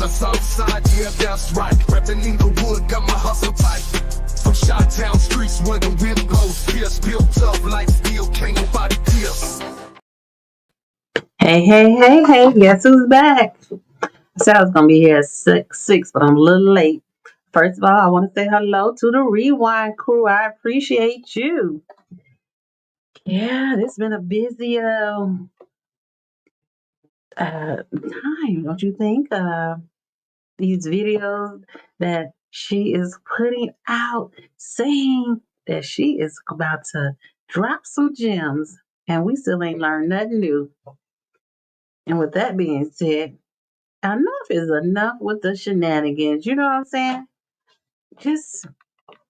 the south side, yeah, that's right. Reppin' Inglewood, got my hustle tight. From Chi-Town streets where the wind blows fierce, built up like steel, can't nobody pierce. Hey, guess who's back? I said I was gonna be here at 6, but I'm a little late. First of all, I want to say hello to the Rewind crew. I appreciate you. Yeah, it's been a busy time, don't you think? These videos that she is putting out saying that she is about to drop some gems, and we still ain't learned nothing new. And with that being said, enough is enough with the shenanigans. You know what I'm saying? Just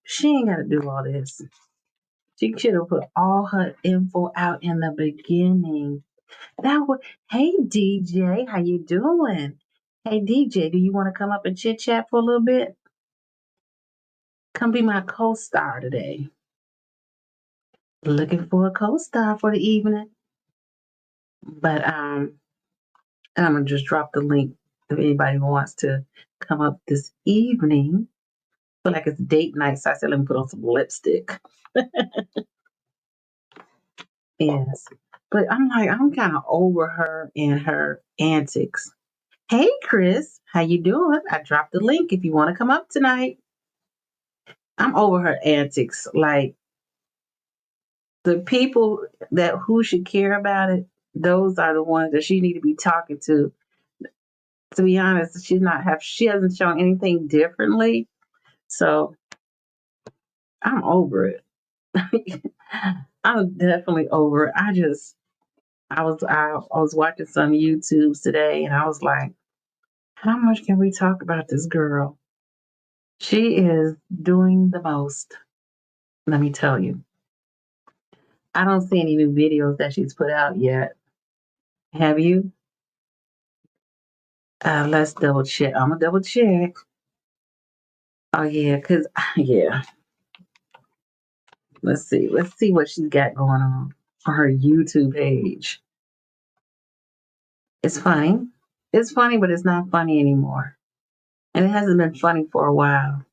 she ain't got to do all this. She should have put all her info out in the beginning. That would. Hey DJ, how you doing? Hey DJ, do you want to come up and chit chat for a little bit? Come be my co-star today. Looking for a co-star for the evening. But and I'm gonna just drop the link if anybody wants to come up this evening. Feel like it's date night, so I said let me put on some lipstick. Yes. But I'm kind of over her and her antics. Hey Chris, how you doing? I dropped the link if you want to come up tonight. I'm over her antics. Like the people that who should care about it, those are the ones that she need to be talking to. To be honest, she hasn't shown anything differently. So I'm over it. I'm definitely over it. I was watching some YouTubes today and I was like, how much can we talk about this girl? She is doing the most. Let me tell you. I don't see any new videos that she's put out yet. Have you? Let's double check. I'm gonna double check. Oh yeah, cause yeah. Let's see. Let's see what she's got going on her YouTube page. It's funny. It's funny, but it's not funny anymore. And it hasn't been funny for a while.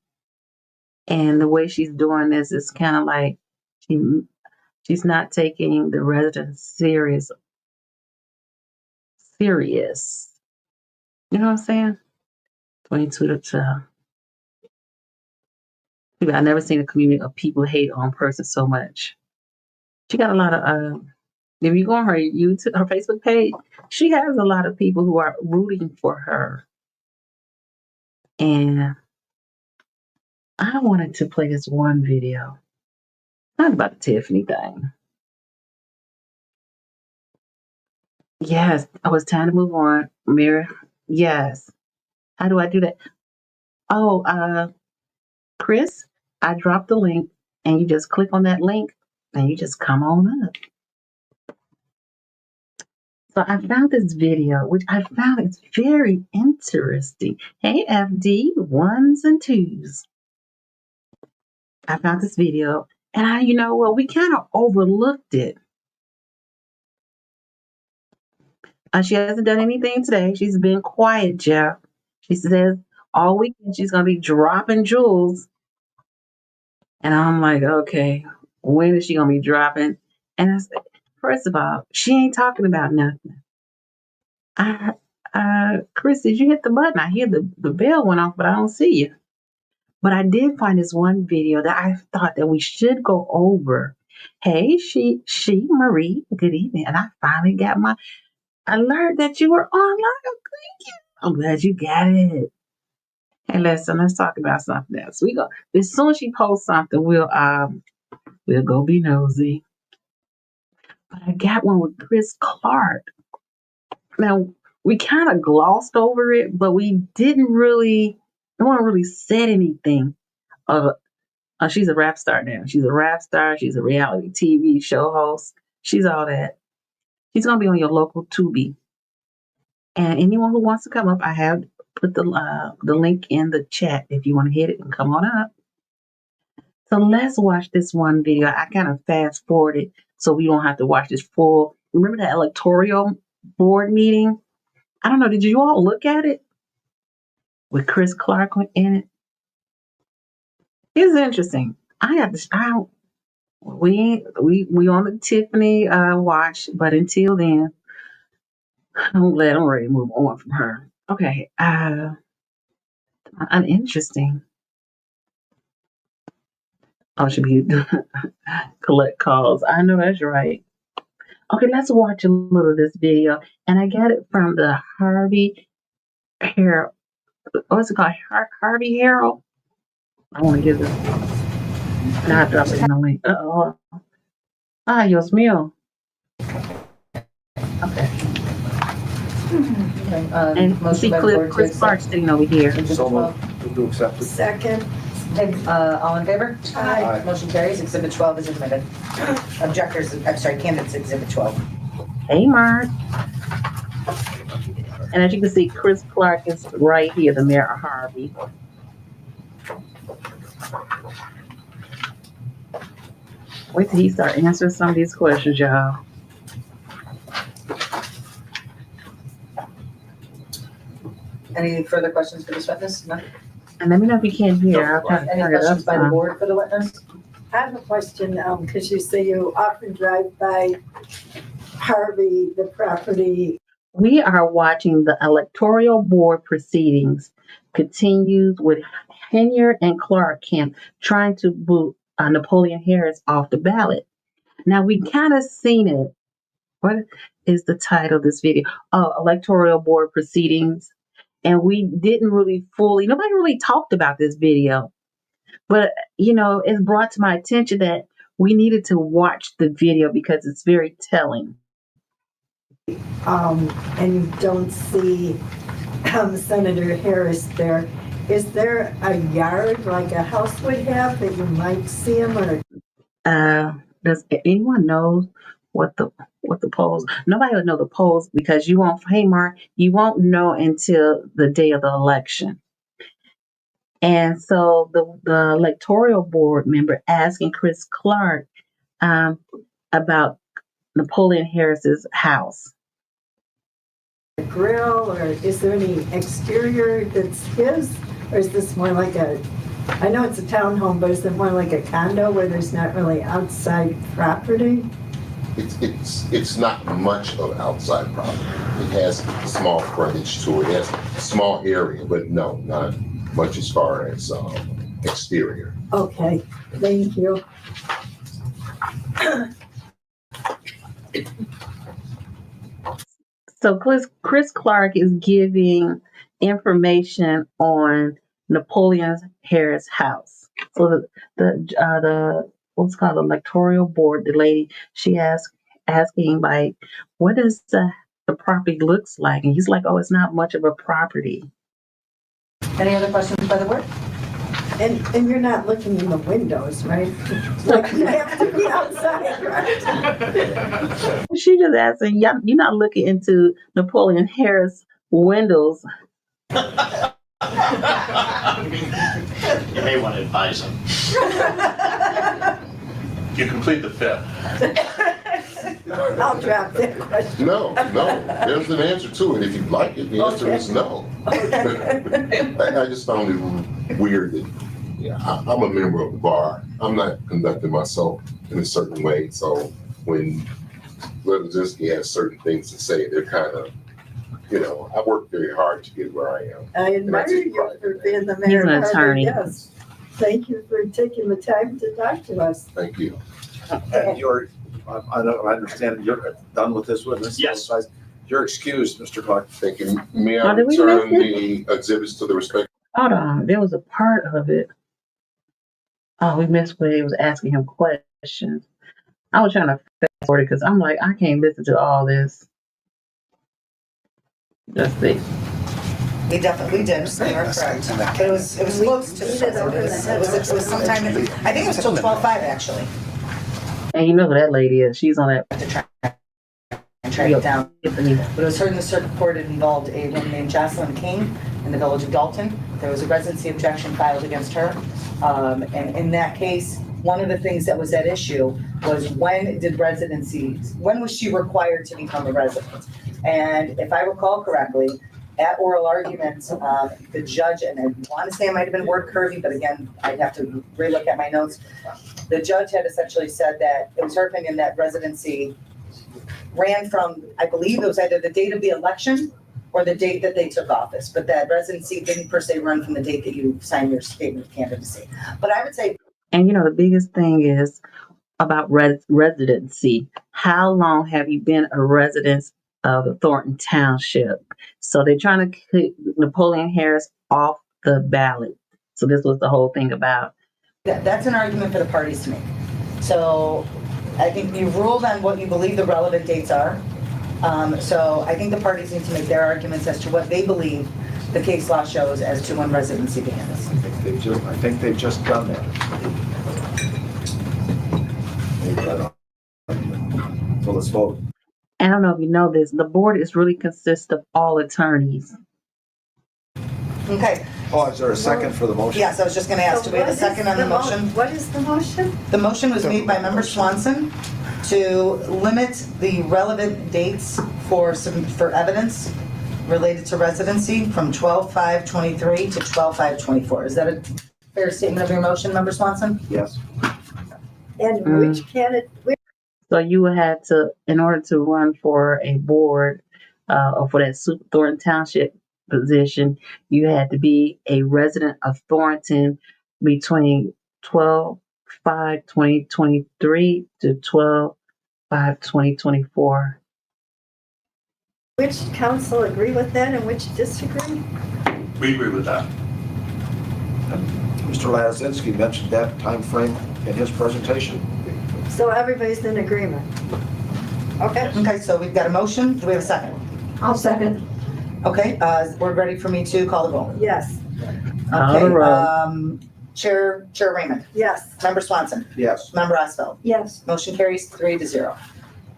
And the way she's doing this is kind of like she she's not taking the residents serious. You know what I'm saying? 22 to 12. I've never seen a community of people hate on person so much. She got a lot of if you go on her YouTube, her Facebook page, she has a lot of people who are rooting for her. And I wanted to play this one video. Not about the Tiffany thing. Yes. Oh, it's time to move on. Mary. Yes. How do I do that? Oh, Chris, I dropped the link and you just click on that link and you just come on up. So I found this video, which I found it's very interesting. Hey, FD, ones and twos. I found this video and you know what? We kind of overlooked it. She hasn't done anything today. She's been quiet, Jeff. She says all weekend she's going to be dropping jewels. And I'm like, okay, when is she going to be dropping? And I said, first of all, she ain't talking about nothing. Chris, did you hit the button? I hear the bell went off, but I don't see you. But I did find this one video that I thought that we should go over. Hey, she, Marie, good evening. And I finally got my alert that you were online. Thank you. I'm glad you got it. Hey, listen, let's talk about something else. We go as soon as she posts something, we'll go be nosy. But I got one with Chris Clark. Now we kind of glossed over it, but we didn't really. No one really said anything. She's a rap star now. She's a rap star. She's a reality TV show host. She's all that. She's gonna be on your local Tubi. And anyone who wants to come up, I have put the link in the chat if you want to hit it and come on up. So let's watch this one video. I kind of fast forwarded so we don't have to watch this full. Remember that electoral board meeting? I don't know. Did you all look at it? with Chris Clark in it. It's interesting. I have to. We on the Tiffany watch, but until then, I'm glad I'm ready to move on from her. Okay, uninteresting. Oh, should be collect calls. I know that's right. Okay, let's watch a little of this video, and I got it from the Harvey Hair. What's it called? Harvey Herald. I want to give this. Not drop it in the link. Oh, Dios mío. Okay. Okay, And you motion see by the board to Chris Clark accept. sitting over here. Exhibit So 12. moved to accept it. Second. Okay, all in favor? Aye. Motion carries. Exhibit 12 is admitted. Objectors, I'm sorry, candidates, exhibit 12. Hey, Mark. And as you can see, Chris Clark is right here, the mayor of Harvey. Wait till he start answering some of these questions, y'all. Any further questions for this witness? No? And let me know if you can't hear. I'll try to Any turn it up questions by the some. board for the witness? I have a question, because you say you often drive by Harvey, the property. We are watching the electoral board proceedings continues with Henyard and Clark Kemp trying to boot Napoleon Harris off the ballot. Now we kind of seen it. What is the title of this video? Oh, electoral board proceedings. And we didn't really nobody really talked about this video. But, it's brought to my attention that we needed to watch the video because it's very telling. And you don't see Senator Harris there. Is there a yard like a house would have that you might see him, or Does anyone know what the polls? Nobody would know the polls because you won't. Hey, Mark, you won't know until the day of the election. And so the electoral board member asking Chris Clark about Napoleon Harris's house. a grill, or is there any exterior that's his, or is this more like I know it's a townhome, but is it more like a condo where there's not really outside property? It's not much of outside property. It has small frontage to it. It has a small area, but no, not much as far as exterior. Okay, thank you. So Chris Clark is giving information on Napoleon Harris' house. So the what's called the electoral board, the lady, she asking like, what does the property looks like? And he's like, oh, it's not much of a property. Any other questions by the board? And you're not looking in the windows, right? Like you have to be outside, right? She just asking, yeah, you're not looking into Napoleon Harris windows. You may want to advise him. You complete the fifth. I'll drop that question. No, there's an answer to it. If you like it, the answer is no. I just found it weird that I'm a member of the bar. I'm not conducting myself in a certain way. So when Residency has certain things to say, they're kind of, I worked very hard to get where I am. I admire take you pride for in that. being the He's mayor an of Harvard. attorney. Yes. Thank you for taking the time to talk to us. Thank you. And I understand you're done with this witness. Yes. You're excused, Mr. Clark. Thank you. May I Oh, did we return miss the exhibits to the respective? Hold on, there was a part of it. Oh, we missed where he was asking him questions. I was trying to fast forward it because I'm like, I can't listen to all this. Let's see. We definitely did, you are correct. But it was close to the president. It was sometime, I think it was till 12:05 actually, And you know who that lady is. She's on that. to try and track it down. Tiffany. But it was heard in the circuit court. It involved a woman named Jocelyn King in the village of Dalton. There was a residency objection filed against her. And in that case, one of the things that was at issue was when was she required to become a resident? And if I recall correctly, at oral arguments, the judge, and I want to say it might have been word curvy, but again, I'd have to relook at my notes. The judge had essentially said that it was her opinion that residency ran from, I believe it was either the date of the election or the date that they took office, but that residency didn't per se run from the date that you signed your statement of candidacy. But I would say, And the biggest thing is about residency. How long have you been a resident of the Thornton Township? So they're trying to keep Napoleon Harris off the ballot. So this was the whole thing about. that's an argument for the parties to make. So I think you ruled on what you believe the relevant dates are. So I think the parties need to make their arguments as to what they believe the case law shows as to when residency begins. I think they've just done that. So let's vote. I don't know if you know this, the board is really consists of all attorneys. Okay, Oh, is there a second for the motion? yes, I was just gonna ask, do we have a second on the motion? What is the motion? The motion was made by Member Swanson to limit the relevant dates for evidence related to residency from 12/5/23 to 12/5/24. Is that a fair statement of your motion, Member Swanson? Yes. And which candidate, So you would have to, in order to run for a board or for that Thornton Township position, you had to be a resident of Thornton between 12/5/2023 to 12/5/2024. which council agree with that and which disagree? We agree with that. Mr. Lazinski mentioned that time frame in his presentation. So everybody's in agreement? Okay. Okay, so we've got a motion. Do we have a second? I'll second. Okay, we're ready for me to call the vote. Yes, Call the roll. Okay, Chair Raymond, yes, Member Swanson, Yes. Member Osfeld. yes. Motion carries 3-0.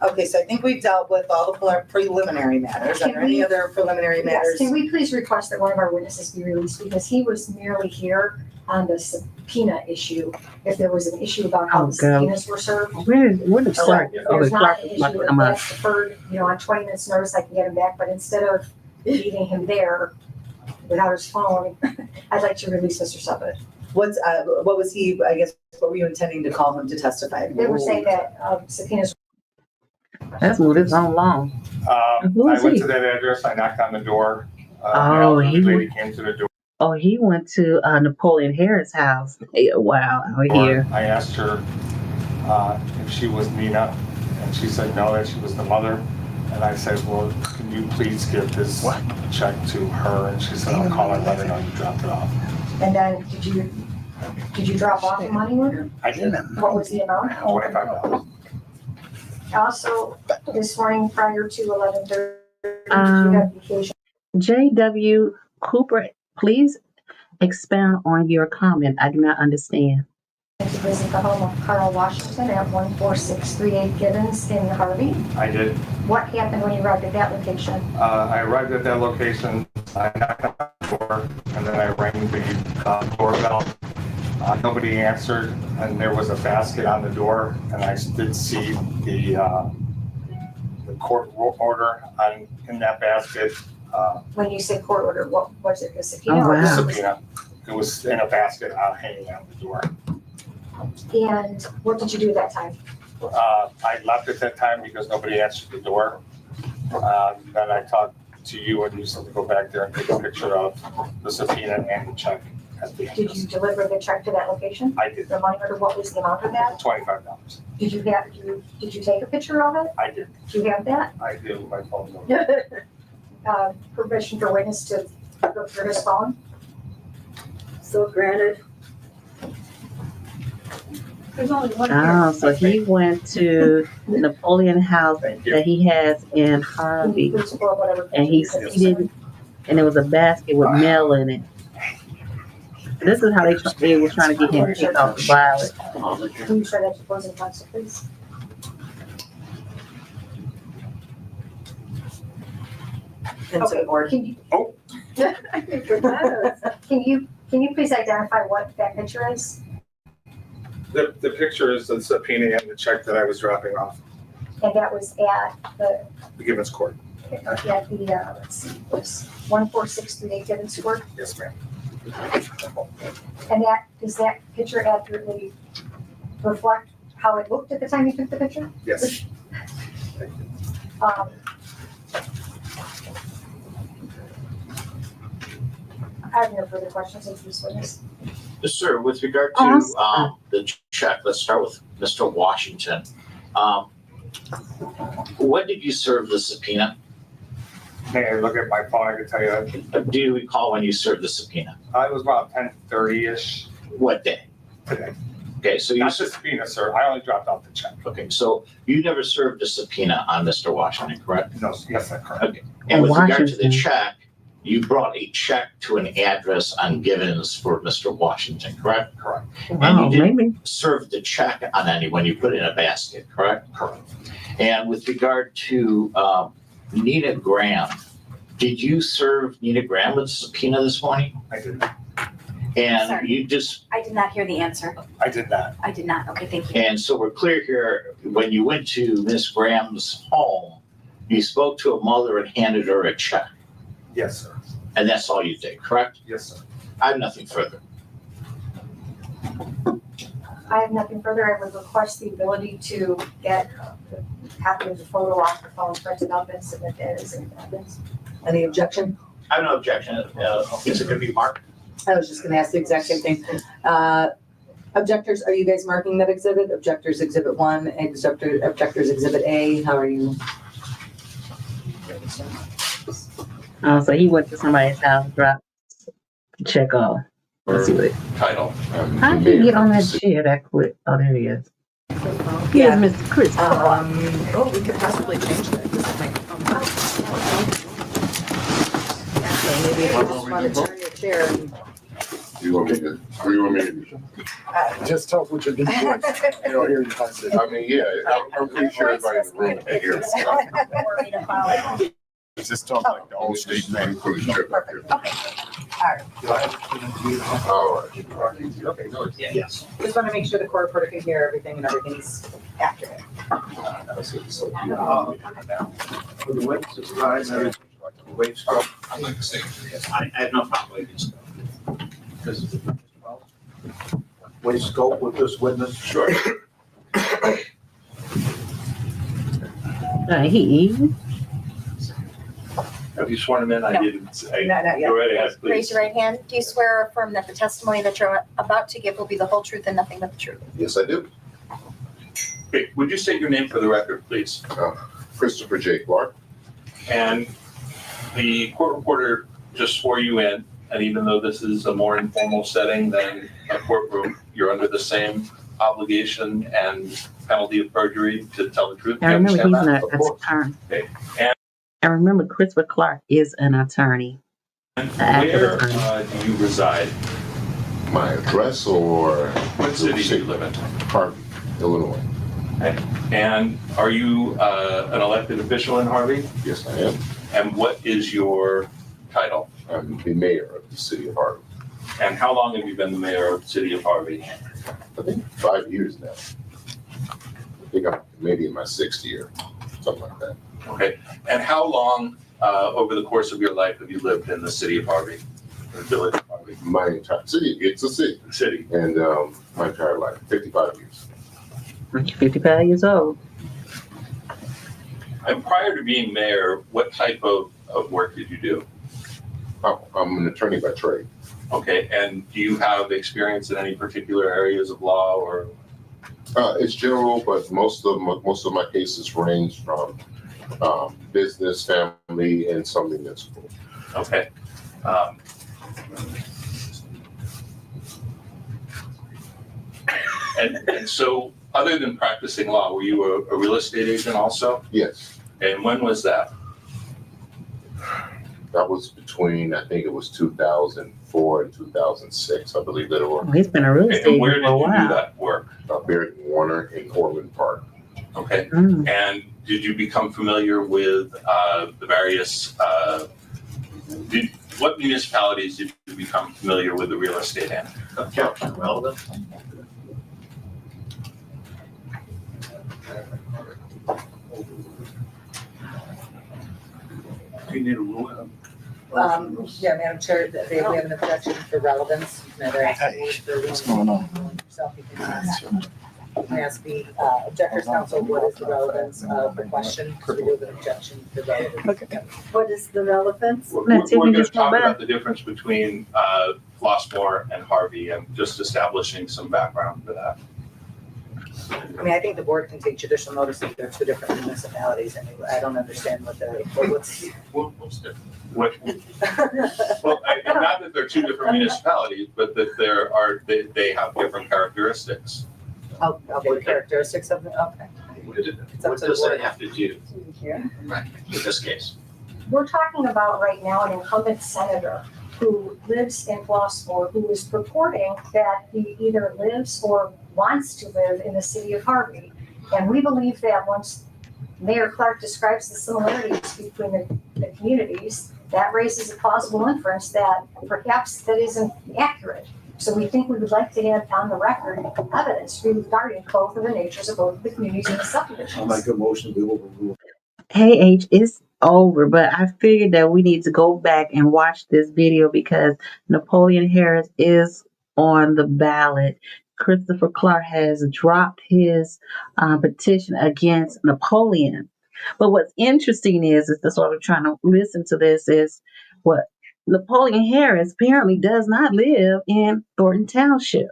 Okay, so I think we've dealt with all the preliminary matters. Are there any other preliminary Yes, matters? can we please request that one of our witnesses be released, because he was merely here on the subpoena issue. If there was an issue about how Oh, the God. subpoenas were served. Where the clerk? If Oh, the there's clerk not an is about issue to come up. that's deferred, on 20 minutes notice, I can get him back, but instead of leaving him there without his phone, I'd like to release Mr. Subbott. What was he, I guess, what were you intending to call him to testify? They were saying that subpoenas. Let's move this on along. Who I is went he? to that address, I knocked on the door. Oh, An elderly he lady came to the door. Oh, he went to Napoleon Harris' house. Hey, wow, out here. I asked her if she was Nina, and she said no, that she was the mother. And I said, well, can you please give this check to her? And she said, I'll call her, let her know you dropped it off. And then, did you drop off the money order? I did. What was the amount? $25. Also, this morning prior to 11:30, you Um, got vacation. J.W. Cooper, please expound on your comment. I do not understand. To visit the home of Carl Washington at 14638 Gibbons in Harvey. I did. What happened when you arrived at that location? I arrived at that location, I knocked on the door, and then I rang the doorbell. Nobody answered, and there was a basket on the door, and I did see the court order in that basket. When you say court order, what was it, a subpoena? Oh, or wow. was it- Subpoena. It was in a basket hanging on the door. And what did you do at that time? I left at that time because nobody answered the door. Then I talked to you, and you said to go back there and take a picture of the subpoena and the check at the Did you address. deliver the check to that location? I did. The money order, what was the amount of that? $25. Did you take a picture of it? I did. Do you have that? I do. My phone's on. Permission for witness to look for his phone? So granted. There's only one Oh, here. so he went to Napoleon House Thank you. that he has in Can Harvey, you please pull up whatever and he picture you seated, and there was a basket with mail in it. This is how they were trying to get him kicked off the ballot. Can you show that to opposing counsel, please? And so the board, Can you, Yes. can you please identify what that picture is? The picture is the subpoena and the check that I was dropping off And that was at the Gibbons Court. at the, let's see, what's 14638 Gibbons Court? Yes, ma'am. And does that picture accurately reflect how it looked at the time you took the picture? Yes. Um, I have no further questions of this witness. Yes, sir. With regard Awesome. to the check, let's start with Mr. Washington. When did you serve the subpoena? May I look at my phone? I can tell you. Do you recall when you served the subpoena? It was about 10:30-ish What day? today. Okay, so you, Not the subpoena, sir. I only dropped off the check. okay, so you never served a subpoena on Mr. Washington, correct? No, yes, that's correct. Okay. And with regard to the Washington. check, you brought a check to an address on Givens for Mr. Washington, correct? Correct. Wow, you didn't- maybe. Served the check on anyone, you put it in a basket, correct? Correct. And with regard to Nina Graham, did you serve Nina Graham with a subpoena this morning? I did. And Sorry. you just, I did not hear the answer. I did not. I did not. Okay, thank you. and so we're clear here, when you went to Miss Graham's home, you spoke to a mother and handed her a check, Yes, sir. and that's all you did, correct? Yes, sir. I have nothing further. I have nothing further. I would request the ability to get a copy of the photo off the phone, printed up and submit that as evidence. Any objection? I have no objection. Is it gonna be marked? I was just gonna ask the exact same thing. Objectors, are you guys marking that exhibit? Objectors exhibit 1, objectors exhibit A, how are you? Oh, so he went to somebody's house, dropped the check off. Let's see what. Title. How did he get on that chair that quick? Oh, there he is. Here's Mr. Chris. We could possibly change that. This is okay, maybe if you just want to turn your chair and. You want me to, or you want me to? Just tell us what you're doing. You don't hear you pass it. I mean, yeah, I'm pretty sure everybody in the room can hear. For me to follow. Just talk like the old state man. Put a strip up here. All All right. Okay, no, it's- Yes. Just want to make sure the court reporter can hear everything and everything's accurate. For the witnesses, guys, wait, stop. I'd like to say, I have no problem with this. Wait, scope with this witness. Sure. He Have you sworn him in? I No. didn't say. Not yet. Go right ahead, Raise please. your right hand. Do you swear or affirm that the testimony that you're about to give will be the whole truth and nothing but the truth? Yes, I do. Okay, would you state your name for the record, please? Christopher J. Clark. And the court reporter just swore you in, and even though this is a more informal setting than a courtroom, you're under the same obligation and penalty of perjury to tell the truth. Do I you remember understand he's that? an attorney. Okay. And- I remember Christopher Clark is an attorney. And active where attorney. do you reside? My address or? What city do you live in? Harvey, Illinois. And are you an elected official in Harvey? Yes, I am. And what is your title? I'm the mayor of the city of Harvey. And how long have you been the mayor of the city of Harvey? I think 5 years now. I think I'm maybe in my 6th year, something like that. Okay. And how long over the course of your life have you lived in the city of Harvey, the village of Harvey? My entire city, it's a city, The city. and my entire life, 55 years. 55 years old. And prior to being mayor, what type of work did you do? Oh, I'm an attorney by trade. Okay. And do you have experience in any particular areas of law or? It's general, but most of my cases range from business, family, and some municipal. Okay. And so, other than practicing law, were you a real estate agent also? Yes, And when was that? that was between, I think it was 2004 and 2006, I believe that it was. Oh, he's been a real estate And where agent did for a you do while. that work? Barrett and Warner in Orland Park. Okay. Mm. And did you become familiar with the various, what municipalities did you become familiar with the real estate in? Objection, relevant. you need a rule. Yeah, Madam Chair, we have an objection for relevance. What's going on? Ask the objector's counsel, what is the relevance of the question? So we do have an objection for relevance. What is the relevance? We're Tiffany going to just talk went back. about the difference between Flossmoor and Harvey and just establishing some background for that. I mean, I think the board can take judicial notice that they're two different municipalities anyway. I don't understand what's. What's different? Well, not that they're two different municipalities, but that they have different characteristics. Okay, the characteristics of the, okay. What does that have to do Here. with this case? We're talking about right now an incumbent senator who lives in Flossmoor, who is purporting that he either lives or wants to live in the city of Harvey. And we believe that once Mayor Clark describes the similarities between the communities, that raises a plausible inference that perhaps that isn't accurate. So we think we would like to have on the record evidence regarding both of the natures of both the communities and the subdivisions. I'll make a motion to overrule. Hey H, it's over, but I figured that we need to go back and watch this video because Napoleon Harris is on the ballot. Christopher Clark has dropped his petition against Napoleon. But what's interesting is that's why we're trying to listen to this, is what Napoleon Harris apparently does not live in Thornton Township.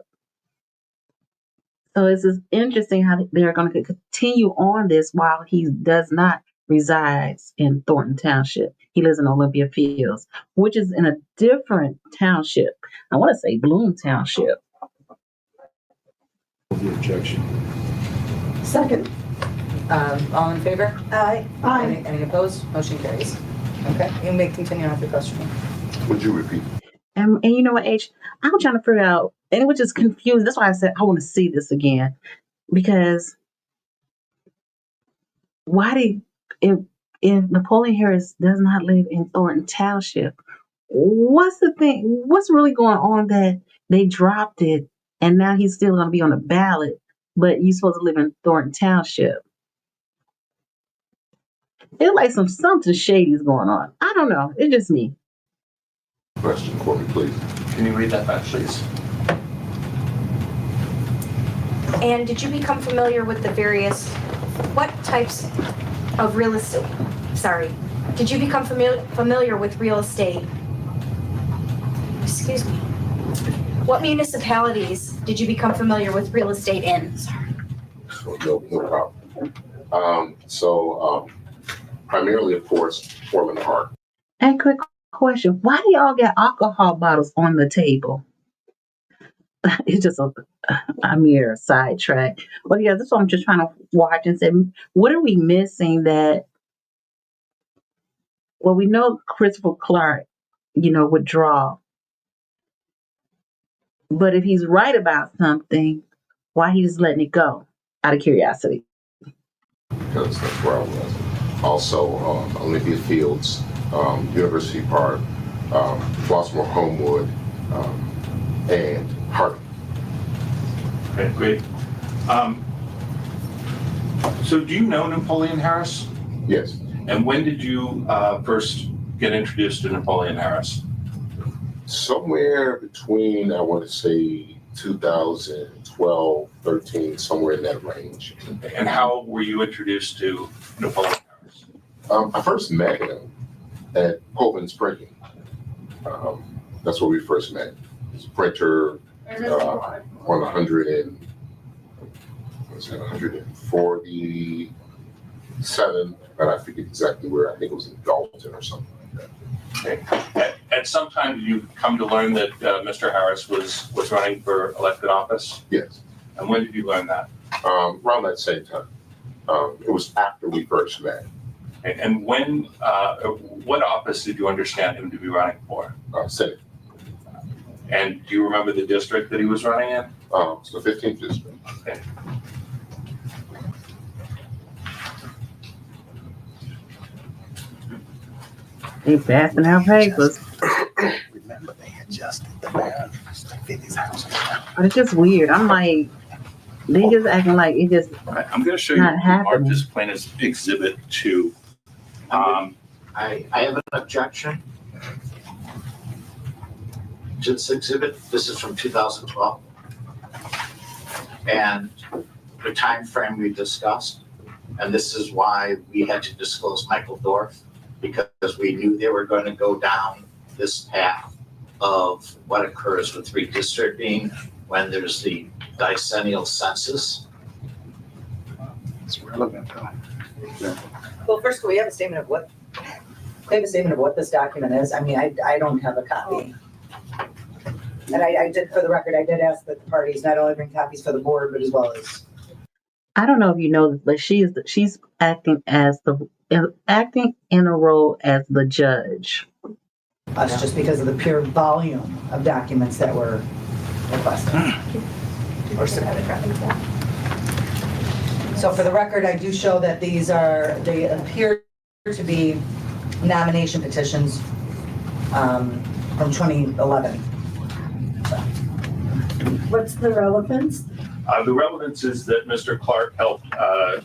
So it's just interesting how they're going to continue on this while he does not resides in Thornton Township. He lives in Olympia Fields, which is in a different township. I want to say Bloom Township. The objection. Second. All in favor? Aye. Aye. Any opposed? Motion carries. Okay, you may continue on with the question. Would you repeat? And you know what, H? I'm trying to figure out, and it was just confused. That's why I said I want to see this again. Because why did, if Napoleon Harris does not live in Thornton Township, what's the thing? What's really going on that they dropped it and now he's still going to be on the ballot, but you're supposed to live in Thornton Township? It's like something shady is going on. I don't know. It's just me. Question, Courtney, please. Can you read that back, please? And did you become familiar with the various, what types of real estate, did you become familiar with real estate? Excuse me. What municipalities did you become familiar with real estate in? No problem. Primarily, of course, Foreman Park. And quick question, why do y'all got alcohol bottles on the table? It's just a mere sidetrack. But yeah, that's what I'm just trying to watch and say, what are we missing that, well, we know Christopher Clark, would draw. But if he's right about something, why he just letting it go? Out of curiosity. Because that's where I was. Also, Olympia Fields, University Park, Flossmoor Homewood, and Harvey. Okay, great. So do you know Napoleon Harris? Yes. And when did you first get introduced to Napoleon Harris? Somewhere between, I want to say, 2012, 13, somewhere in that range. And how were you introduced to Napoleon Harris? I first met him at Coleman's Printing. That's where we first met. He's a printer on 147, but I forget exactly where. I think it was in Dalton or something like that. Okay. At some time, did you come to learn that Mr. Harris was running for elected office? Yes. And when did you learn that? Around that same time. It was after we first met. And when, what office did you understand him to be running for? Senate. And do you remember the district that he was running in? It's the 15th district. Okay. They passing out papers. Remember, they adjusted the mayor to fit his house. But it's just weird. I'm like, they just acting like it just I'm going to show you not marked happening. as plain as Exhibit 2. I have an objection to this exhibit. This is from 2012. And the time frame we discussed, and this is why we had to disclose Michael Dorf, because we knew they were going to go down this path of what occurs with redistricting when there's the decennial census. It's relevant though. Well, first, we have a statement of what, this document is. I mean, I don't have a copy. And I did, for the record, I did ask that the parties not only bring copies for the board, but as well as. I don't know if you know this, but she's acting in a role as the judge. Us, just because of the pure volume of documents that were requested or submitted. So for the record, I do show that they appear to be nomination petitions from 2011. What's the relevance? The relevance is that Mr. Clark helped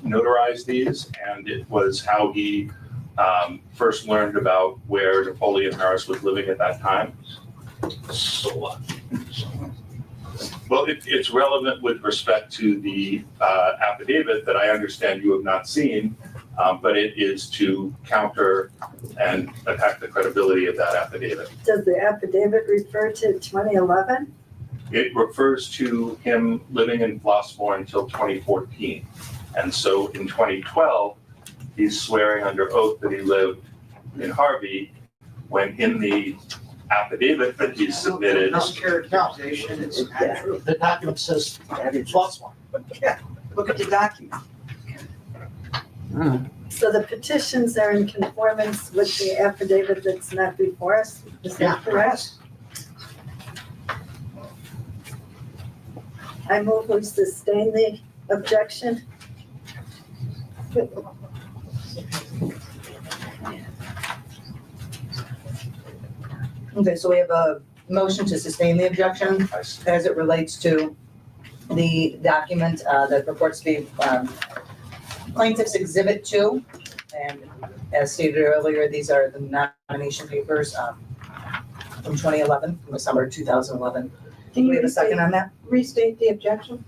notarize these, and it was how he first learned about where Napoleon Harris was living at that time. So what? Well, it's relevant with respect to the affidavit that I understand you have not seen, but it is to counter and attack the credibility of that affidavit. Does the affidavit refer to 2011? It refers to him living in Flossmoor until 2014. And so in 2012, he's swearing under oath that he lived in Harvey, when in the affidavit that he submitted. No characterization, it's not true. The document says Flossmoor. Yeah, look at the document. So the petitions are in conformance with the affidavit that's not before us? Is that correct? I move we sustain the objection. Okay, so we have a motion to sustain the objection as it relates to the document that purports to be plaintiff's exhibit 2. And as stated earlier, these are the nomination papers from 2011, from December 2011. Do we have a second on that? Restate the objection.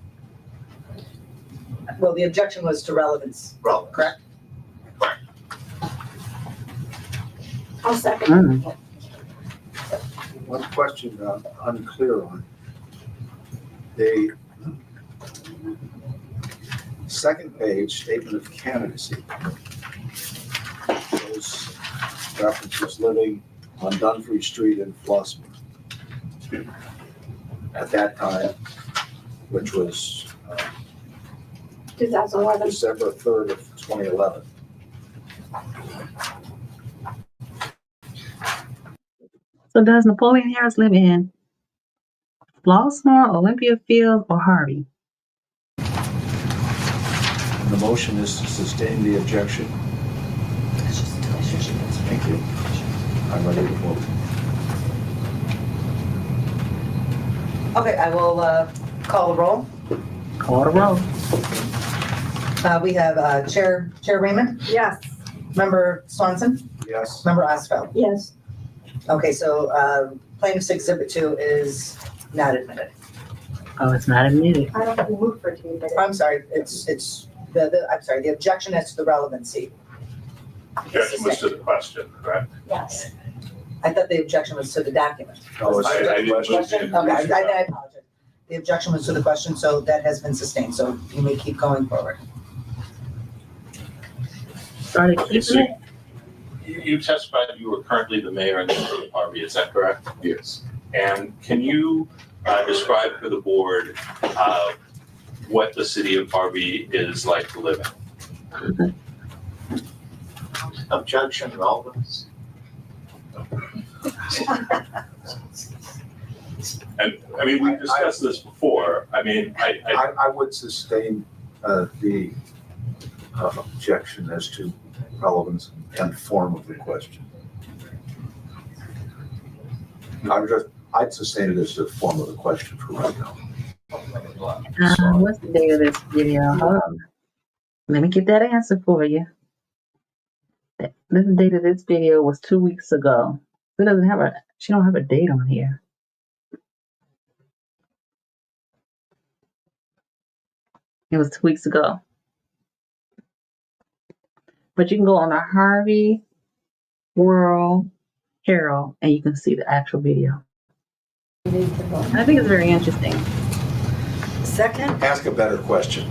Well, the objection was to relevance, correct? I'll second. One question unclear on. The second page, statement of candidacy, shows references living on Dunfree Street in Flossmoor. At that time, which was 2011. December 3rd of 2011. So does Napoleon Harris live in Flossmoor, Olympia Field, or Harvey? The motion is to sustain the objection. Thank you. I'm ready to vote. Okay, I will call the roll. Call the roll. We have Chair Raymond, Yes. Member Swanson, Yes. Member Osfeld. Yes. Okay, so plaintiff's exhibit 2 is not admitted. Oh, it's not admitted. I don't move for it to be admitted. I'm sorry, the objection is to the relevancy. Objection was to the question, correct? Yes. I thought the objection was to the document. No, it's I to the didn't question. Okay, I apologize. The objection was to the question, so that has been sustained, so you may keep going forward. Started keeping So it? you testified you were currently the mayor in the city of Harvey, is that correct? Yes. And can you describe for the board what the city of Harvey is like to live in? Objection, relevance. And, I mean, we've discussed this before. I mean, I would sustain the objection as to relevance and form of the question. I'd sustain it as the form of the question for right now. What's the date of this video? Hold on. Let me get that answer for you. This date of this video was 2 weeks ago. She don't have a date on here. It was 2 weeks ago. But you can go on the Harvey World Herald and you can see the actual video. And I think it's very interesting. Second? Ask a better question.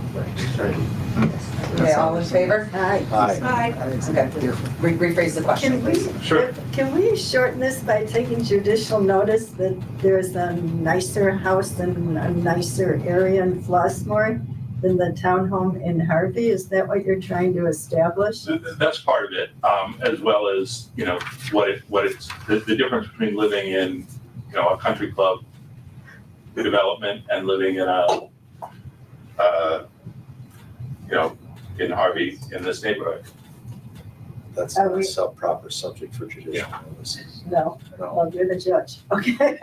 Okay, all in favor? Aye. Aye. Okay, rephrase the question, Can we, please. Sure. can we shorten this by taking judicial notice that there's a nicer house and a nicer area in Flossmoor than the townhome in Harvey? Is that what you're trying to establish? That's part of it, as well as, what it's, the difference between living in, a country club development and living in in Harvey, in this neighborhood. That's Are not we- a proper subject for judicial notice. No, No. well, you're the judge, okay?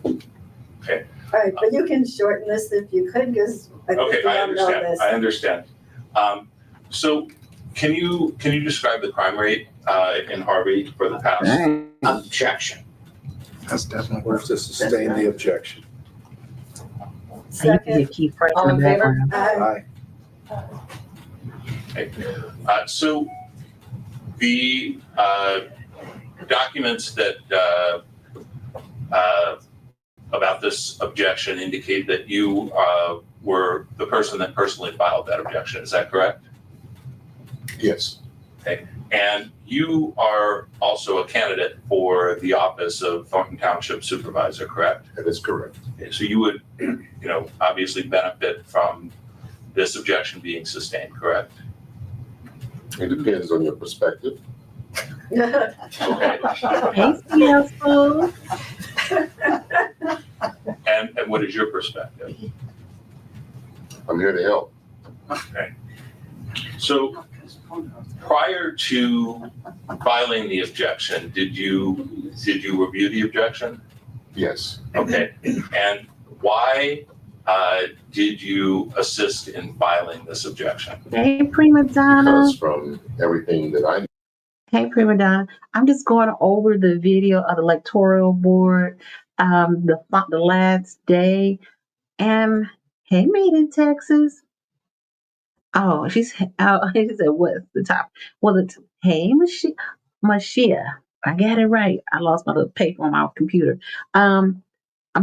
Okay. All right, but you can shorten this if you could, because I think Okay, we I all know understand, this. I understand. So can you describe the crime rate, in Harvey for the past? Objection. That's definitely. Move to sustain the objection. And you can Second, hear Keith Price All in the in favor? background. Aye. So the documents that about this objection indicate that you were the person that personally filed that objection. Is that correct? Yes, And you are also a candidate for the office of Thornton Township Supervisor, correct? that is correct. Okay, so you would, obviously benefit from this objection being sustained, correct? It depends on your perspective. Okay. Hey, CFO. And what is your perspective? I'm here to help. So prior to filing the objection, did you review the objection? Yes, Okay. And why did you assist in filing this objection? Hey, Prima Donna. because from everything that I Hey, Prima Donna. I'm just going over the video of the Electoral Board, the last day. And hey, made in Texas. Oh, she said, what's the top? Well, hey, Mashia. I got it right. I lost my little paper on my computer. I'm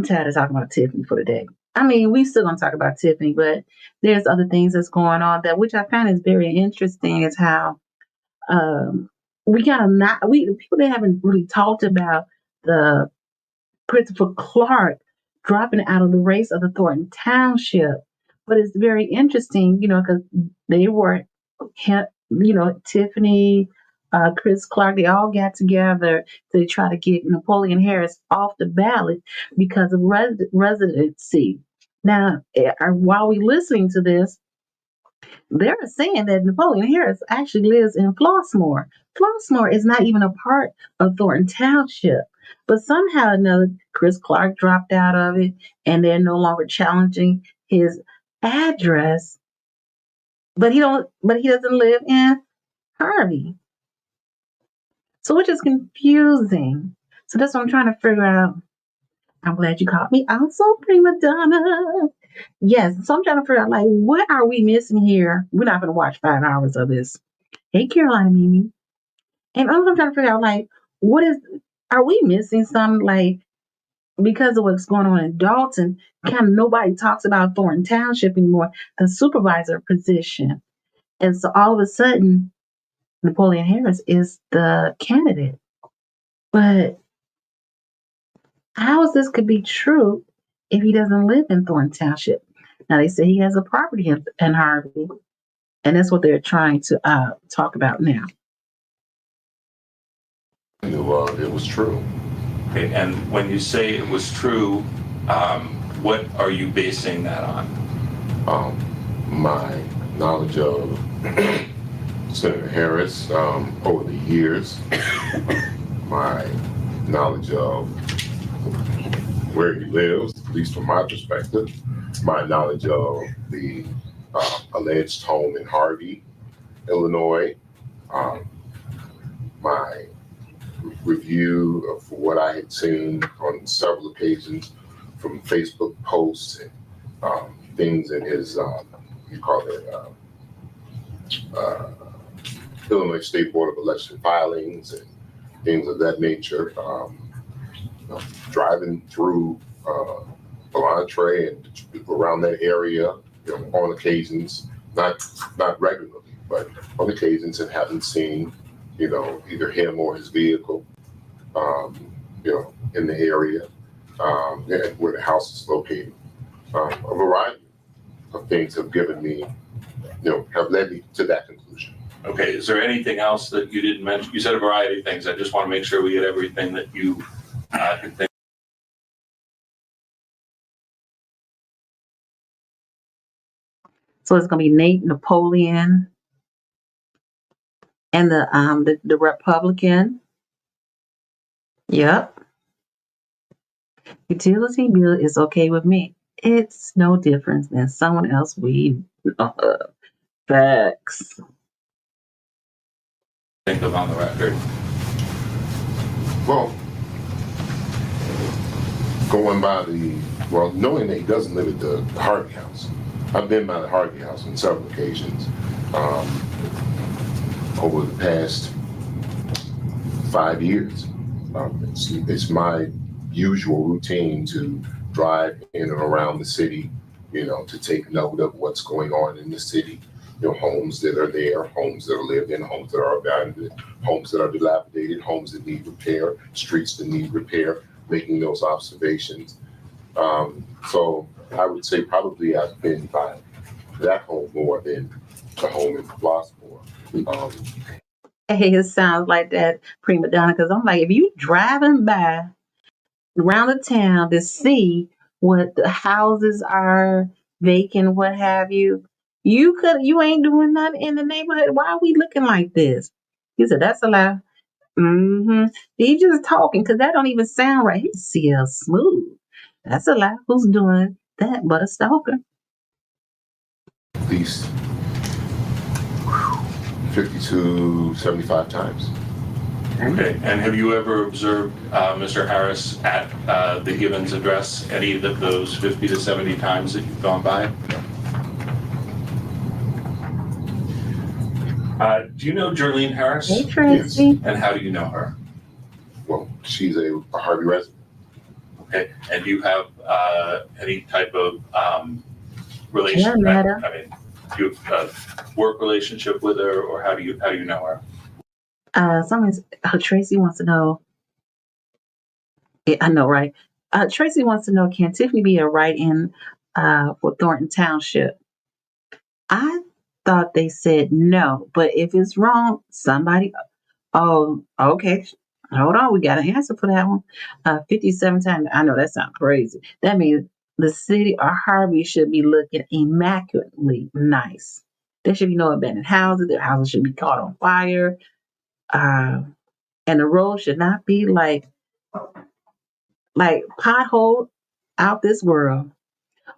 tired of talking about Tiffany for the day. I mean, we still gonna talk about Tiffany, but there's other things that's going on which I find is very interesting is how people that haven't really talked about the Christopher Clark dropping out of the race of the Thornton Township. But it's very interesting, because they were, Tiffany, Chris Clark, they all got together to try to get Napoleon Harris off the ballot because of residency. Now, while we're listening to this, they're saying that Napoleon Harris actually lives in Flossmoor. Flossmoor is not even a part of Thornton Township. But somehow or another, Chris Clark dropped out of it, and they're no longer challenging his address. But he doesn't live in Harvey. So which is confusing. So that's what I'm trying to figure out. I'm glad you caught me. Also, Prima Donna. Yes, so I'm trying to figure out, what are we missing here? We're not going to watch 5 hours of this. Hey, Carolina Mimi. And I'm trying to figure out, are we missing something, because of what's going on in Dalton, kind of nobody talks about Thornton Township anymore, the supervisor position. And so all of a sudden, Napoleon Harris is the candidate. But how is this could be true if he doesn't live in Thornton Township? Now, they say he has a property in Harvey, and that's what they're trying to talk about now. knew it was true. Okay, and when you say it was true, what are you basing that on? My knowledge of Senator Harris over the years, my knowledge of where he lives, at least from my perspective, my knowledge of the alleged home in Harvey, Illinois. My review of what I had seen on several occasions from Facebook posts and things in his, you call it, Illinois State Board of Election filings and things of that nature. Driving through Volantre and around that area, on occasions, not regularly, but on occasions, and haven't seen, either him or his vehicle, in the area, where the house is located. A variety of things have given me, have led me to that conclusion. Okay, is there anything else that you didn't mention? You said a variety of things. I just want to make sure we get everything that you can think. So it's gonna be Nate Napoleon and the Republican. Yep. Utility bill is okay with me. It's no different than someone else we facts. Think of on the record. Well, going by knowing that he doesn't live at the Harvey house. I've been by the Harvey house on several occasions over the past 5 years. It's my usual routine to drive in and around the city, to take note of what's going on in the city. Homes that are there, homes that are lived in, homes that are abandoned, homes that are dilapidated, homes that need repair, streets that need repair, making those observations. So I would say probably I've been by that home more than the home in Flossmoor. Hey, it sounds like that prima donna, because I'm like, if you driving by around the town to see what the houses are vacant, what have you, you ain't doing nothing in the neighborhood. Why are we looking like this? He said, that's a lie. Mm-hmm. He just talking, because that don't even sound right. He's CL Smooth. That's a lie. Who's doing that but a stalker? At least 50 to 75 times. Okay, and have you ever observed Mr. Harris at the Gibbons address any of those 50 to 70 times that you've gone by? Do you know Jerlene Harris? Hey, Tracy. And how do you know her? Well, she's a Harvey resident. Okay, and do you have any type of relationship? Yeah, Netta. I mean, do you have a work relationship with her, or how do you know her? Tracy wants to know. Yeah, I know, right? Tracy wants to know, can Tiffany be a write-in for Thornton Township? I thought they said no, but if it's wrong, somebody. Oh, okay. Hold on, we got an answer for that one. 57 times. I know that sounds crazy. That means the city or Harvey should be looking immaculately nice. There should be no abandoned houses. Their houses should be caught on fire. And the road should not be like pothole out this world.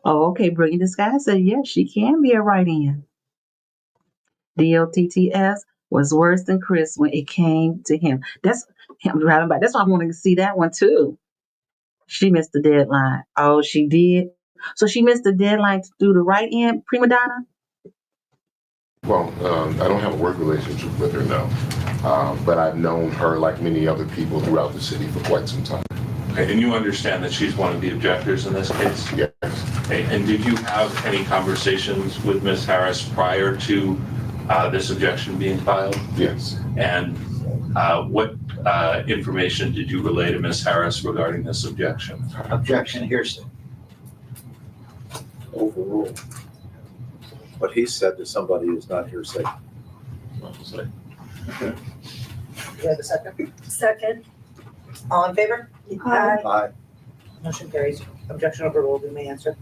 Oh, okay. Brilliant Disguise said yes, she can be a write-in. DOTTS was worse than Chris when it came to him. That's him driving by. That's why I wanted to see that one too. She missed the deadline. Oh, she did. So she missed the deadline to do the write-in, prima donna. Well, I don't have a work relationship with her now, but I've known her like many other people throughout the city for quite some time. Okay, and you understand that she's one of the objectors in this case? Yes. Okay, and did you have any conversations with Ms. Harris prior to this objection being filed? Yes. And what information did you relay to Ms. Harris regarding this objection? Objection, hearsay. Overruled. What he said to somebody is not hearsay. Do you have a second? Second. All in favor? Aye. Aye. Motion carries. Objection overruled. You may answer.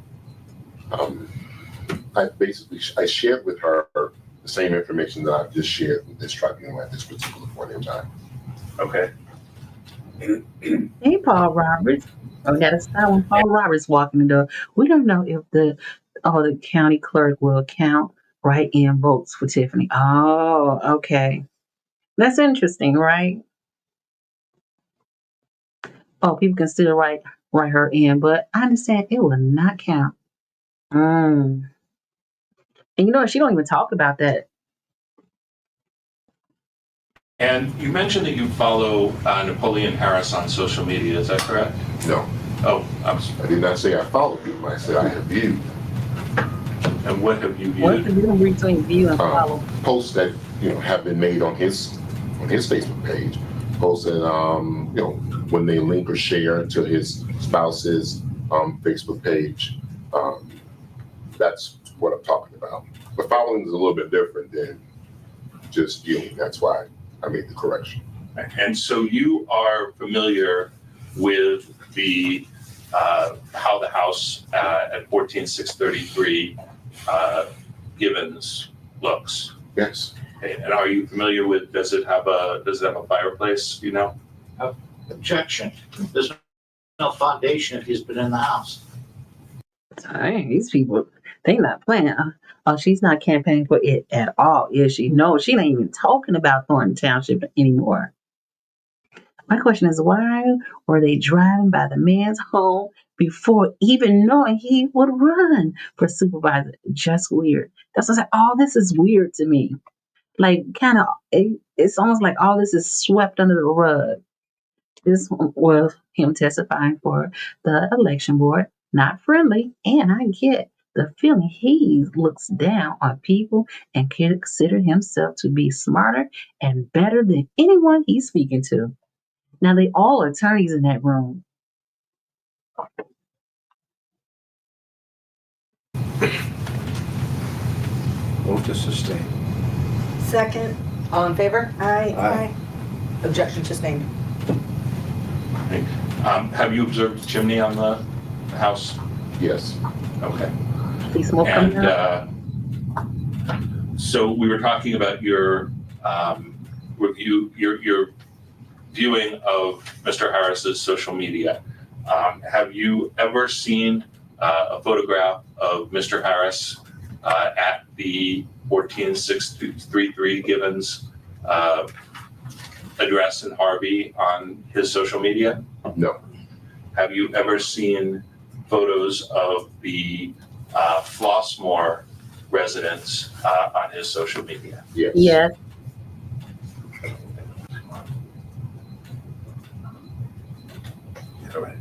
I shared with her the same information that I've just shared with this tribunal at this particular point in time. Okay. Hey, Paul Roberts. Oh, we got to start when Paul Roberts walking the door. We don't know if the Oh, the county clerk will count write-in votes for Tiffany. Oh, okay. That's interesting, right? Oh, people can still write her in, but I understand it will not count. Mm. And you know what? She don't even talk about that. And you mentioned that you follow Napoleon Harris on social media. Is that correct? No, Oh, I did not say I followed him. I said I have viewed and what have you What's the viewed? difference between view and follow? posts that have been made on his Facebook page. Posts that when they link or share to his spouse's Facebook page. That's what I'm talking about. But following is a little bit different than just viewing. That's why I made the correction. And so you are familiar with the how the House at 14633 Givens looks. Yes. Okay, and are you familiar with? Does it have a fireplace? You know. Objection. There's no foundation if he's been in the house. Dang, these people, they not playing. Oh, she's not campaigning for it at all, is she? No, she ain't even talking about Thornton Township anymore. My question is, why were they driving by the man's home before even knowing he would run for supervisor? Just weird. That's what I said. All this is weird to me. Like, kind of, it's almost like all this is swept under the rug. This was him testifying for the election board, not friendly, and I get the feeling he looks down on people and consider himself to be smarter and better than anyone he's speaking to. Now they all are attorneys in that room. Move to sustain. Second, All in favor? Aye. Objection sustained. Okay. Have you observed the chimney on the house? Yes. Okay. See smoke coming And out. so we were talking about your review, your viewing of Mr. Harris's social media. Have you ever seen a photograph of Mr. Harris at the 14633 Givens address in Harvey on his social media? No. Have you ever seen photos of the Flossmoor residence on his social media? Yes. Yes. All right.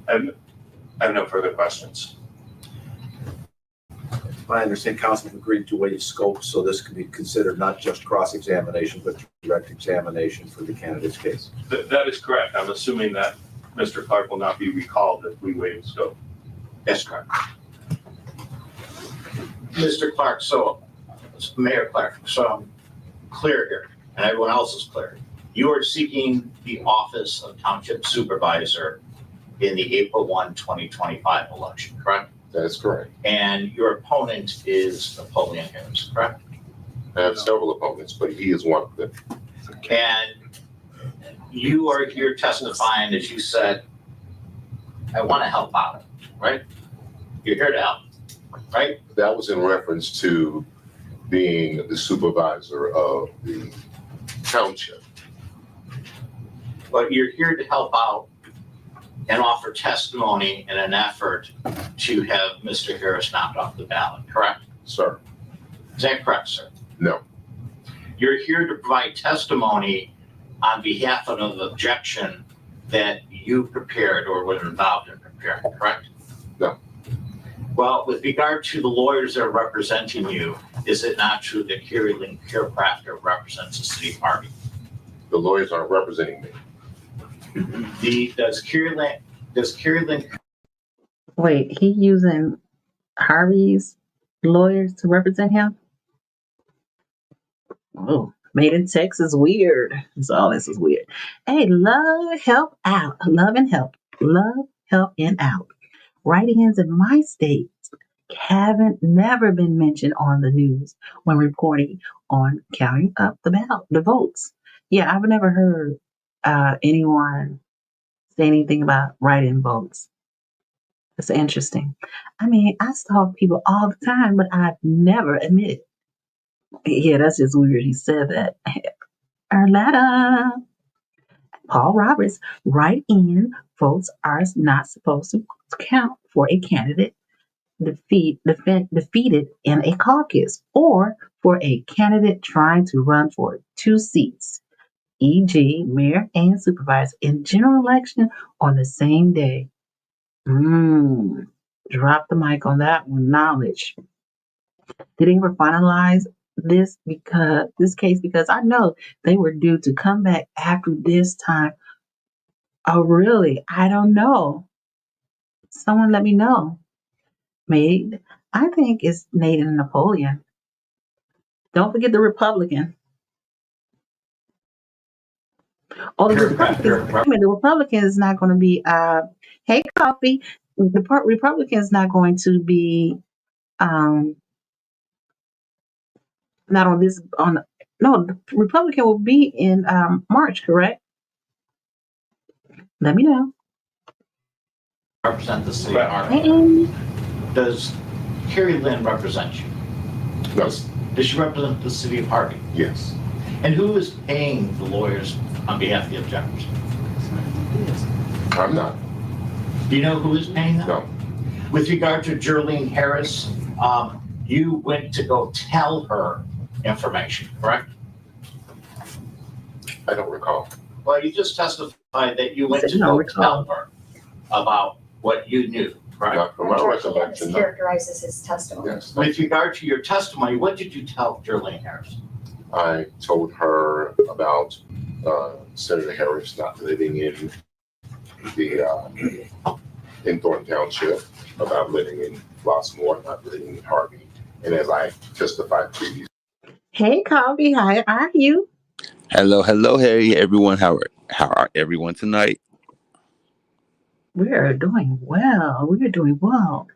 I have no further questions. I understand Councilman agreed to waive scope, so this can be considered not just cross-examination, but direct examination for the candidate's case. That is correct. I'm assuming that Mr. Clark will not be recalled if we waive scope. That's correct. Mr. Clark, so Mayor Clark, so I'm clear here, and everyone else is clear. You are seeking the office of Township Supervisor in the April 1, 2025 election, correct? That is correct. And your opponent is Napoleon Harris, correct? I have several opponents, but he is one of them. And you are here testifying, as you said, I want to help out, right? You're here to help, right? That was in reference to being the supervisor of the township. But you're here to help out and offer testimony in an effort to have Mr. Harris knocked off the ballot, correct? Sir, Is that correct, sir? no. You're here to provide testimony on behalf of an objection that you prepared or were involved in preparing, correct? No. Well, with regard to the lawyers that are representing you, is it not true that Carrie Lynn Chiropractor represents the city of Harvey? The lawyers aren't representing me. Does Carrie Lynn Wait, he using Harvey's lawyers to represent him? Oh, made in Texas, weird. So all this is weird. Hey, love, help out. Love and help. Love, help, and out. Write-ins in my state haven't never been mentioned on the news when reporting on counting up the votes. Yeah, I've never heard anyone say anything about write-in votes. That's interesting. I mean, I stalk people all the time, but I've never admitted. Yeah, that's just weird. He said that. Erletta. Paul Roberts, write-in votes are not supposed to count for a candidate defeated in a caucus or for a candidate trying to run for 2 seats, e.g., mayor and supervisor, in general election on the same day. Drop the mic on that one. Knowledge. Did they ever finalize this case? Because I know they were due to come back after this time. Oh, really? I don't know. Someone let me know. Maybe I think it's Nate and Napoleon. Don't forget the Republican. Oh, the Republicans. I mean, the Republican is not going to be. Hey, Coffee. The Republican is not going to be. Um, not on this. On no, the Republican will be in March. Correct? Let me know. Represent the city of Harvey. Hey. Does Carrie Lynn represent you? No. Does she represent the city of Harvey? Yes. And who is paying the lawyers on behalf of the objectors? I'm not. Do you know who is paying them? No. With regard to Jerlene Harris, you went to go tell her information, correct? I don't recall. Well, you just testified that you went to No, go recall. tell her about what you knew, correct? Not from my George recollection. Candace No. characterizes his testimony. Yes. With regard to your testimony, what did you tell Jerlene Harris? I told her about Senator Harris not living in in Thornton Township, about living in Flossmoor, not living in Harvey. And as I testified previously. Hey, Coffee. How are you? Hello, hey everyone. How are everyone tonight? We're doing well. We're doing well.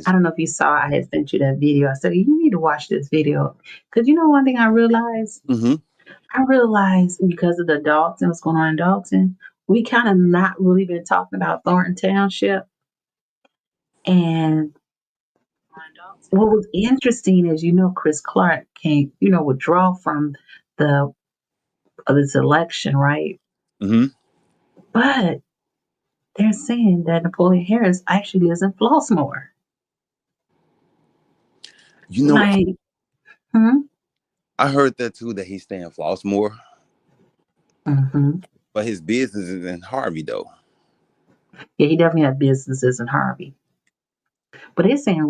I don't know if you saw, I had sent you that video. I said, you need to watch this video. Because you know one thing I realized? Mm-hmm. I realized because of the Dalton, what's going on in Dalton, we kind of not really been talking about Thornton Township. And what was interesting is, Chris Clark can, withdraw from this election, right? Mm-hmm. But they're saying that Napoleon Harris actually lives in Flossmoor. You know, Like, I heard that too, that he's staying in Flossmoor. Mm-hmm. But his business is in Harvey, though. Yeah, he definitely had businesses in Harvey. But they're saying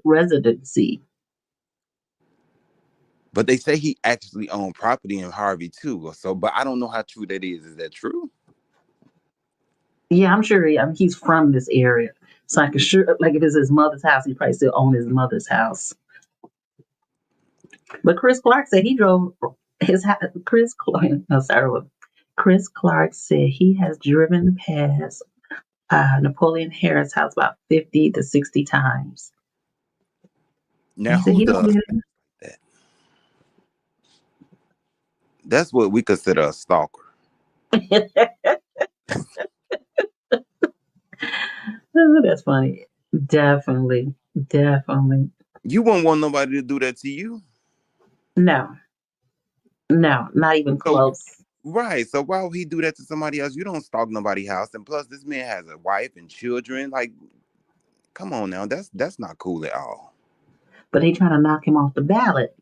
residency. But they say he actually owned property in Harvey too. So, but I don't know how true that is. Is that true? Yeah, I'm sure he's from this area. So I can sure, like if it's his mother's house, he probably still own his mother's house. But Chris Clark said he drove his house. Chris Clark said he has driven past Napoleon Harris' house about 50 to 60 times. Now, He said who he don't does live that? That's what we consider a stalker. Oh, that's funny. Definitely. You wouldn't want nobody to do that to you. No, not even close. Right. So why would he do that to somebody else? You don't stalk nobody's house. And plus, this man has a wife and children. Like, come on now. That's not cool at all. But they trying to knock him off the ballot.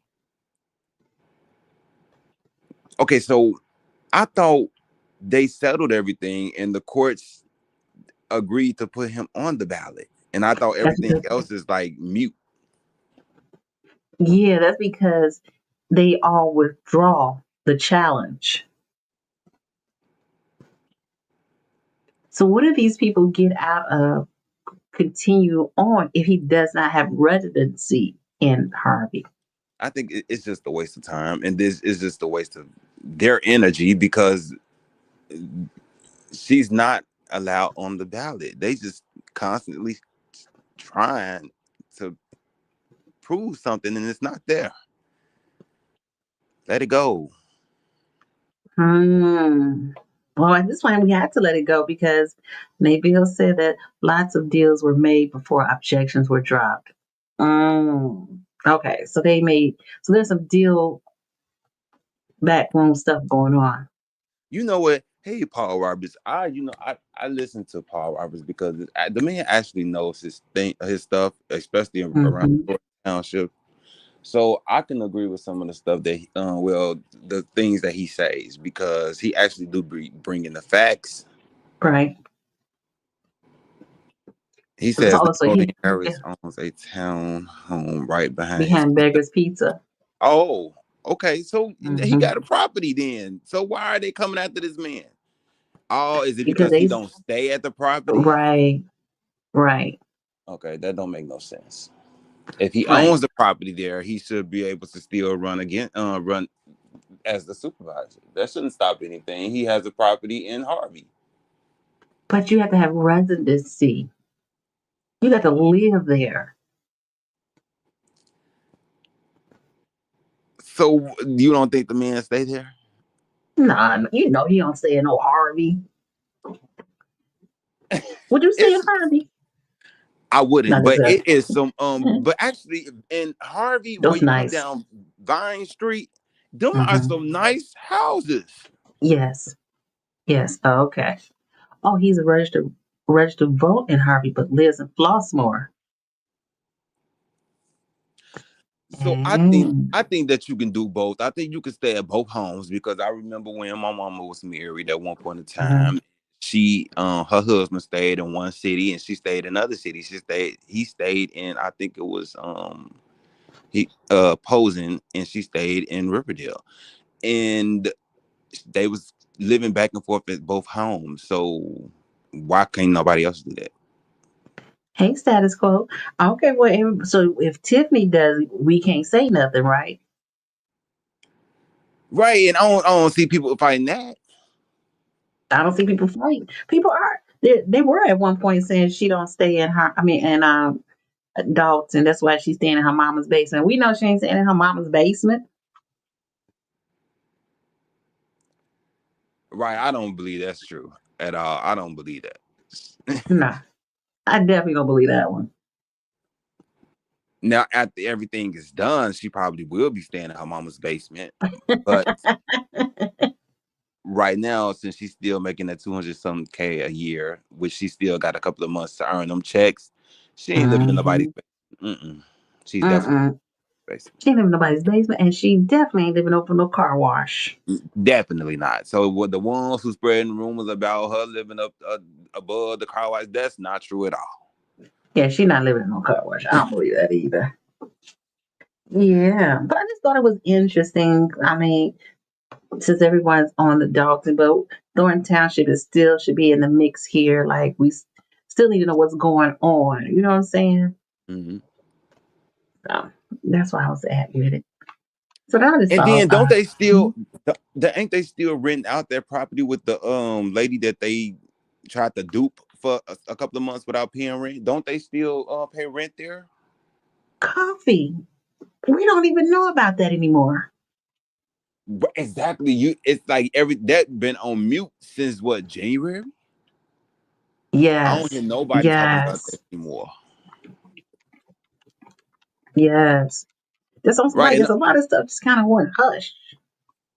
Okay, so I thought they settled everything and the courts agreed to put him on the ballot. And I thought everything else is like mute. Yeah, that's because they all withdraw the challenge. So what do these people get out of continue on if he does not have residency in Harvey? I think it's just a waste of time. And this is just a waste of their energy because she's not allowed on the ballot. They just constantly trying to prove something and it's not there. Let it go. Well, at this point, we had to let it go because Nabil said that lots of deals were made before objections were dropped. Okay, so there's some deal backroom stuff going on. You know what? Hey, Paul Roberts. I listen to Paul Roberts because the man actually knows his stuff, especially around Mm-hmm. the township. So I can agree with some of the stuff that the things that he says because he actually do bring in the facts. Right. He says So Napoleon he Harris owns a town home right behind his behind pizza. Beggar's Pizza. Oh, okay. So he Mm-hmm. got a property then. So why are they coming after this man? Oh, is it Because because he don't stay at the property? right, right, Okay, that don't make no sense. If he right. owns the property there, he should be able to still run as the supervisor. That shouldn't stop anything. He has a property in Harvey. But you have to have residency. You got to live there. So you don't think the man stay there? Nah, you know he don't stay in no Harvey. Would you stay in It's Harvey? I No, wouldn't, that's but a, it is some but actually in Harvey where that's you come nice. down Vine Street, them are Mm-hmm. some nice houses. Yes, yes. Oh, okay. Oh, he's a registered vote in Harvey, but lives in Flossmoor. So Mm. I think that you can do both. I think you can stay at both homes because I remember when my mama was married at one point in Mm-hmm. time, she her husband stayed in one city and she stayed in another city. He stayed in I think it was he Posen and she stayed in Riverdale. And they was living back and forth at both homes. So why can't nobody else do that? Hey, status quo. Okay, well, so if Tiffany does, we can't say nothing, right? Right. And I don't see people fighting that. I don't see people fighting. People are. They were at one point saying she don't stay in her. I mean, in Dalton. That's why she's staying in her mama's basement. We know she ain't staying in her mama's basement. Right. I don't believe that's true at all. I don't believe that. Nah, I definitely don't believe that one. Now, after everything is done, she probably will be staying in her mama's basement. But right now, since she's still making that 200 something K a year, which she still got a couple of months to earn them checks, she ain't living in nobody's Mm-hmm. basement. She's definitely Mm-mm. basement. She ain't living in nobody's basement, and she definitely ain't living over no car wash. Definitely not. So, what the ones who spreading rumors about her living up above the car wash, that's not true at all. Yeah, she not living in no car wash. I don't believe that either. Yeah, but I just thought it was interesting. I mean, since everyone's on the Dalton, but Thornton Township is still should be in the mix here. Like still need to know what's going on. You know what I'm saying? Mm-hmm. So that's why I was happy with it. So that is And all. then don't they still ain't they still renting out their property with the lady that they tried to dupe for a couple of months without paying rent? Don't they still pay rent there? Coffee. We don't even know about that anymore. Exactly. It's like that been on mute since what, January? I don't hear Yes. nobody talking about Yes. that anymore. Yes. Right. There's a lot of stuff just kind of went hush.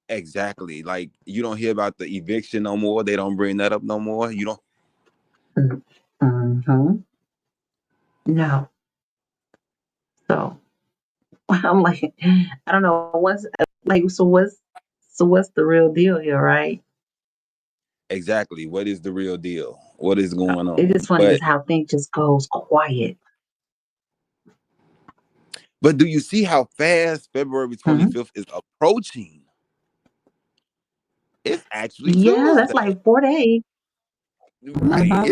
Exactly. Like you don't hear about the eviction no more. They don't bring that up no more. You don't. Mm-hmm. No. So I'm like, I don't know what's like. What's the real deal here, right? Exactly. What is the real deal? What is going It on? is funny just how things just goes quiet. But do you see how fast February Hmm. 25th is approaching? It's actually Yeah, that's Tuesday. like 4 days. Right. Hmm.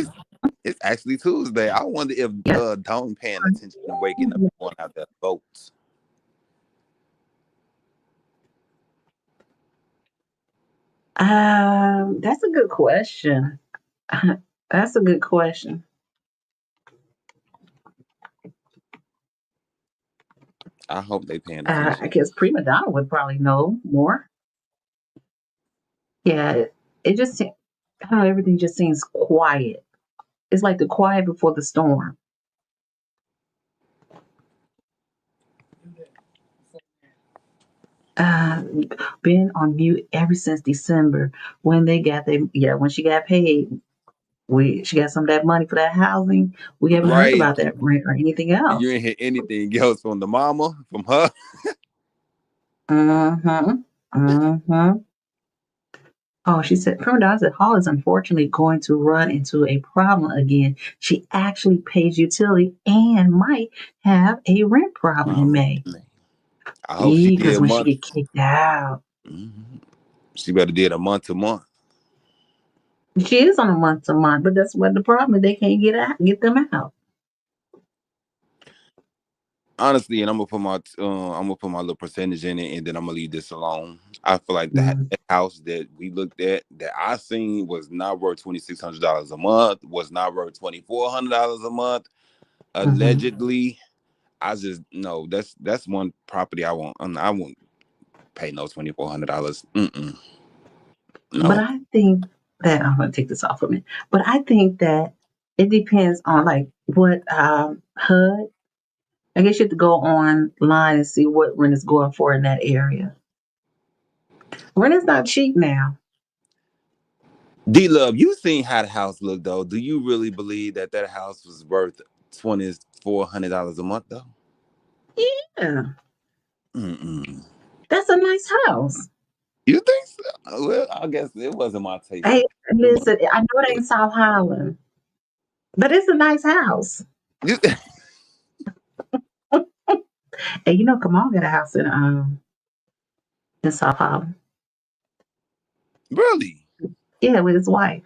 It's actually Tuesday. I wonder if Yeah. Dawn paying attention and waking up and going out there to vote. That's a good question. That's a good question. I hope they paying I attention. guess Prima Donna would probably know more. Yeah, it just I don't know, everything just seems quiet. It's like the quiet before the storm. Uh, been on mute ever since December when they got when she got paid. She got some of that money for that housing. We haven't heard Right. about that rent or anything You else. ain't hear anything else from the mama, from her. Mm-hmm. Mm-hmm. Oh, she said, Prima said Hall is unfortunately going to run into a problem again. She actually pays utility and might have a rent problem in Oh, May. man. I hope she did Because a when she month. get kicked out, Mhm. She better did a month to month. she is on a month to month. But that's what the problem is. They can't get them out. Honestly, and I'm gonna put my little percentage in it, and then I'm gonna leave this alone. I feel like Mm-hmm. that house that we looked at, that I seen, was not worth $2,600 a month. Was not worth $2,400 a month. Mm-hmm. Allegedly, I just no. That's one property I won't. I won't pay no $2,400. But No. I think that I'm going to take this off of me. But I think that it depends on like what HUD. I guess you have to go online and see what rent is going for in that area. Rent is not cheap now. D Love, you seen how the house looked though. Do you really believe that that house was worth $2,400 a month though? Yeah, Mm-mm. that's a nice house. You think so? Well, I guess it wasn't my taste. Hey, listen, I know it ain't South Highland, but it's a nice house. You- And Kamal got a house in South Highland. really? Yeah, with his wife.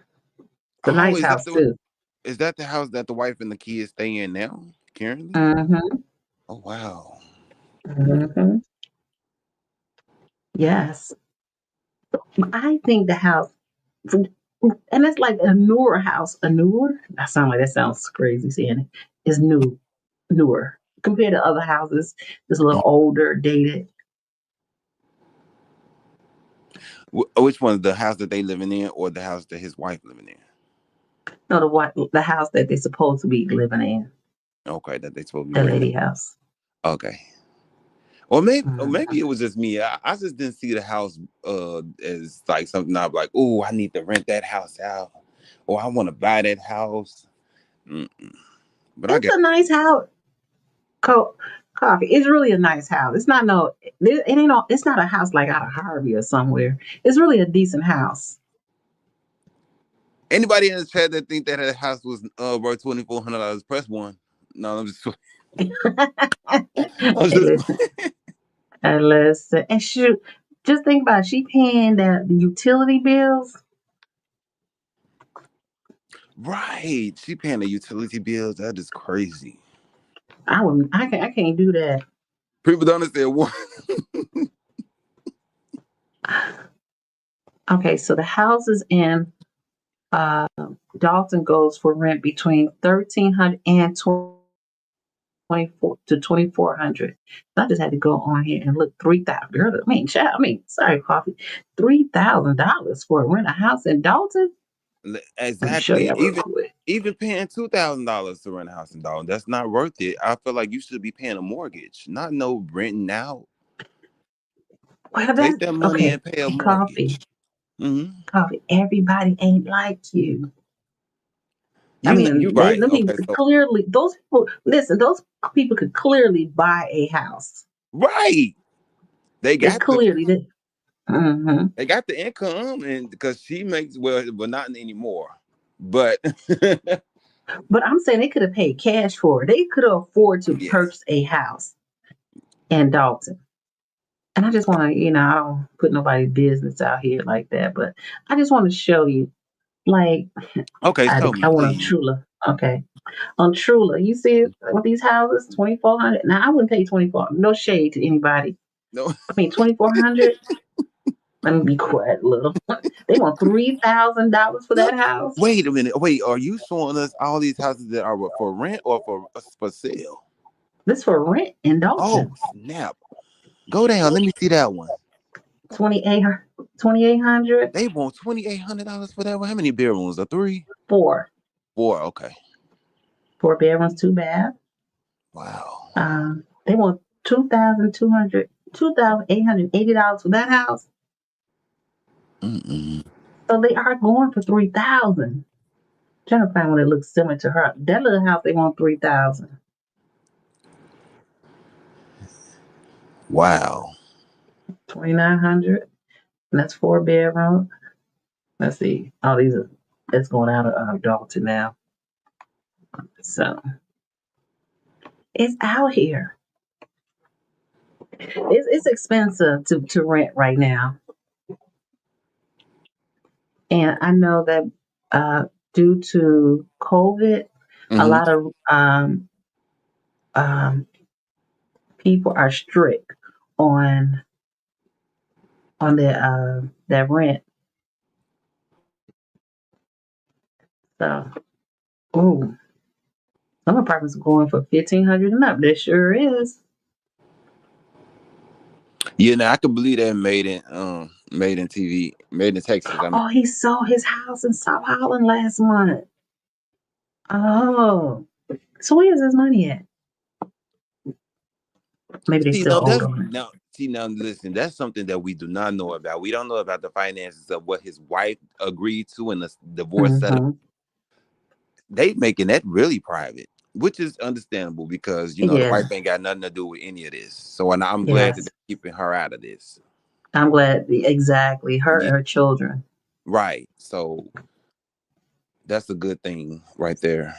It's a Oh, nice house too. is that the house that the wife and the kids stay in now currently? Mm-hmm. Oh wow. Mm-hmm. Yes. I think the house, and it's like a newer house. A newer? That sounds crazy saying it. It's newer compared to other houses. It's a little older, dated. Which one? The house that they living in, or the house that his wife living in? No, the house that they're supposed to be living in, Okay, that they supposed to be the renting. lady house. Okay. Or Mm. maybe it was just me. I just didn't see the house as like something I'm like, oh, I need to rent that house out, or I want to buy that house. Mm-mm. But I It's guess a nice house. Coffee. It's really a nice house. It's not it ain't no. It's not a house like out of Harvey or somewhere. It's really a decent house. anybody in the chat that think that that house was worth $2,400, press one. No, I'm just I'm Hey, just listen, and shoot, just think about it. She paying the utility bills. right. She paying the utility bills. That is crazy. I can't do that. People don't understand one. Okay, so the houses in uh, Dalton goes for rent between 1,300 and 24 to 2,400. So I just had to go on here and look 3,000. Girl, sorry, coffee. $3,000 for a rent a house in Dalton. Let me show Exactly. you real quick. Even paying $2,000 to rent a house in Dalton, that's not worth it. I feel like you should be paying a mortgage, not no renting out. Well, Take that's that money okay. and pay a And coffee, mortgage. Hmm. coffee. Everybody ain't like you. I You mean, right. them people Okay, could so clearly. Those people, listen. Those people could clearly buy a house. right, they They got the clearly did. Hmm. they got the income, and because she makes well, but not anymore. But But I'm saying they could have paid cash for it. They could have afforded to yeah, purchase a house in Dalton. And I just want to, I don't put nobody's business out here like that, but I just want to show you, like, okay, show I me, want on please. Trula. Okay. On Trula, you see with these houses, 2,400. Now, I wouldn't pay 24. No shade to anybody. No, I mean, 2,400. Let me be quiet a little. They want $3,000 for that house. wait a minute. Wait, are you showing us all these houses that are for rent or for sale? This for rent in Oh Dalton. snap! Go down. Let me see that one. 2800. They want $2,800 for that one. How many bedrooms? A three? Four. Four. Okay. 4 bedrooms, 2 baths. Wow. They want $2,880 for that house. Mm-mm. So they are going for 3,000. Trying to find one that looks similar to her. That little house they want 3,000. Wow. 2,900. And that's 4 bedrooms. Let's see. Oh, these are it's going out of Dalton now. So it's out here. It's expensive to rent right now. And I know that due to COVID, a Mm-hmm. lot of um, people are strict on their rent. So, ooh, some apartments are going for 1,500 and up. There sure is. Yeah, now I can believe that made in TV, made in Texas. I mean, Oh, he sold his house in South Holland last month. Oh, so where's his money at? Maybe they see still now owed that's on it. now see now listen, that's something that we do not know about. We don't know about the finances of what his wife agreed to in the divorce settlement. Mm-hmm. They making that really private, which is understandable because the Yeah. wife ain't got nothing to do with any of this. So and I'm glad that Yes. they're keeping her out of this. I'm glad. Exactly. Her and Yeah, her children. right. So that's a good thing right there.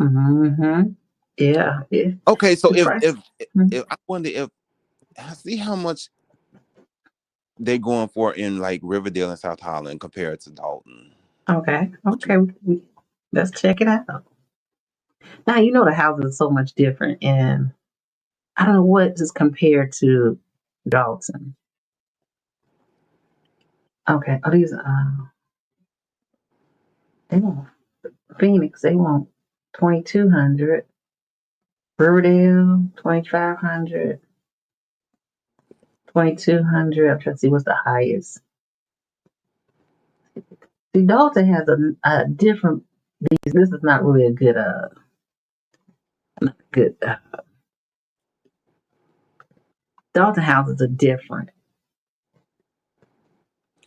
Mm-hmm. Yeah. Okay, so The price. Mhm. if I wonder if I see how much they're going for in like Riverdale and South Holland compared to Dalton. Okay. Okay. Let's check it out. Now the houses are so much different, and I don't know what is compared to Dalton. Okay. Oh, these they want Phoenix. They want 2,200. Riverdale 2,500. 2,200. I'm trying to see what's the highest. See, Dalton has a different. This is not really a good good. Dalton houses are different.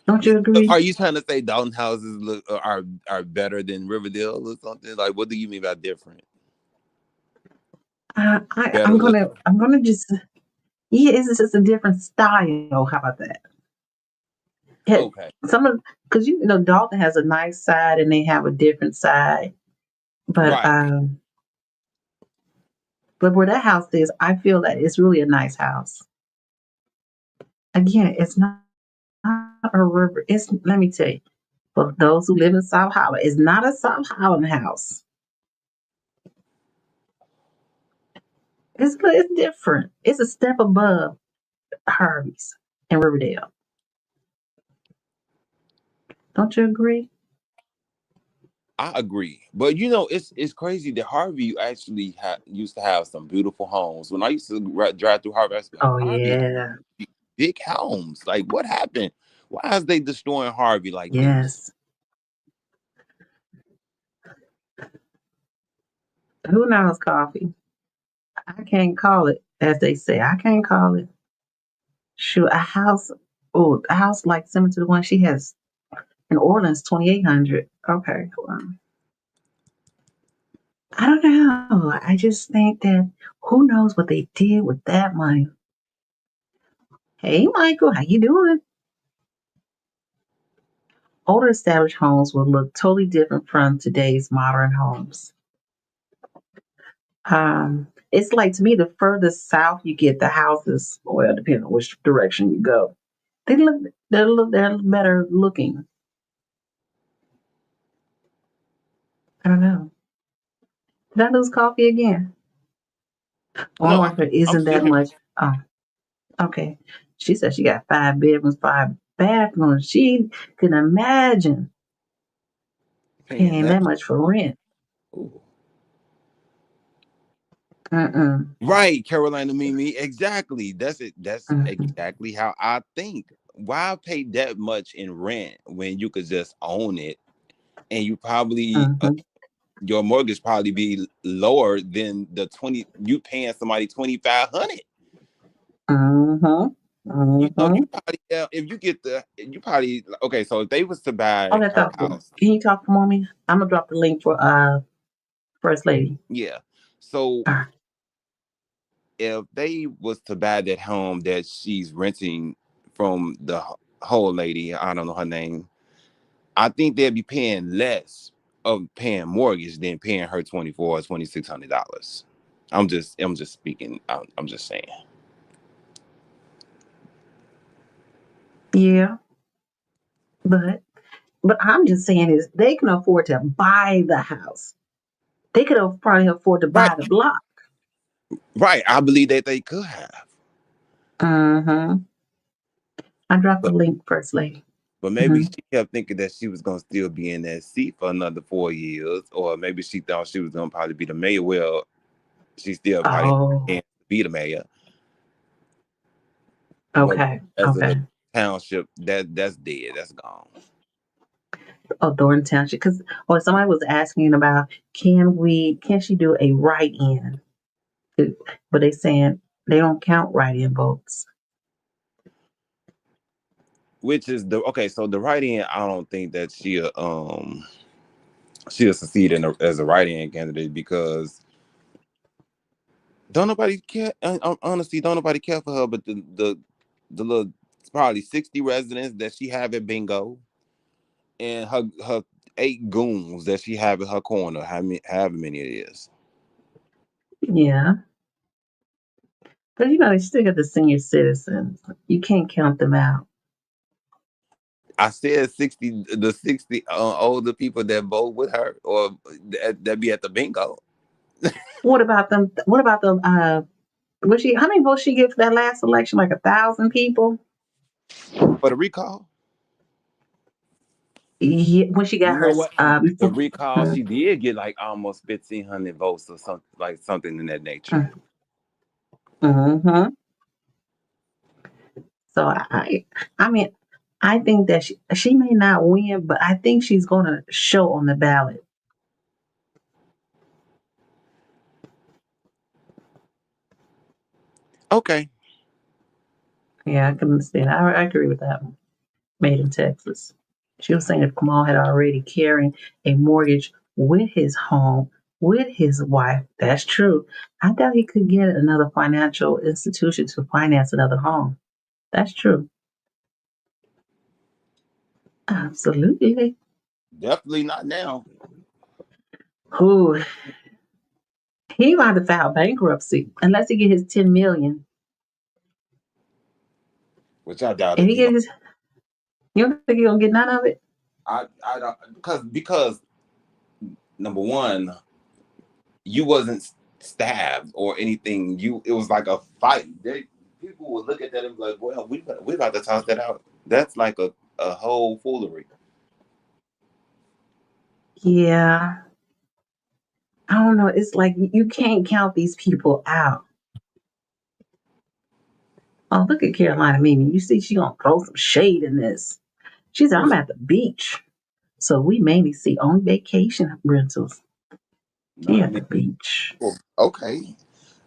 Don't you Are agree? you trying to say Dalton houses are better than Riverdale or something? Like, what do you mean by different? Better looking? I'm gonna just yeah. It's just a different style. How about that? Yeah, Okay, some of because Dalton has a nice side and they have a different side, but right. where that house is, I feel that it's really a nice house. Again, it's not a river. It's let me tell you, for those who live in South Holland, it's not a South Holland house. It's different. It's a step above Harvey's in Riverdale. Don't you agree? I agree, but it's crazy that Harvey actually used to have some beautiful homes. When I used to drive through Harvey, I said, Oh Harvey has yeah, big homes. Like, what happened? Why is they destroying Harvey like this? yes. Who knows coffee? I can't call it, as they say. I can't call it. Shoot, a house. Oh, a house like similar to the one she has in Orleans, 2,800. Okay, well, I don't know. I just think that who knows what they did with that money. Hey, Michael, how you doing? Older established homes will look totally different from today's modern homes. It's like to me, the further south you get, the houses, well, depending on which direction you go, they're better looking. I don't know. Did I lose coffee again? No, One wife I'm isn't still that here. much. Oh, okay. She said she got 5 bedrooms, 5 bathrooms. She can imagine Paying paying that. that much for rent. Ooh. Mm-mm. Right, Carolina Mimi. Exactly. That's it. That's Mm-hmm. exactly how I think. Why pay that much in rent when you could just own it, and you probably Mm-hmm. your mortgage probably be lower than the 20 you paying somebody 2,500. Mm-hmm. You know, Mm-hmm. you probably if you get the you probably okay. So if they was to buy Okay, her thoughtful. house, Can you talk for me? I'm gonna drop the link for First Lady. yeah. So All right. if they was to buy that home that she's renting from the whole lady, I don't know her name, I think they'd be paying less of paying mortgage than paying her $2,600. I'm just speaking. I'm just saying. Yeah, but I'm just saying is they can afford to buy the house. They could have probably afford to Right, buy the block. right. I believe that they could have, Mm-hmm. I dropped the but link, First Lady. maybe Mm-hmm. she kept thinking that she was gonna still be in that seat for another 4 years, or maybe she thought she was gonna probably be the mayor. Well, she still probably Oh, can't be the mayor, but okay, as of the okay. township, that's dead. That's gone. Oh, Thornton Township. Because somebody was asking about can she do a write-in? But they saying they don't count write-in votes. Which is the okay. So the write-in, I don't think that she'll succeed as a write-in candidate because don't nobody care. Honestly, don't nobody care for her. But the little probably 60 residents that she have at bingo and her 8 goons that she have in her corner. However many it is. Yeah, but they still got the senior citizens. You can't count them out. I said 60. The 60 older people that vote with her or that be at the bingo What about them? What about them? Was she? How many votes she get for that last election? Like 1,000 people. for the recall. Yeah, when she got You know her what? The before. recall, she did get like almost 1,500 votes or something like something in that nature. Mm-hmm. So I mean, I think that she may not win, but I think she's going to show on the ballot. Okay. Yeah, I can understand. I agree with that one. Made in Texas. She was saying if Kamal had already carrying a mortgage with his home, with his wife, that's true. I doubt he could get another financial institution to finance another home. That's true. Absolutely. Definitely not now. Who he might have filed bankruptcy unless he get his 10 million. Which I doubt If if he he get gonna his, you don't think he gonna get none of it? I don't because number one, you wasn't stabbed or anything. It was like a fight. People would look at that and be like, well, we about to toss that out. That's like a whole foolery. Yeah. I don't know. It's like you can't count these people out. Oh, look at Carolina Mimi. You see, she gonna throw some shade in this. She said, "I'm at the beach, so we mainly see on vacation rentals." She Not at me. the beach. Okay.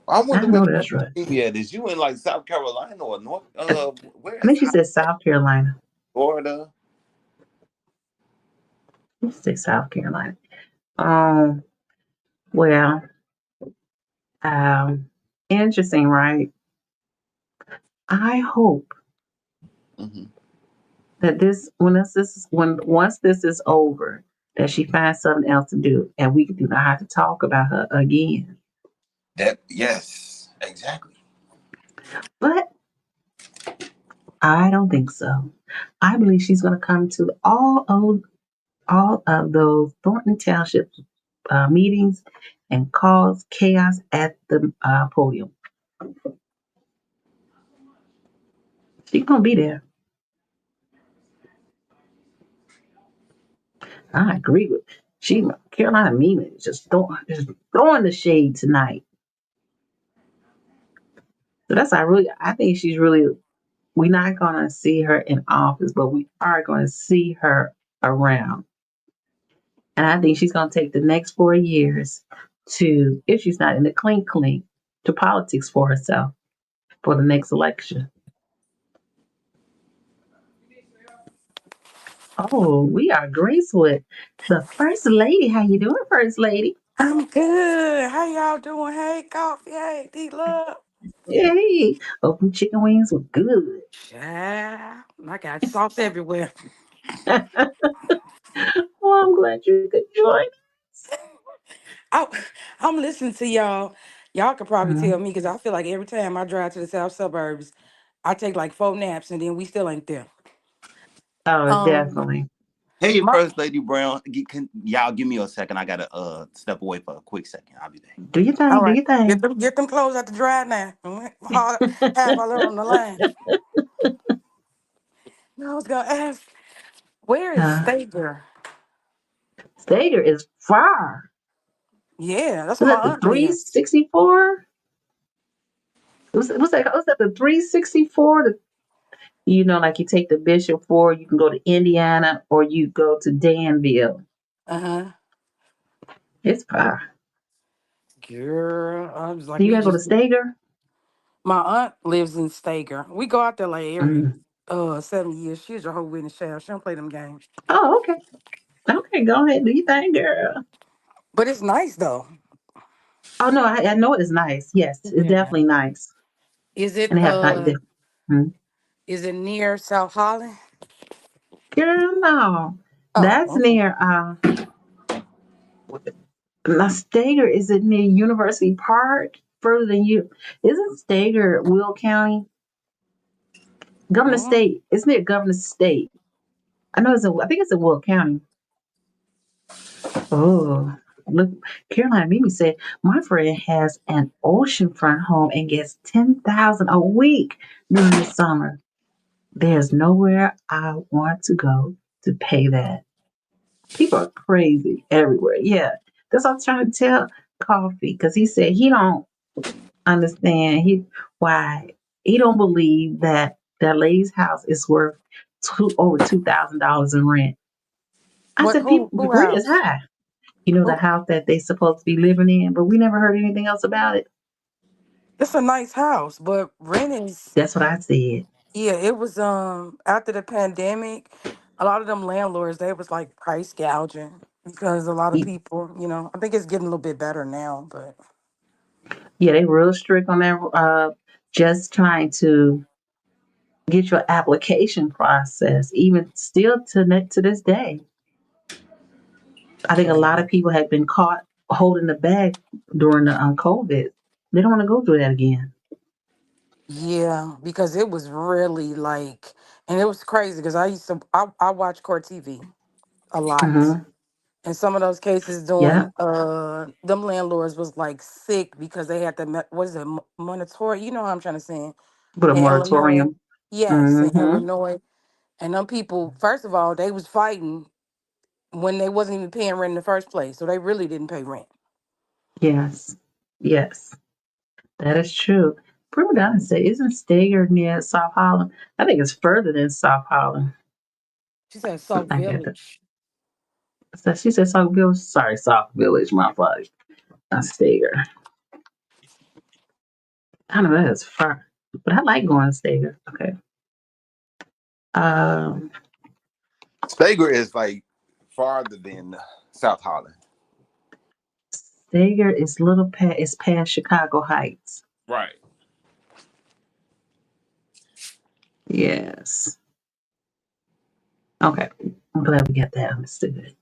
I I wonder where know that's right. Mimi at. Is you in like South Carolina or North? Where I is think she said South Carolina. Florida? She said South Carolina. Um. Well. Um. Interesting, right? I hope Hmm. that when once this is over, that she finds something else to do, and we do not have to talk about her again. That yes, exactly. But I don't think so. I believe she's going to come to all of those Thornton Township meetings and cause chaos at the podium. She's going to be there. I agree with she. Carolina Mimi is just throwing the shade tonight. So that's I think she's really, we're not going to see her in office, but we are going to see her around. And I think she's going to take the next 4 years to, if she's not in the clink, to politics for herself for the next election. Oh, we are graced with the First Lady. How you doing, First Lady? I'm good. How y'all doing? Hey, Coffee. Hey, D-Love. Hey, open chicken wings were good. Child, I got sauce everywhere. Well, I'm glad you could join. I, I'm listening to y'all. Y'all could probably tell Mhm. me because I feel like every time I drive to the south suburbs, I take like 4 naps and then we still ain't there. Oh, Um, definitely. Hey, my First Lady Brown, can y'all give me a second? I gotta step away for a quick second. I'll be back. Do your all thing. Do right, your get thing. them clothes out the drive now. Have I learned on the line? I was gonna ask, where is Uh, Stager? Stager is far. Yeah, that's Was where that my the aunt lives. 364? Was that the 364? Like you take the Bishop Ford, you can go to Indiana or you go to Danville. Uh-huh. It's far. Girl, I was like, Do you we gotta go to just Stager? my aunt lives in Stager. We go out there like every Mm. 7 years. She's a whole witness child. She don't play them games. Oh, okay. Okay, go ahead. Do your thing, girl. But it's nice though. Oh no, I know it is nice. Yes, it's Yeah. definitely nice. Is And it they have like the is it near South Holland? girl, no. Oh, That's okay. near now Stager, is it near University Park? Further than you, isn't Stager Will County? Governor Mm. State. It's near Governor State. I think it's in Will County. Oh, look, Caroline Mimi said my friend has an oceanfront home and gets 10,000 a week during the summer. There's nowhere I want to go to pay that. People are crazy everywhere. Yeah, that's what I'm trying to tell Coffee because he said he don't understand why he don't believe that lady's house is worth over $2,000 in rent. I What said people who rent is house? high. The Who house that they supposed to be living in, but we never heard anything else about it. it's a nice house, but rent is That's what I said. yeah, it was after the pandemic, a lot of them landlords they was like price gouging because a lot of Y- people, I think it's getting a little bit better now, but Yeah, they real strict on that. Just trying to get your application process, even still to this day. I think a lot of people have been caught holding the bag during the COVID. They don't want to go through that again. yeah, because it was really like, and it was crazy because I watch court TV a lot, Hmm. and some of those cases doing Yeah, them landlords was like sick because they had the what is it monetary? You know what I'm trying to say with a in Illinois? moratorium. Yes, in Hmm. Illinois, and them people first of all they was fighting when they wasn't even paying rent in the first place, so they really didn't pay rent. Yes, yes, that is true. Prima Donna said, "Isn't Stager near South Holland?" I think it's further than South Holland. She said South I get that. Village. So she said South Village. Sorry, South Village. My fault. Not Stager. I know that is far, but I like going to Stager. Okay. Um, Stager is like farther than South Holland. Stager is little past. It's past Chicago Heights. Right. Yes. Okay. I'm glad we got that understood.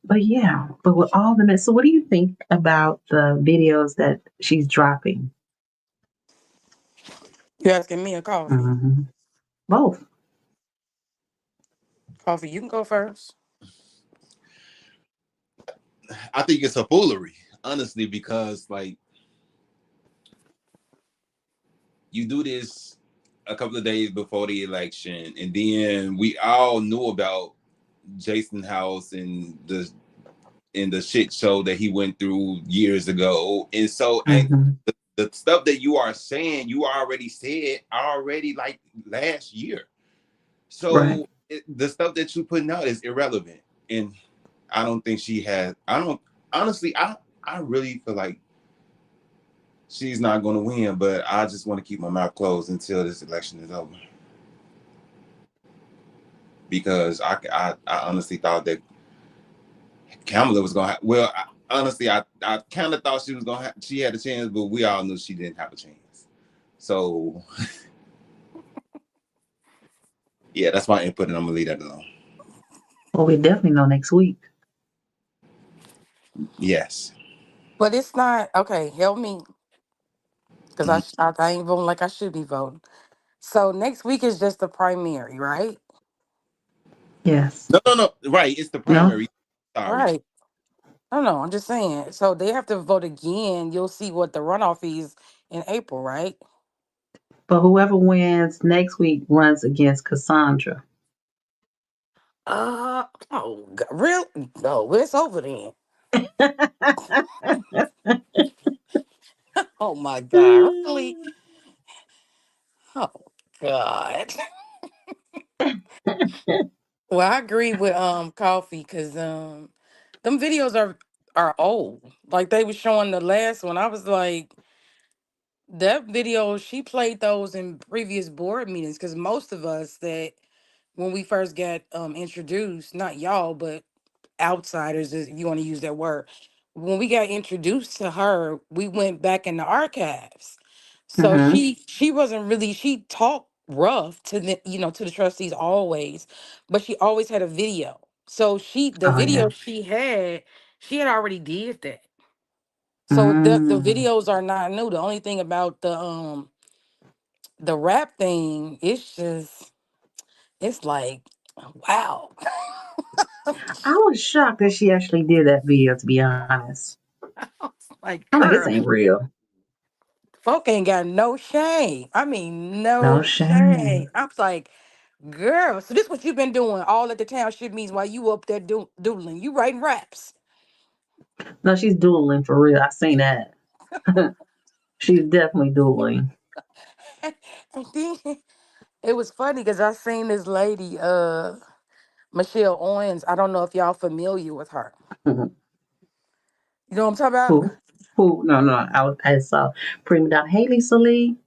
But yeah, but with all the mess, so what do you think about the videos that she's dropping? You asking me a coffee? Hmm. Both. Coffee, you can go first. I think it's a foolery, honestly, because like you do this a couple of days before the election, and then we all knew about Jason House and the shit show that he went through years ago. And so ain't Hmm. the stuff that you are saying, you already said already like last year. Right. So the stuff that you putting out is irrelevant, and I don't think she has. I don't honestly. I really feel like she's not going to win, but I just want to keep my mouth closed until this election is over, because I honestly thought that Kamala was going to. Well, honestly, I kind of thought she was going to. She had a chance, but we all knew she didn't have a chance. So yeah, that's my input, and I'm gonna leave that alone. Well, we definitely know next week. Yes. But it's not okay. Help me, because Mhm. I ain't voting like I should be voting. So next week is just the primary, right? Yes. No, no, no. Right, it's the No. primary. Sorry. Right. I don't know. I'm just saying. So they have to vote again. You'll see what the runoff is in April, right? But whoever wins next week runs against Cassandra. Real? No, it's over then. Oh my God, really? Oh God. Well, I agree with Coffee because them videos are old. Like they was showing the last one. I was like, that video, she played those in previous board meetings because most of us that when we first got introduced, not y'all, but outsiders, if you want to use that word, when we got introduced to her, we went back in the archives. So Mm-hmm. she wasn't really, she talked rough to the to the trustees always, but she always had a video. So the Oh yeah. video she had already did that. So the Mm. videos are not new. The only thing about the rap thing, it's like, wow. I was shocked that she actually did that video. To be honest, Like, I'm like, this girl, ain't real. folk ain't got no shame. I mean, No no shame. shame. I was like, girl, so this what you've been doing all at the township meetings while you up there doodling. You writing raps. No, she's dueling for real. I seen that. She's definitely dueling. And then it was funny because I seen this lady, Michelle Owens. I don't know if y'all familiar with her. You know what I'm talking about? Who? Who? No, no. I saw prima donna Haley Salee.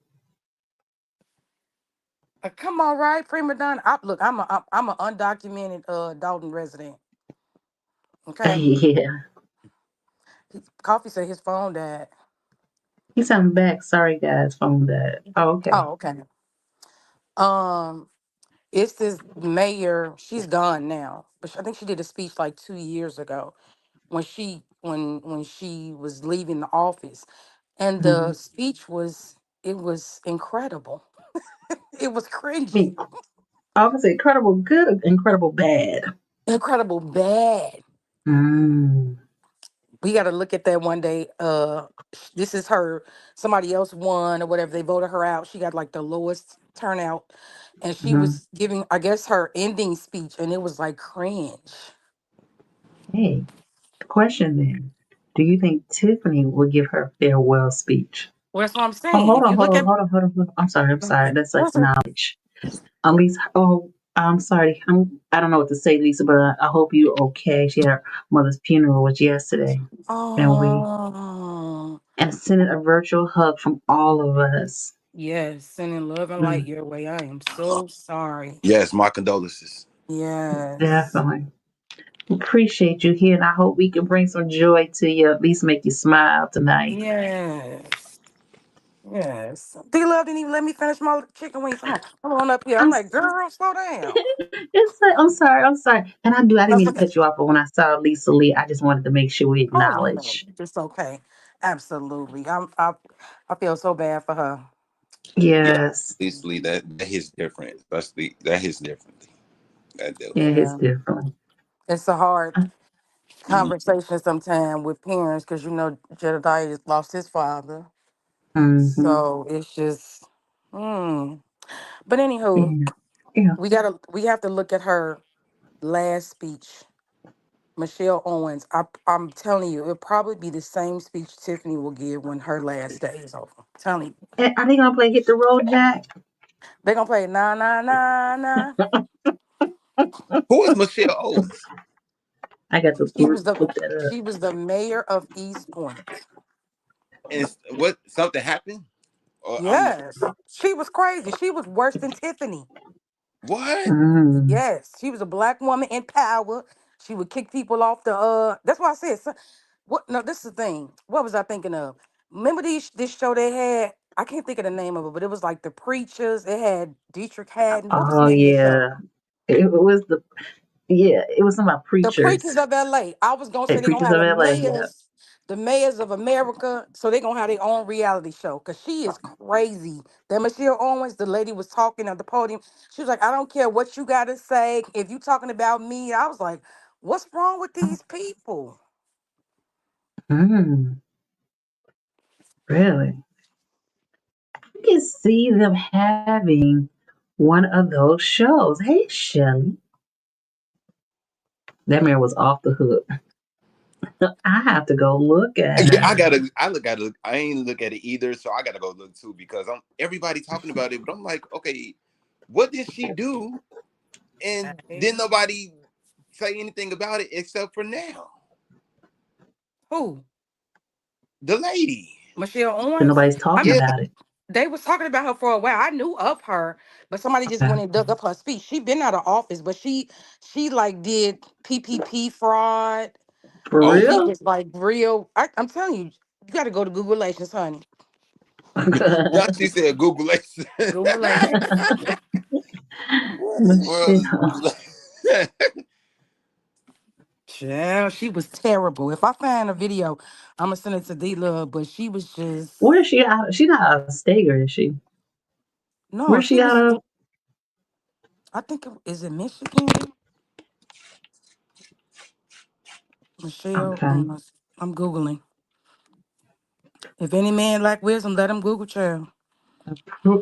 Come on, right, prima donna. Look, I'm an undocumented Dalton resident. Okay, Yeah. Coffee said his phone died. He said I'm back. Sorry, guys. Phone died. Oh, okay. Oh, okay. Um, it's this mayor. She's gone now, but I think she did a speech like 2 years ago when she was leaving the office, and the Mm-hmm. speech was incredible. It was cringy, Me, I was incredible good or incredible bad. incredible bad. Mm. We got to look at that one day. This is her. Somebody else won or whatever. They voted her out. She got like the lowest turnout, and she Hmm. was giving, I guess, her ending speech, and it was like cringe. Hey, the question then: do you think Tiffany will give her farewell speech? Well, that's what I'm Oh, saying. If you look at, hold on. I'm sorry. I'm sorry. That's what's it? acknowledge. Lisa. Oh, I'm sorry. I don't know what to say, Lisa, but I hope you're okay. She had her mother's funeral was yesterday, and we Oh, and sending a virtual hug from all of us. yes, sending love and light Mm, your way. I am so sorry. Yes, my condolences. Yes, definitely. Appreciate you here, and I hope we can bring some joy to you, at least make you smile tonight. yes, yes. D Love didn't even let me finish my chicken wings. Come on up here. I'm I'm like, girl, slow down. I'm sorry, I'm sorry. And I didn't That's mean to okay. cut you off, but when I saw Lisa Lee, I just wanted to make sure we Oh no, acknowledge. it's okay. Absolutely. I feel so bad for her. Yeah, Yes. obviously that hits different. Especially that hits differently. That do. Yeah, it's Yeah, different. it's a hard Mhm. conversation sometimes with parents because Jedediah just lost his father. Mm-hmm. So it's just, mm. But anywho, Yeah. Yeah. we have to look at her last speech Michelle Owens. I'm telling you, it'll probably be the same speech Tiffany will give when her last day is over. I'm telling you. Are they gonna play Hit the Road Jack? They're gonna play na na na na. Who is Michelle Owens? I got to She was look that up. she was the mayor of East Point. And what something happened? Or I'm Yes. She was crazy. She was worse than Tiffany. what? Mm. Yes. She was a black woman in power. She would kick people off the that's why I said what no, this is the thing. What was I thinking of? Remember this show they had? I can't think of the name of it, but it was like the preachers. It had Dietrich Haddon. What was the Oh name of that show? yeah, it was some about The preachers. preachers of LA. I was gonna Hey, say they're gonna preachers have of LA. Yeah. the mayors of America. So they're gonna have their own reality show. Cause she is crazy. That Michelle Owens, the lady was talking at the podium. She was like, I don't care what you gotta say. If you talking about me, I was like, what's wrong with these people? Mm, really? You can see them having one of those shows. Hey, Shelly, that man was off the hook. I have to go look at Yeah, her. I look at it. I ain't look at it either, so I gotta go look too because I'm everybody talking about it, but I'm like, okay, what did she do? And Hey. didn't nobody say anything about it except for now. Who? The lady. Michelle But Owens? nobody's I talking mean, Yeah. about it. they was talking about her for a while. I knew of her, but somebody just Okay. went and dug up her speech. She been out of office, but she like did PPP fraud. For Oh, She real? was like real. I'm telling you, you got to go to Google Relations, honey. that she said Google Relations. Google Relations. What in the world is Michelle. Google? Yeah, she was terrible. If I find a video, I'm gonna send it to D Love. But she was just Where is she out? She's not out of Stager, is she? no. Where's she She out was. of? I think is it Michigan? Michelle. Okay. I'm googling. If any man lack wisdom, let him Google child.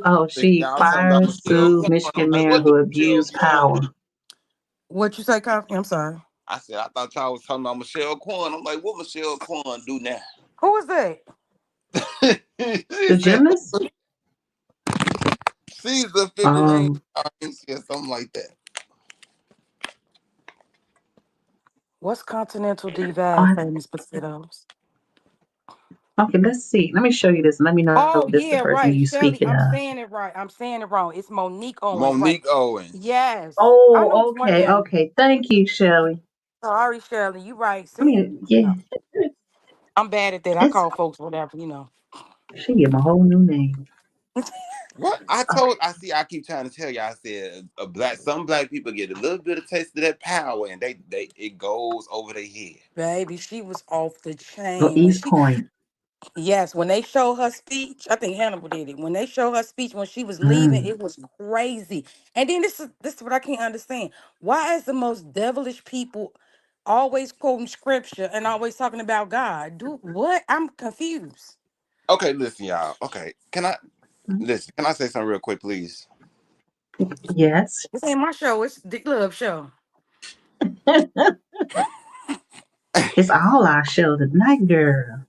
Oh, she Y'all talking about fired, Michelle sued Corn. I'm Michigan like, man what did who Michelle abused Corn do? power. What you say, Coffee? I'm sorry. I said, I thought y'all was talking about Michelle Corn. I'm like, what Michelle Corn do now? Who is that? She The said, gymnast? she's the figure eight. Um, Yeah, something like that. What's Continental I, Divide famous potatoes? okay, let's see. Let me show you this. Let me know Oh if this is the yeah, person right. you Shelly, speaking I'm of. saying it right. I'm saying it wrong. It's Monique Owens, right? Monique Owens. Yes. I know Oh, it's one of okay, them. okay. Thank you, Shelley. Sorry, Shelly. You right. I See? mean, yeah, I'm bad at that. I it's call folks whatever. she give 'em a whole new name. What I see. I keep trying to tell you. I said some black people get a little bit of taste of that power, and they it goes over their head. Baby, she was off the Oh, chain. East Point. Yes, when they show her speech, I think Hannibal did it. When they show her speech when she was leaving, Mm. it was crazy. And then this is what I can't understand. Why is the most devilish people always quoting scripture and always talking about God? Do what? I'm confused. Okay, listen, y'all. Okay, can I listen? Can I say something real quick, please? Yes. This ain't my show. It's the Love Show. It's all our show tonight, girl.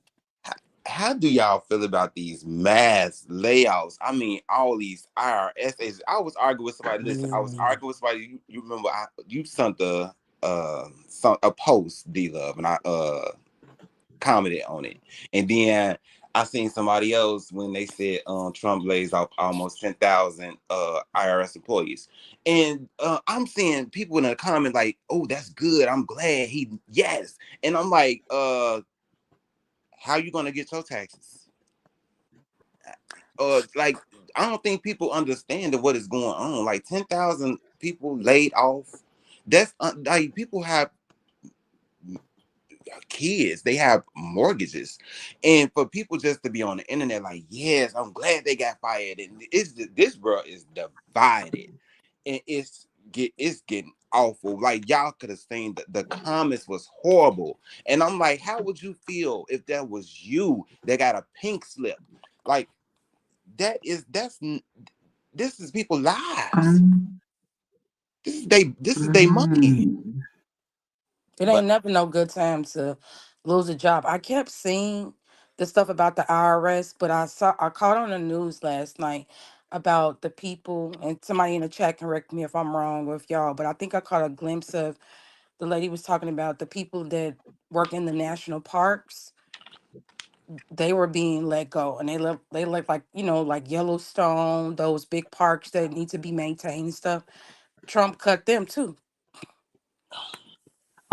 How do y'all feel about these mass layouts? I mean, all these IRS. I was arguing with somebody. Listen, I was Mm. arguing with somebody. You remember? You sent a post, D Love, and I commented on it, and then I seen somebody else when they said Trump lays off almost 10,000 IRS employees, and I'm seeing people in the comment like, "Oh, that's good. I'm glad yes," and I'm like, how you gonna get your taxes? Like I don't think people understand what is going on. Like 10,000 people laid off. That's like people have kids, they have mortgages, and for people just to be on the internet like, yes, I'm glad they got fired, and this bro is divided, and it's getting awful. Like y'all could have seen the comments was horrible, and I'm like, how would you feel if that was you that got a pink slip? Like this is people's lives. Um, This is they money. mm. It But ain't never no good time to lose a job. I kept seeing the stuff about the IRS, but I caught on the news last night about the people, and somebody in the chat can correct me if I'm wrong with y'all, but I think I caught a glimpse of the lady was talking about the people that work in the national parks. They were being let go, and they look like, like Yellowstone, those big parks that need to be maintained and stuff. Trump cut them too.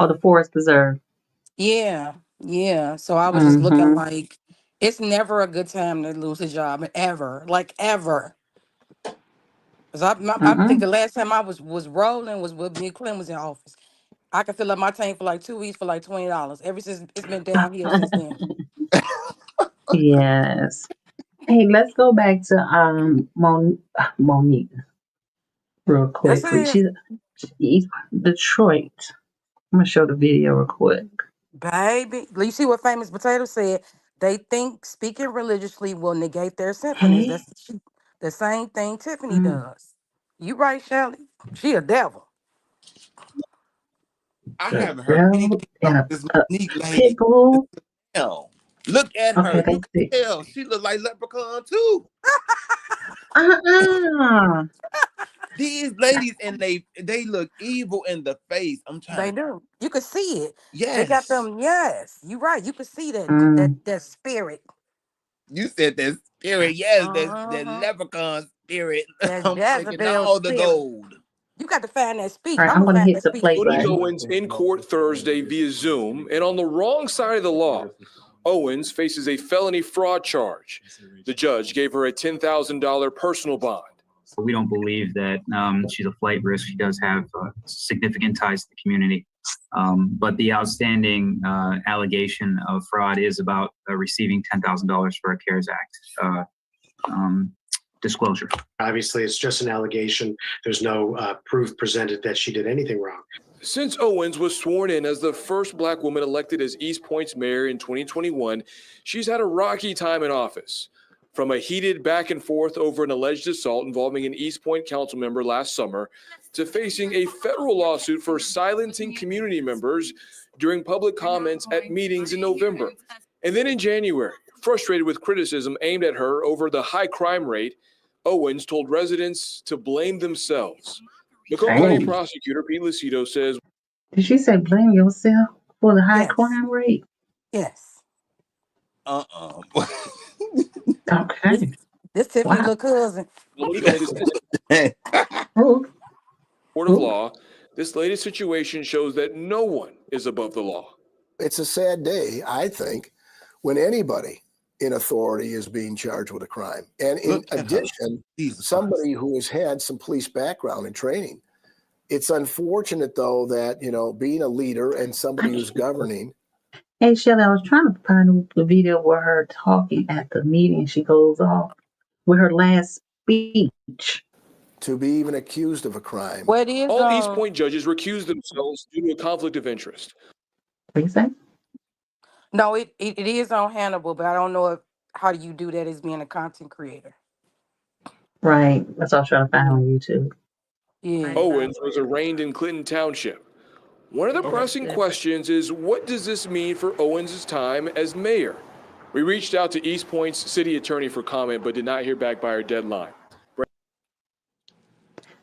Oh, the forest preserve. Yeah, yeah. So I was just looking Mm-hmm. like it's never a good time to lose a job ever, like ever. Cause I think Mm-mm. the last time I was rolling was when Bill Clinton was in office. I could fill up my tank for like 2 weeks for like $20. Ever since it's been downhill since then. Yes. Hey, let's go back to Monique real That's quick. it, She's Detroit. I'm gonna show the video real quick. baby. You see what Famous Potato said? They think speaking religiously will negate their symphonies. Hey, That's the same thing Tiffany mm, does. You right, Shelley? She a devil. I the haven't heard devil anything in about a, this a Monique lady. pit bull. Hell, look at Okay, her. let's You see. can tell she look like Leprechaun too. Uh-uh. These ladies and they look evil in the face. I'm trying They to. do. You can see it. They got Yes, them. Yes, you right. You can see Mm. that spirit. you said that spirit. Yes, that Uh-huh. leprechaun spirit. That I'm taking Jezebel all the spirit. gold. You got to find that speech. All right, I'm I'm gonna gonna find hit that the speech play for Monique you. button. Owens in court Thursday via Zoom, and on the wrong side of the law. Owens faces a felony fraud charge. The judge gave her a $10,000 personal bond. We don't believe that she's a flight risk. She does have significant ties to the community. But the outstanding allegation of fraud is about receiving $10,000 for a CARES Act disclosure. Obviously, it's just an allegation. There's no proof presented that she did anything wrong. Since Owens was sworn in as the first Black woman elected as East Point's mayor in 2021, she's had a rocky time in office. From a heated back and forth over an alleged assault involving an East Point council member last summer, to facing a federal lawsuit for silencing community members during public comments at meetings in November. And then in January, frustrated with criticism aimed at her over the high crime rate, Owens told residents to blame themselves. Macomb County Dang. prosecutor Pete Lucido says, Did she say blame yourself for the high Yes, crime rate? yes. Uh-uh. This Okay. this Tiffany Wow. little cousin. Monique Owens is Ooh, court of ooh. law. This latest situation shows that no one is above the law. It's a sad day, I think, when anybody in authority is being charged with a crime. And in Look at her. addition, Jesus somebody Christ. who has had some police background and training. It's unfortunate, though, that, being a leader and somebody who's governing. Hey, Shelly, I was trying to find the video where her talking at the meeting. She goes off with her last speech. To be even accused of a crime. What is All East Point judges recused themselves due to a conflict of interest. What you say? No, it is on Hannibal, but I don't know how do you do that as being a content creator. Right. That's what I was trying to find on YouTube. Yeah. Owens was arraigned in Clinton Township. One of the pressing questions is, what does this mean for Owens' time as mayor? We reached out to East Point's city attorney for comment, but did not hear back by our deadline.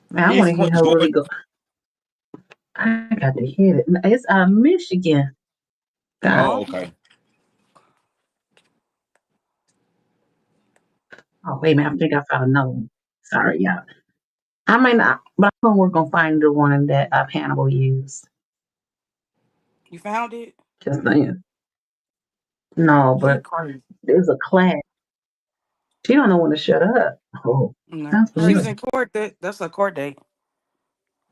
Man, I want East to hear Point, her really Georgia. go. I got to hear it. It's Michigan. God. Oh, okay. Oh, wait a minute. I think I found another one. Sorry, y'all. I may not, but I'm going to work on finding the one that Hannibal used. You found it? Just saying. No, You but crazy. there's a class. She don't know when to shut up. Oh, No. sounds She was familiar. in court. That's a court date.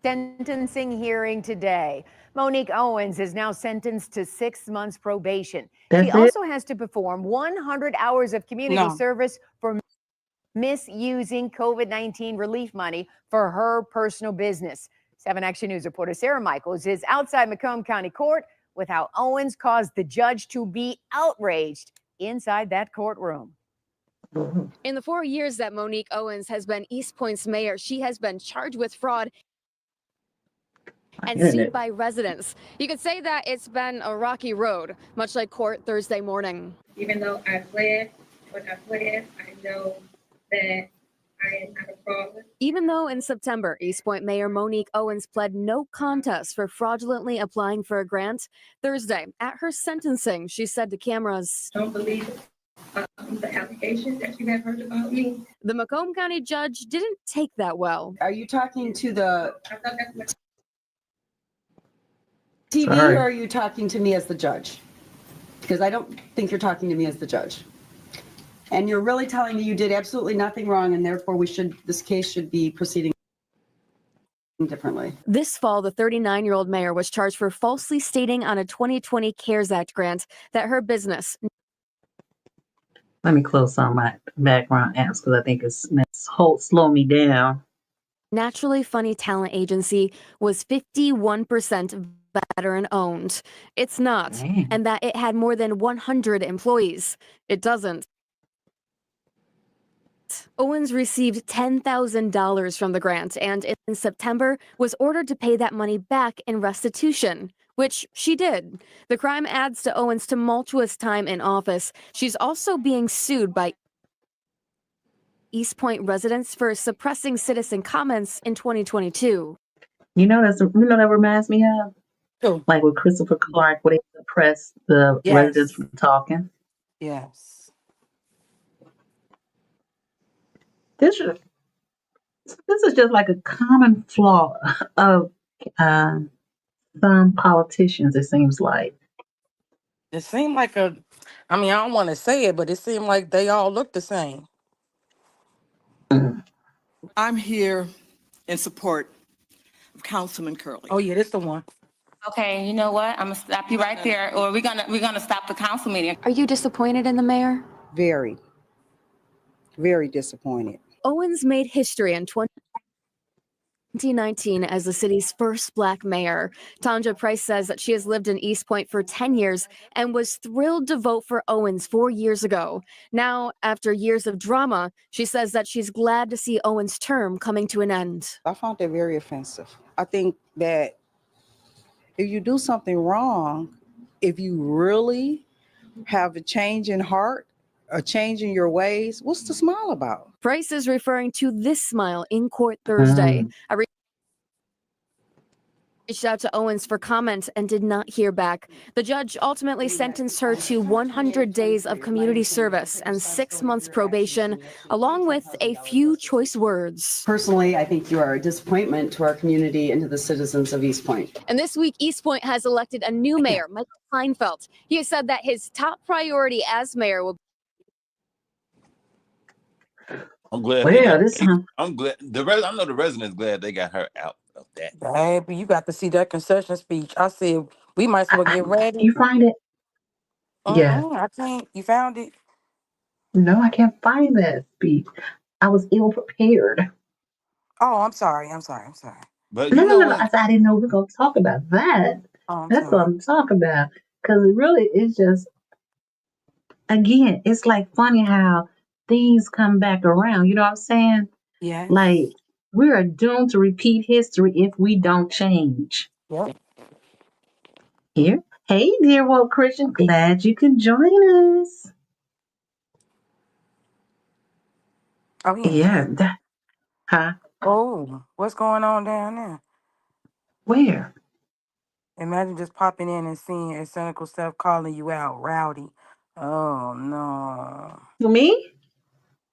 Sentencing hearing today. Monique Owens is now sentenced to 6 months probation. She That's it? also has to perform 100 hours of community No. service for misusing COVID-19 relief money for her personal business. 7 Action News reporter Sarah Michaels is outside Macomb County Court with how Owens caused the judge to be outraged inside that courtroom. In the 4 years that Monique Owens has been East Point's mayor, she has been charged with fraud. and Internet. sued by residents. You could say that it's been a rocky road, much like court Thursday morning. Even though I've led what I've led, I know that I am not a fraud. Even though in September, East Point Mayor Monique Owens pled no contest for fraudulently applying for a grant, Thursday, at her sentencing, she said to cameras, Don't believe the allegations that you have heard about me. the Macomb County judge didn't take that well. Are you talking to the I thought that's what TV Sorry. or are you talking to me as the judge? Because I don't think you're talking to me as the judge. And you're really telling me you did absolutely nothing wrong and therefore this case should be proceeding differently. This fall, the 39-year-old mayor was charged for falsely stating on a 2020 CARES Act grant that her business. Let me close some of my background apps because I think it's slow me down. Naturally Funny Talent Agency was 51% veteran owned. It's not, Dang. and that it had more than 100 employees. It doesn't. Owens received $10,000 from the grant and in September was ordered to pay that money back in restitution, which she did. The crime adds to Owens' tumultuous time in office. She's also being sued by East Point residents for suppressing citizen comments in 2022. You know that reminds me of? Who? Like with Christopher Clark, where they suppressed the residents from talking. Yes. This is just like a common flaw of some politicians, it seems like. It seemed like I don't want to say it, but it seemed like they all look the same. I'm here in support of Councilman Curley. Oh yeah, this the one. Okay, you know what? I'm gonna stop you right there, or we're gonna stop the council meeting. Are you disappointed in the mayor? Very, very disappointed. Owens made history in 2019 as the city's first Black mayor. Tanja Price says that she has lived in East Point for 10 years and was thrilled to vote for Owens 4 years ago. Now, after years of drama, she says that she's glad to see Owens' term coming to an end. I found that very offensive. I think that if you do something wrong, if you really have a change in heart, a change in your ways, what's to smile about? Price is referring to this smile in court Thursday. I reached out to Owens for comment and did not hear back. The judge ultimately sentenced her to 100 days of community service and 6 months probation, along with a few choice words. Personally, I think you are a disappointment to our community and to the citizens of East Point. And this week, East Point has elected a new mayor, Michael Kleinfeld. He has said that his top priority as mayor will I'm glad. Well, this time. I'm glad. I know the residents glad they got her out of that. Baby, you got to see that concession speech. I said we might as well get ready. You find it? Yeah. I can't. You found it? No, I can't find that speech. I was ill prepared. Oh, I'm sorry. But No, you know no. what? I didn't know we were going to talk about that. Oh, That's what I'm talking about. Because it really is just, again, it's like funny how things come back around. You know what I'm saying? Yeah. Like, we are doomed to repeat history if we don't change. Yep. Here. Hey, dear Woke Christian. Glad you can join us. Oh, yeah. Yeah. Huh? Oh, what's going on down there? Where? Imagine just popping in and seeing a cynical stuff calling you out, rowdy. Oh, no. To me?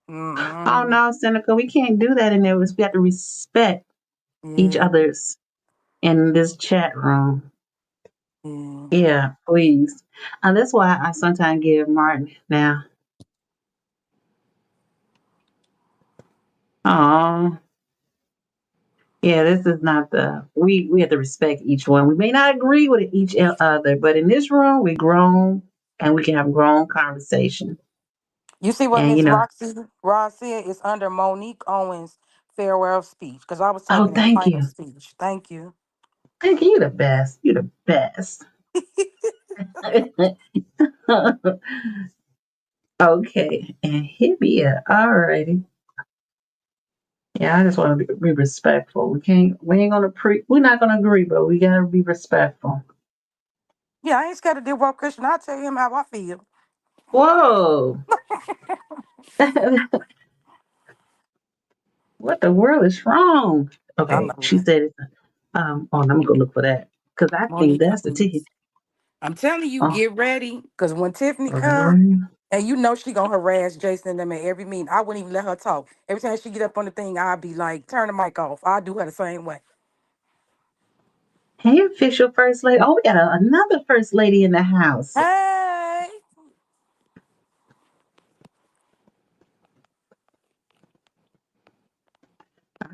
Mm-mm. Oh, no, Seneca. We can't do that in there. We have to respect each other's in this chat room. Yeah, please. And that's why I sometimes give Martin now. Oh, yeah, this is not we have to respect each one. We may not agree with each other, but in this room, we grown and we can have grown conversation. You see what And, Miss you know, Ross said is under Monique Owens' farewell speech, because I was oh, taking that thank final you. speech. Thank you. Thank you. You're the best. You're the best. Okay, and hit me up. All righty. Yeah, I just want to be respectful. We're not gonna agree, but we gotta be respectful. Yeah, I ain't scared to deal with Christian. I'll tell him how I feel. Whoa. What the world is wrong? I Okay, know she it. said, I'm gonna go look for that. Because I think Monique, that's the ticket. I'm telling you, Oh, get ready. Because when Tiffany come, really? and you know she gonna harass Jason and them at every meeting, I wouldn't even let her talk. Every time she get up on the thing, I'll be like, turn the mic off. I'll do her the same way. Hey, official first lady. Oh, we got another first lady in the house. Hey,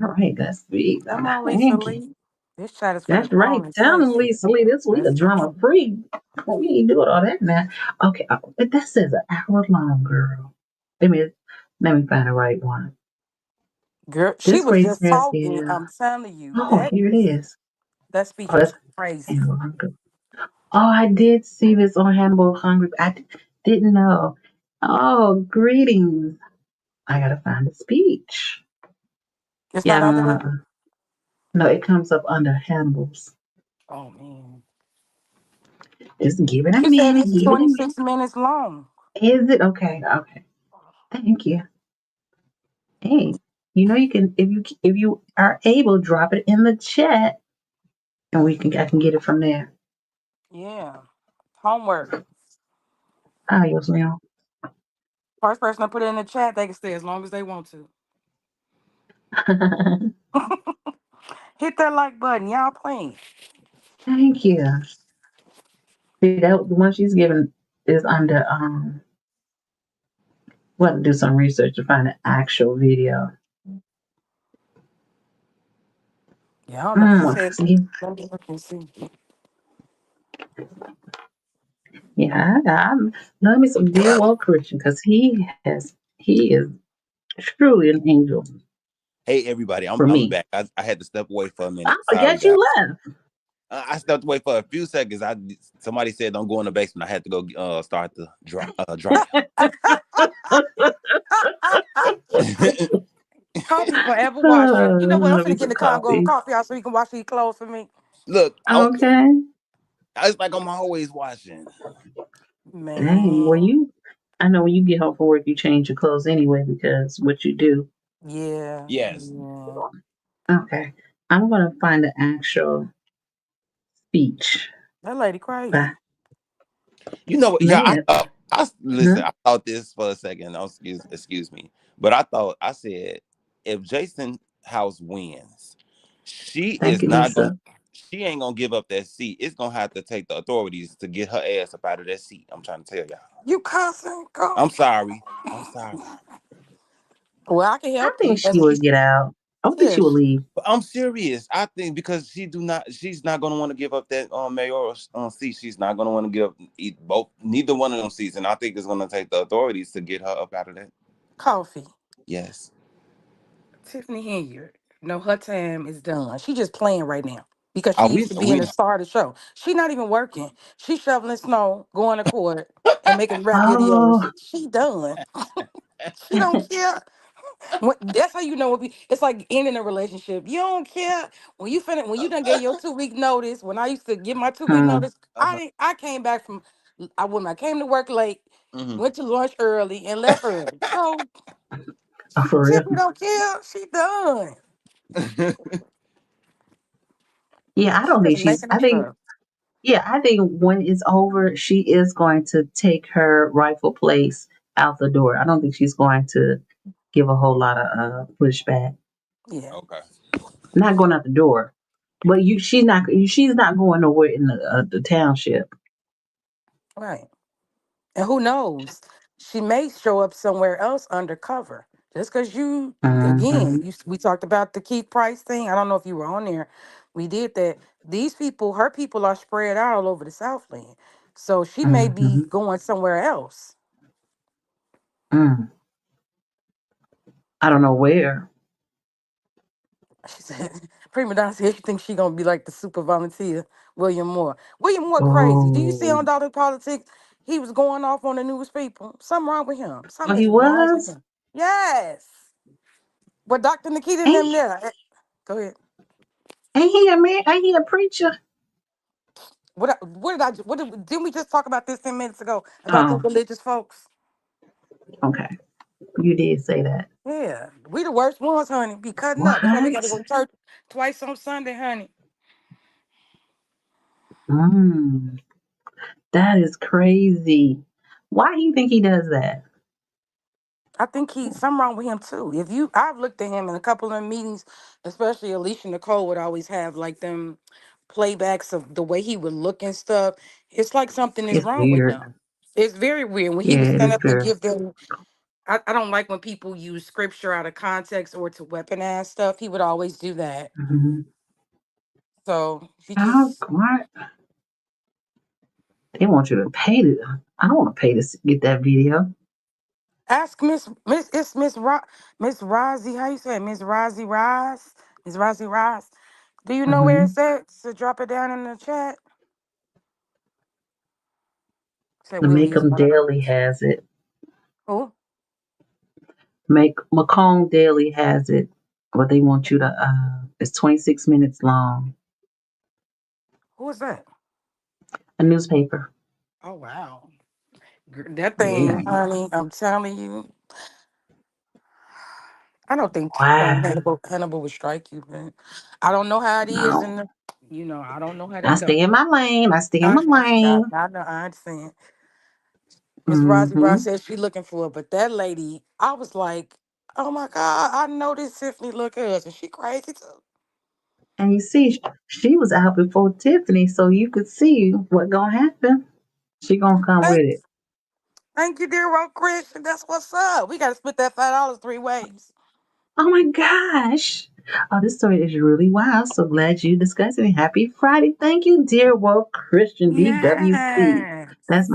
All right, that's big. come on, Lisa Thank you. Lee. This chat is finna That's grow right. and Tell them, sexy. Lisa Lee, this week a Let's drama go. free. We ain't doing all that now. Okay, but that says an hour long, girl. Let me find the right one. Girl, she This was rate just says talking. here. I'm telling you, Oh, here it is. that speech Oh, was that's crazy. Hannibal. Oh, I did see this on Hannibal Hungry. Didn't know. Oh, greetings. I gotta find the speech. It's Yeah, I not don't under want there. to. No, it comes up under Hannibal's. Oh man, Just give it a she said minute. it's Give it a minute. 26 minutes long. Is it okay? Okay. Thank you. Hey, you can if you are able, drop it in the chat, and I can get it from there. Yeah, homework. Ah, yes, ma'am. First person to put it in the chat, they can stay as long as they want to. Hit that like button, y'all playing. Thank you. See that the one she's given is under we'll have to do some research to find the actual video. Yeah, I don't know if she said. See, Let me look and see. yeah, I love me some dear Walt Christian because he is truly an angel Hey everybody, I'm for I'm me. back. I had to step away for a I minute. Sorry forget you guys. left. I stepped away for a few seconds. Somebody said don't go in the basement. I had to go start the dryer. Coffee forever washing. You know Oh, what? I'm love me finna get in some the car and go over coffee. coffee out so you can wash these clothes for me. Look, Okay. it's like I'm always watching. Dang. Well, Man. I know when you get home from work, you change your clothes anyway because what you do. Yeah. Yes. Yeah. Okay. I'm going to find the actual speech. That lady By, crazy. You know what? Yeah, man. listen. I thought this for a second. Oh, excuse me, but I said if Jason House wins, she Thank is you, not Lisa. gonna. She ain't gonna give up that seat. It's gonna have to take the authorities to get her ass up out of that seat. I'm trying to tell y'all. You cussing? Go. I'm sorry. I'm sorry. Well, I can I help think you. she will get out. I don't think she will Yes. leave. But I'm serious. I think because she's not gonna want to give up that mayoral seat. She's not gonna want to give up neither one of them seats. And I think it's gonna take the authorities to get her up out of that. Coffee. Yes. Tiffany Henry. No, her time is done. She just playing right now because she Are used we to be in we the star of the show. She not even working. She shoveling snow, going to court, and making rap videos. Oh, She done. She don't care. That's how you know it's like ending a relationship. You don't care when you done get your 2 week notice. When I used to give my 2 week notice, uh-huh. I came back from I came to work late, Hmm. went to lunch early, and left early. So for real. Tiffany don't care. She done. Yeah, I She don't think just she's. making up stuff. I think when it's over, she is going to take her rightful place out the door. I don't think she's going to give a whole lot of pushback. Yeah. Okay. Not going out the door, but she's not going nowhere in the township. Right. And who knows? She may show up somewhere else undercover. Just because Mm-hmm. again, we talked about the Keith Price thing. I don't know if you were on there. We did that. These people, her people are spread out all over the Southland. So she may be Mm-hmm. going somewhere else. Mm. I don't know where. She said, Prima Donna said she thinks she gonna be like the super volunteer, William Moore. William Moore crazy. Do you see Oh, on Dollar Politics? He was going off on the news people. Something wrong with him. oh, he Something is wrong with was. him. Yes. But Dr. Nikita and them Ain't, there. Go ahead. ain't he a man? Ain't he a preacher? Didn't we just talk about this 10 minutes ago about the Oh, religious folks? okay. You did say that. Yeah, we the worst ones, honey. Be cutting up. That's why we got to go What? to church twice on Sunday, honey. Mm, that is crazy. Why do you think he does that? I think something wrong with him too. I've looked at him in a couple of meetings, especially Alicia Nicole would always have like them playbacks of the way he would look and stuff. It's like something is It's wrong with weird. him. It's very weird when he Yeah, would it stand is up and very. give them. I don't like when people use scripture out of context or to weaponize stuff. He would always do that. Mm-hmm. So he How, just why? They want you to pay to. I don't want to pay to get that video. ask Miss Rozzy. How you say it? Miss Rozzy Rise? Miss Rozzy Rise. Do you know where Mm-hmm. it's at? So drop it down in the chat. Say The Willie Make is 'em right. Daily has it. Who? Make Macomb Daily has it, but they want you to. It's 26 minutes long. Who is that? A newspaper. Oh wow. That Yeah. thing, honey, I'm telling you. I don't think Wow. Hannibal would strike you, man. I don't know how it is No. in the I don't know how I that stay go. in my lane. I stay in my lane. I know, I understand. Miss Rosie Mm-hmm. Ross said she looking for it, but that lady, I was like, oh my God, I know this Tiffany look us, and she crazy too. And you see, she was out before Tiffany, so you could see what gonna happen. She gonna come with Thank, it. thank you, dear old Christian. That's what's up. We got to split that $5 three ways. Oh my gosh. Oh, this story is really wild. So glad you discussed it. Happy Friday. Thank you, dear World Christian DWC. Yes.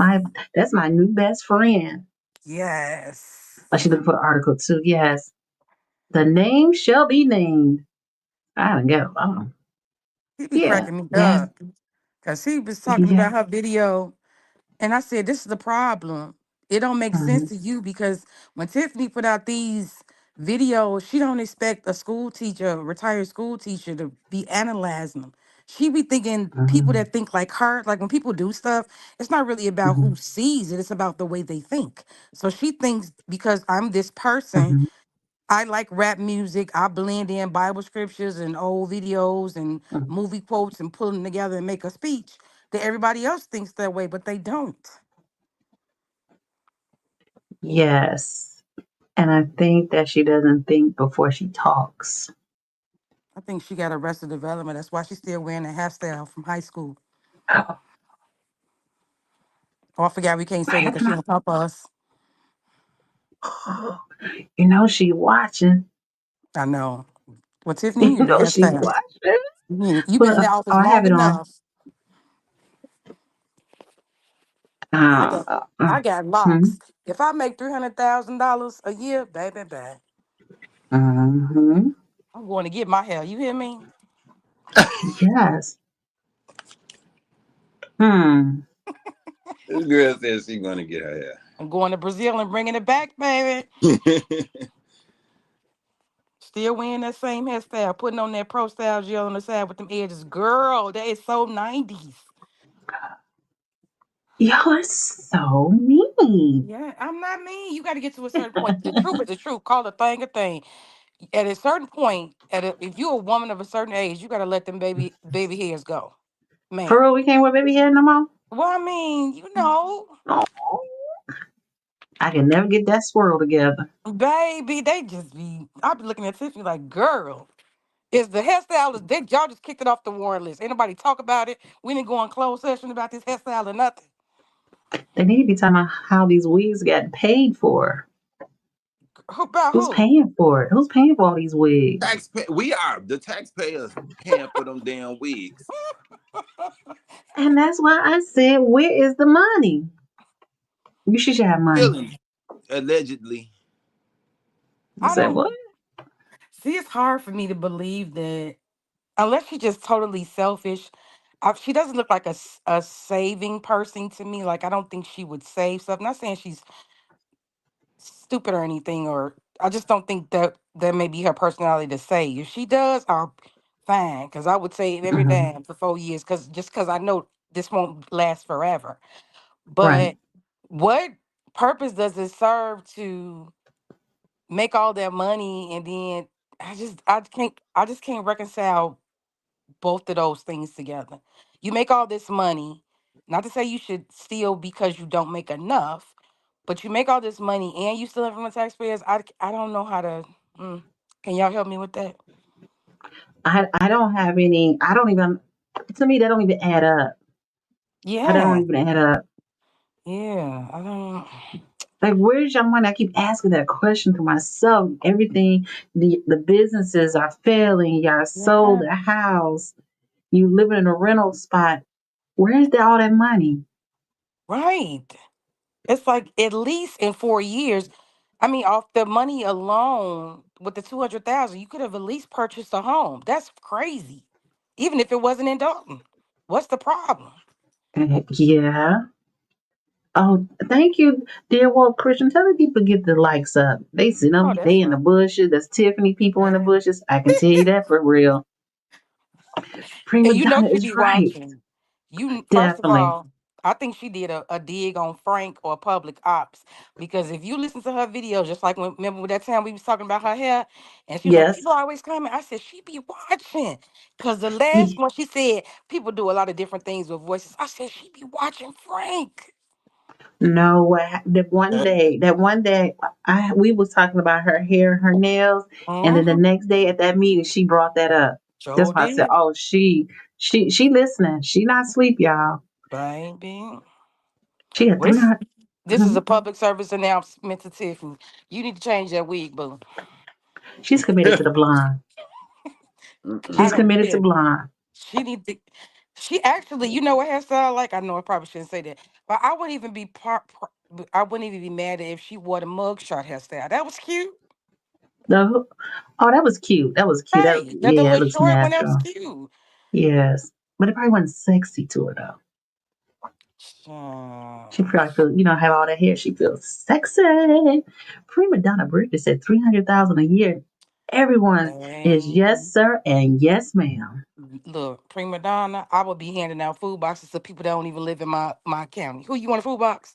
That's my new best friend. Yes. Oh, she looking for the article too. Yes. The name shall be named. I don't go. Oh, He be yeah. cracking me Yes. up because he was talking Yeah. about her video. And I said, this is the problem. It don't make Mm-hmm. sense to you because when Tiffany put out these videos, she don't expect a school teacher, a retired school teacher, to be analyzing them. She be thinking people Mm-hmm. that think like her, like when people do stuff, it's not really about Mm-hmm. who sees it, it's about the way they think. So she thinks because I'm this person, Mm-hmm. I like rap music, I blend in Bible scriptures and old videos and Mm-hmm. movie quotes and pull them together and make a speech, that everybody else thinks that way, but they don't. Yes. And I think that she doesn't think before she talks. I think she got arrested development. That's why she's still wearing a hairstyle from high school. Oh, Oh, I forgot we can't I say that have because she not. on top of us. You know she watching. I know. Well, Tiffany, you You need a know she hairstyle. watching. You've been But in the office I have long it on. enough. I got I got Hmm. locks. If I make $300,000 a year, baby, baby, Hmm. I'm going to get my hair. You hear me? Yes. Hmm. This girl says she's gonna get her I'm going to Brazil and bringing it back, baby. hair. Still wearing that same hairstyle, putting on that pro style gel on the side with them edges. Girl, that is so 90s. Y'all are so mean. Yeah, I'm not mean. You got to get to a certain point. The truth is the truth. Call a thing a thing. At a certain point, if you're a woman of a certain age, you got to let them baby hairs go, For ma'am. real, we can't wear baby hair no more. Well, I mean, Oh, I can never get that swirl together. baby, they just be. I be looking at Tiffany like, girl, is the hairstylist? Y'all just kicked it off the warrant list. Anybody talk about it? We didn't go on closed session about this hairstyle or nothing. They need to be talking about how these wigs got paid for. About Who's who? paying for it? Who's paying for all these wigs? We are the taxpayers paying for them damn wigs. And that's why I said, where is the money? You should have money. Stealing, allegedly. You I said don't what? see. It's hard for me to believe that unless she's just totally selfish. She doesn't look like a saving person to me. Like I don't think she would save stuff. Not saying she's stupid or anything, or I just don't think that may be her personality to say. If she does, I'll fine. Because I would say every Hmm. damn for 4 years. Because I know this won't last forever. Right. But what purpose does it serve to make all that money and then I just can't reconcile both of those things together. You make all this money, not to say you should steal because you don't make enough, but you make all this money and you stealing from the taxpayers. I don't know how to. Mm, can y'all help me with that? I don't have any. I don't even. To me, that don't even add up. That don't Yeah, even add up. yeah. I don't. Like, where's your money? I keep asking that question to myself. Everything, the businesses are failing. Y'all sold Yeah, a house. You live in a rental spot. Where's all that money? right. It's like at least in 4 years. I mean, off the money alone, with the 200,000, you could have at least purchased a home. That's crazy. Even if it wasn't in Dalton, what's the problem? Yeah. Oh, thank you, dear Walt Christian. Tell the people to get the likes up. They see Oh, them. that's They in the right. bushes. There's Tiffany people in the Right. bushes. I can tell you that for real. And Prima you know Donna she is be right. watching. First of Definitely. all, I think she did a dig on Frank or public ops because if you listen to her videos, just like remember that time we was talking about her hair, and she was like, Yes. people always comment. I said she be watching because the last Ye- one she said people do a lot of different things with voices. I said she be watching Frank. No, that one day, we was talking about her hair, her nails, and then the Mm-hmm. next day at that meeting, she brought that up. That's Sure why I said, did, "Oh, she listening. She not asleep, y'all. baby. She got Well, three hundred. this is a public service announcement to Tiffany. You need to change that wig, boo. She's committed to the blonde. I She's Mm-mm. don't committed to care. blonde. She need to. She actually, you know what hairstyle I like? I know I probably shouldn't say that, but I wouldn't even be I wouldn't even be mad if she wore the mugshot hairstyle. That was cute. The Oh, that was cute. That was cute. Right. That the Yeah, it little looks short one, that was natural. cute. Yes, but it probably wasn't sexy to her though. She Uh, probably feel, have all that hair. She feels sexy. Prima Donna Bridget said 300,000 a year. Everyone is yes, and sir, and yes, ma'am. look, prima donna, I would be handing out food boxes to people that don't even live in my county. Who you want a food box?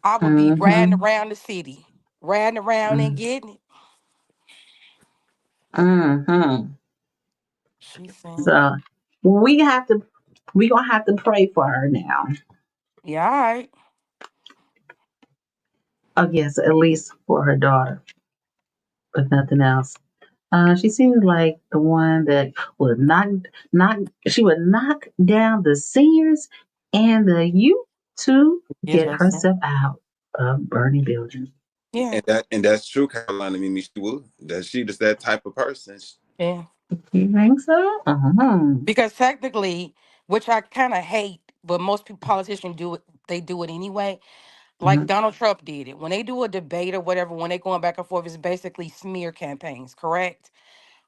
I would be riding Mm-hmm. around the city, riding around and getting it. Mm-hmm. She said, So we have to, we gonna have to pray for her now. yeah, all right. I guess at least for her daughter, but nothing else. She seems like the one that would knock she would knock down the seniors and the youth to Get get her some. herself out of burning buildings. Yeah, And that's true, Carolina. Mimi, she would. That she just that type of person. yeah. You think so? Uh-huh. Because technically, which I kind of hate, but most people politicians do it. They do it anyway. Like Mhm. Donald Trump did it when they do a debate or whatever. When they going back and forth, it's basically smear campaigns, correct?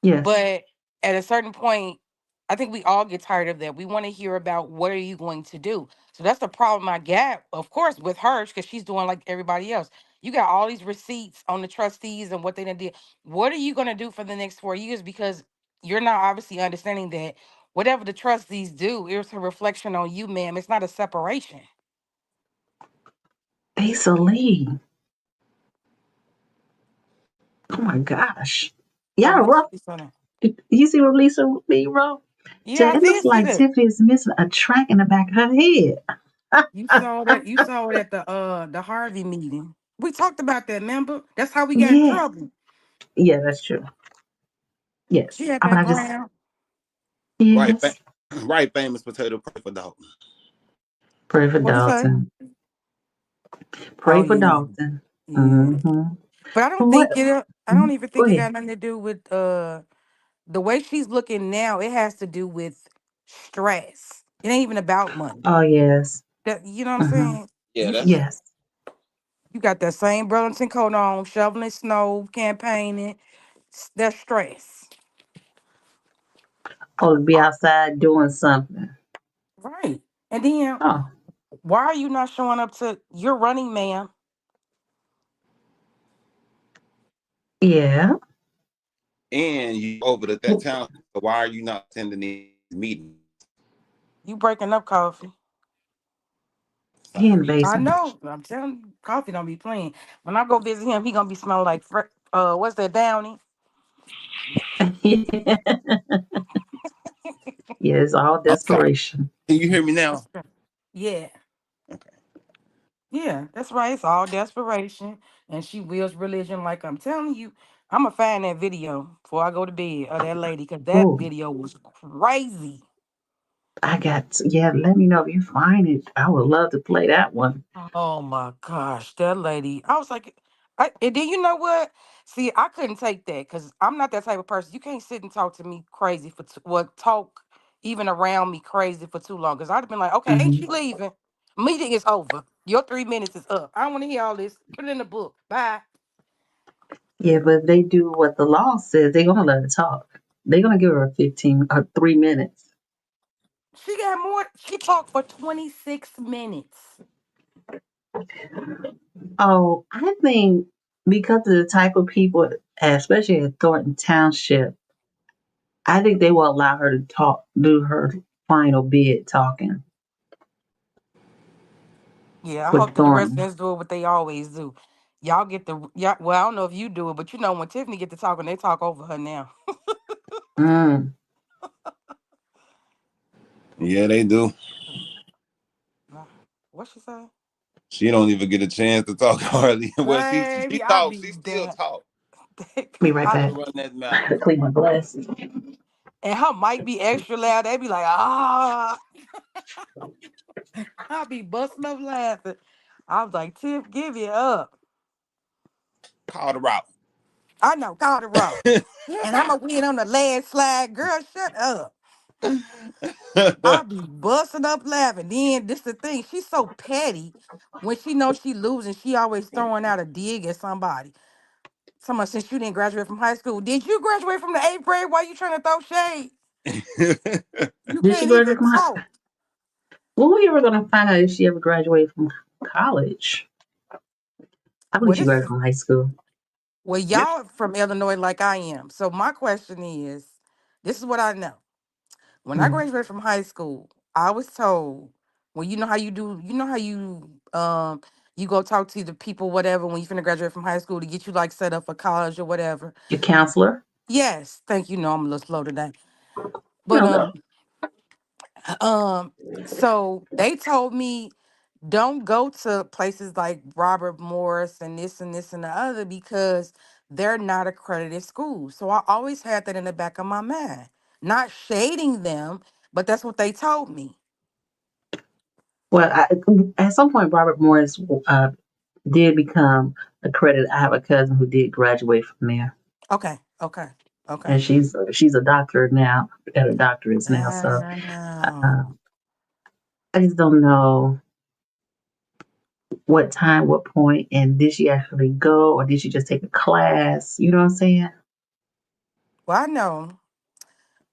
Yes. But at a certain point, I think we all get tired of that. We want to hear about what are you going to do. So that's the problem I got, of course, with her because she's doing like everybody else. You got all these receipts on the trustees and what they done did. What are you going to do for the next 4 years? Because you're not obviously understanding that whatever the trustees do is a reflection on you, ma'am. It's not a separation. Lisa Lee. Oh my gosh. Oh, Y'all let me rough. see something. You see what Lisa Lee wrote? Yeah, Said I it looks did see like that. Tiffany is missing a track in the back of her head. You saw that. You saw it at the Harvey meeting. We talked about that. Remember? That's how we got in Yeah. trouble. Yeah, that's true. She Yes. had But that I just brown. Right, yes. right. Famous potato pray for Dalton. Pray for What you say? Dalton. Oh Pray for yeah, Dalton. yeah. Mm-hmm. But I don't What? think it. I don't even Go think it ahead. got nothing to do with the way she's looking now. It has to do with stress. It ain't even about money. Oh yes. That you know what I'm Mm-hmm. saying? Yeah, that's Yes. You got that same Burlington coat on, shoveling snow, campaigning. That's stress, Oh, to be outside doing something. right? And then Oh, why are you not showing up to your running, ma'am? Yeah. And you over at that town. So why are you not attending these meetings? You breaking up, Coffee. He in the I basement. know. I'm telling you, Coffee don't be playing. When I go visit him, he gonna be smelling like what's that, Downy? Yeah, it's all I'm sorry. desperation. Can you hear me now? Yeah. Okay. Yeah, that's right. It's all desperation. And she wills religion. Like I'm telling you, I'm going to find that video before I go to bed of that lady because that Oh, video was crazy. yeah, let me know if you find it. I would love to play that one. Oh my gosh, that lady. I was like, and then you know what? See, I couldn't take that because I'm not that type of person. You can't sit and talk to me crazy talk even around me crazy for too long. Because I'd have been like, okay, ain't Hmm. you leaving? Meeting is over. Your 3 minutes is up. I don't want to hear all this. Put it in the book. Bye. Yeah, but if they do what the law says, they're gonna let her talk. They're gonna give her 15 or 3 minutes. She got more. She talked for 26 minutes. Oh, I think because of the type of people, especially at Thornton Township, I think they will allow her to do her final bid talking Yeah, I with hope that the Thornton. residents do what they always do. Y'all get well, I don't know if you do it, but you know when Tiffany get to talking, they talk over her now. Mm. Yeah, they do. Nah, what she say? She don't even get a chance to talk hardly. Well, she Baby, I talks. be She still damn. talk. Be right I Try back. to run that I mouth. gotta clean my glasses. and her mic be extra loud. They be like, I be busting up laughing. I was like, Tiff, give it up. Call her out. I know, call the roll. And I'm gonna win on the landslide. Girl, shut up. I be busting up laughing. Then this the thing, she's so petty. When she knows she losing, she always throwing out a dig at somebody. Someone since you didn't graduate from high school. Did you graduate from the 8th grade? Why you trying to throw shade? You Did she can't graduate even from high? talk. When we ever gonna find out if she ever graduated from college? I believe Well, she this graduated is from high school. Yep. y'all from Illinois like I am. So my question is, this is what I know. When I Mm. graduated from high school, I was told, well, you know how you do, you know how you go talk to the people, whatever, when you finna graduate from high school to get you like set up for college or whatever. Your counselor? Yes, thank you. No, I'm a little slow today. But No, go. um, so they told me don't go to places like Robert Morris and this and the other because they're not accredited schools. So I always had that in the back of my mind. Not shading them, but that's what they told me. Well, at some point, Robert Morris did become accredited. I have a cousin who did graduate from there, Okay, okay, okay. and she's a doctor now, at her doctorates now. So Wow. uh, I just don't know what time, what point, and did she actually go, or did she just take a class? You know what I'm saying? Well, I know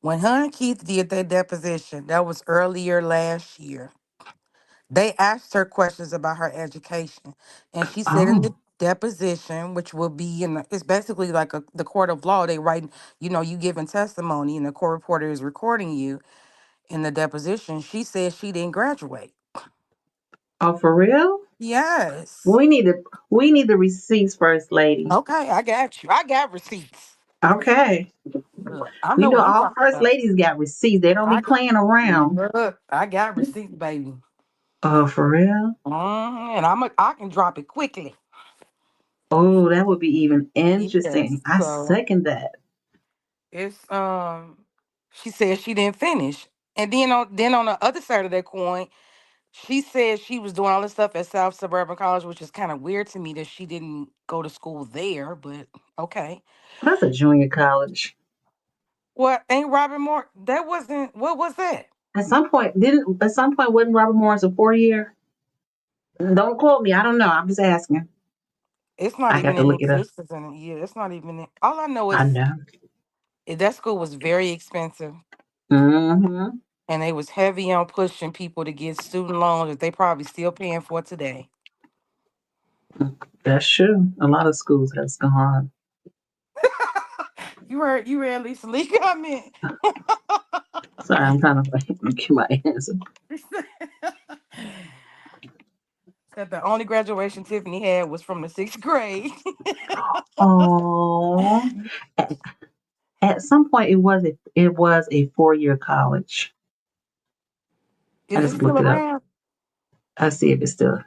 when her and Keith did their deposition, that was earlier last year. They asked her questions about her education, and she said in Oh, the deposition, which will be it's basically like the court of law. They write, you giving testimony, and the court reporter is recording you in the deposition. She said she didn't graduate. oh, for real? Yes. We need the receipts, First Lady. Okay, I got you. I got receipts. Okay, Look, I we know know what I'm all talking First about. Ladies got receipts. They don't be I got, playing around. look, I got receipts, baby. Oh, for real? And I can drop it quickly. Oh, that would be even Yes. interesting. I So second that. it's she said she didn't finish. And then on the other side of that coin, she said she was doing all this stuff at South Suburban College, which is kind of weird to me that she didn't go to school there, but okay. That's a junior college. What ain't Robert Moore? That wasn't what was that? At some point wasn't Robert Morris a 4 year? Don't quote me. I don't know. I'm just asking. It's not I got even to in look it up. existence in a year. It's not even all I know I is know. that school was very expensive. Mm-hmm. And they was heavy on pushing people to get student loans that they probably still paying for today. That's true. A lot of schools has gone. You read Lisa Lee comment. Sorry, I'm trying to get my answer. Said the only graduation Tiffany had was from the 6th grade. Oh, at some point it was a 4-year college. I Is it just still looked it up. around? I see if it's still.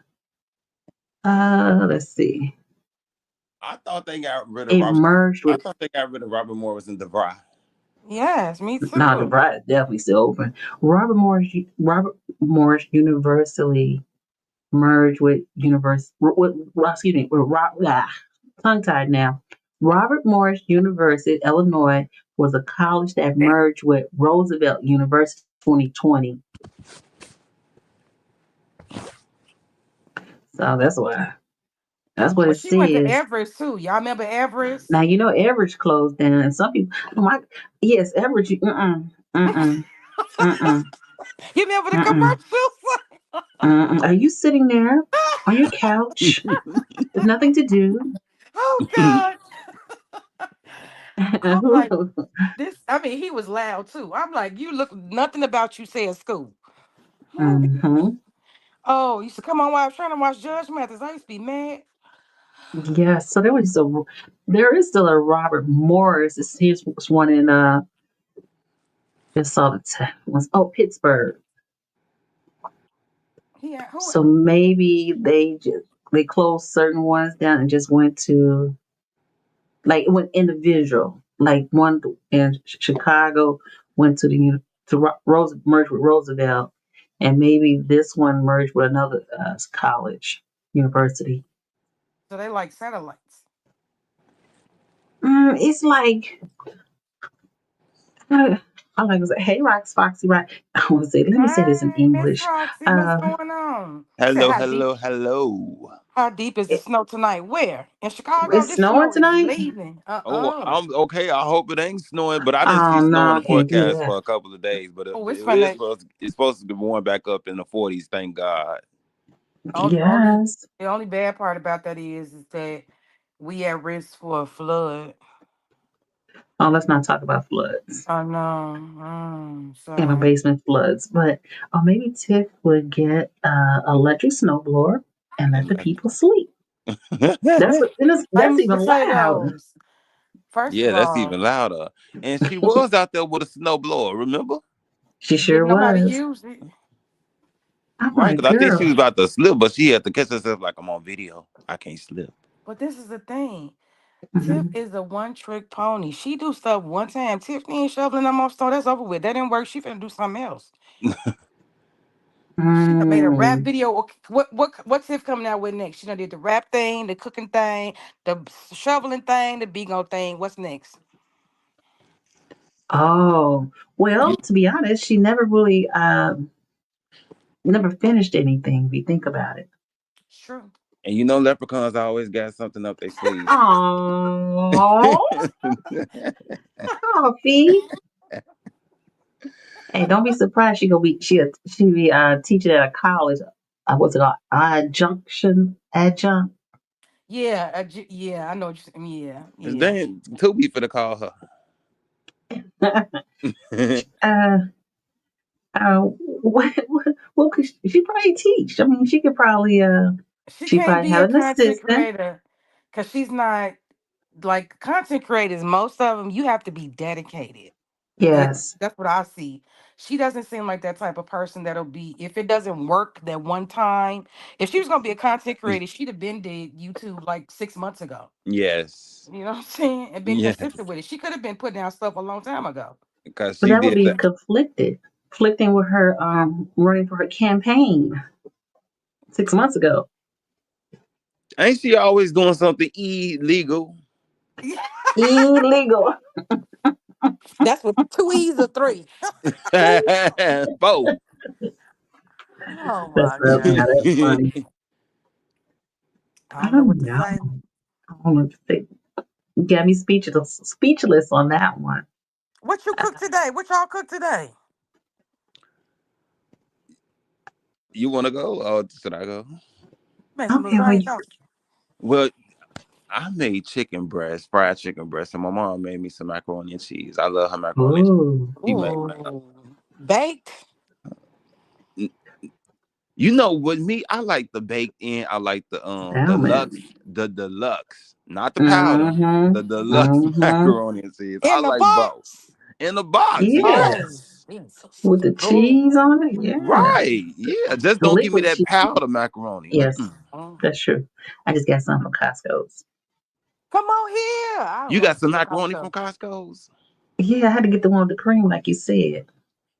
Let's see. I thought they got rid of It Robert. merged I with. thought they got rid of Robert Morris and DeVry. Yes, me Nah, the too. Bright is definitely still open. Robert Morris University merged with excuse me, tongue tied now. Robert Morris University, Illinois, was a college that merged with Roosevelt University 2020. So that's what it Well, she went to says. Everest too. Y'all remember Everest? Now you know Everett closed down, and some people, oh my, yes, Everett, You remember the mm-mm. commercials? Are you sitting there on your couch with nothing to do? Oh God. I'm like, Who- I mean, he was loud too. I'm like, you look nothing about you say at school. Mhm. Oh, you used to come on while I was trying to watch Judge Mathis. I used to be mad. Yes, so there is still a Robert Morris. Here's one in just saw the was Pittsburgh. Yeah, who? So maybe they closed certain ones down and just went to like it went individual. Like one in Chicago went to merged with Roosevelt, and maybe this one merged with another college university. So they like satellites. It's like I'm like, hey, Rox, Foxy, right? I want to say, let me say this in Hey, Miss English. Roxy, what's Uh, going on? You said Hello, hello, hello. how deep is the it, snow tonight? Where? In Chicago? it's This snowing snow is tonight. leaving. Oh, I'm okay. I hope it ain't snowing, but I didn't see Oh snow in no, the I can't do forecast that. for a couple of days. But Oh, it's it is finna. supposed to be warm back up in the 40s. Thank God. Only Yes. the only bad part about that is that we at risk for a flood. Oh, let's not talk about floods. I know. In my So basement floods, but maybe Tiff would get electric snowblower and let the people sleep. That's famous even loud. potatoes. First of Yeah, that's all, even louder. And she was out there with a snowblower, remember? She she sure didn't know how to was. use it. I'm Right, like, because I think she girl. was about to slip, but she had to catch herself like, I'm on video. I can't slip. But this is the thing. Tiff Mhm. is a one-trick pony. She do stuff one time. Tiffany ain't shoveling them off stone. That's over with. That didn't work. She finna do something else. She done made a rap Mm. video. What's Tiff coming out with next? She done did the rap thing, the cooking thing, the shoveling thing, the bingo thing. What's next? Oh, well, to be honest, she never really never finished anything if you think about it. It's true. And you know, leprechauns always got something up their sleeve. Oh, coffee. Hey, don't be surprised she be teaching at a college. What's it called? Adjunct. Yeah, yeah, I know what you're saying. Yeah, yeah. Then Tubi for to call her. uh, what could she probably teach? I mean, She she can't probably be have a an content assistant. creator because she's not like content creators. Most of them, you have to be dedicated. That Yes. that's what I see. She doesn't seem like that type of person that'll be if it doesn't work that one time. If she was gonna be a content creator, she'd have been did YouTube like 6 months ago. Yes. You know what I'm saying? And been Yes. consistent with it. She could have been putting out stuff a long time ago. Because But she that would did be that. conflicting with her running for her campaign 6 months ago. Ain't she always doing something illegal? Illegal. That's with 2 E's or 3. Both. Oh That's my now God. that's funny. I I don't know what don't to know. say. I don't know what to say. You got me speechless on that one. What you cook today? What y'all cook today? You want to go or should I go? Made some Okay, well, lasagna. Well, I made chicken breast, fried chicken breast, and my mom made me some macaroni and cheese. I love her macaroni and cheese. Ooh. She made Baked? You know, with me, I like the baked in. I like the Salmon. deluxe, not the powder, the Mm-hmm. deluxe Mm-hmm. macaroni and cheese. I In the like both. box? In the box, Oh, yes. Jesus. With the cheese on it, yeah. Right, yeah. Just The don't give me liquid that cheese. powder macaroni. Yes, Oh. that's true. I just got some from Costco's. Come on here. I You love got some the macaroni from Costco. Costco's? Yeah, I had to get the one with the cream, like you said.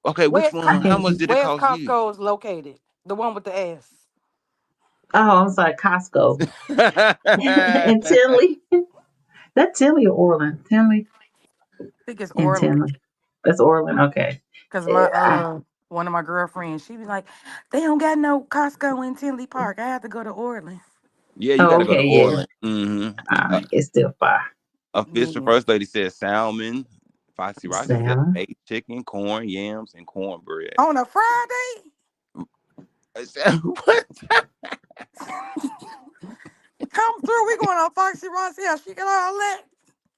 Okay, which I one? How can't. much did it Where's cost you? Costco's located? The one with the S. Oh, I'm sorry, Costco. And Tinley. That Tinley or Orland? Tinley I think it's and Orland. Tinley. That's Orland. Okay. Cause my Yeah. one of my girlfriends, she be like, they don't got no Costco in Tinley Park. I have to go to Orland. Yeah, you got Oh, to go to okay. Yeah. Orland. It's still far. Official Yeah. first lady said salmon, foxy rice. She said Salmon. baked chicken, corn, yams, and cornbread. On a Friday? I said, what? Come through. We going on Foxy Ross here. She got all that.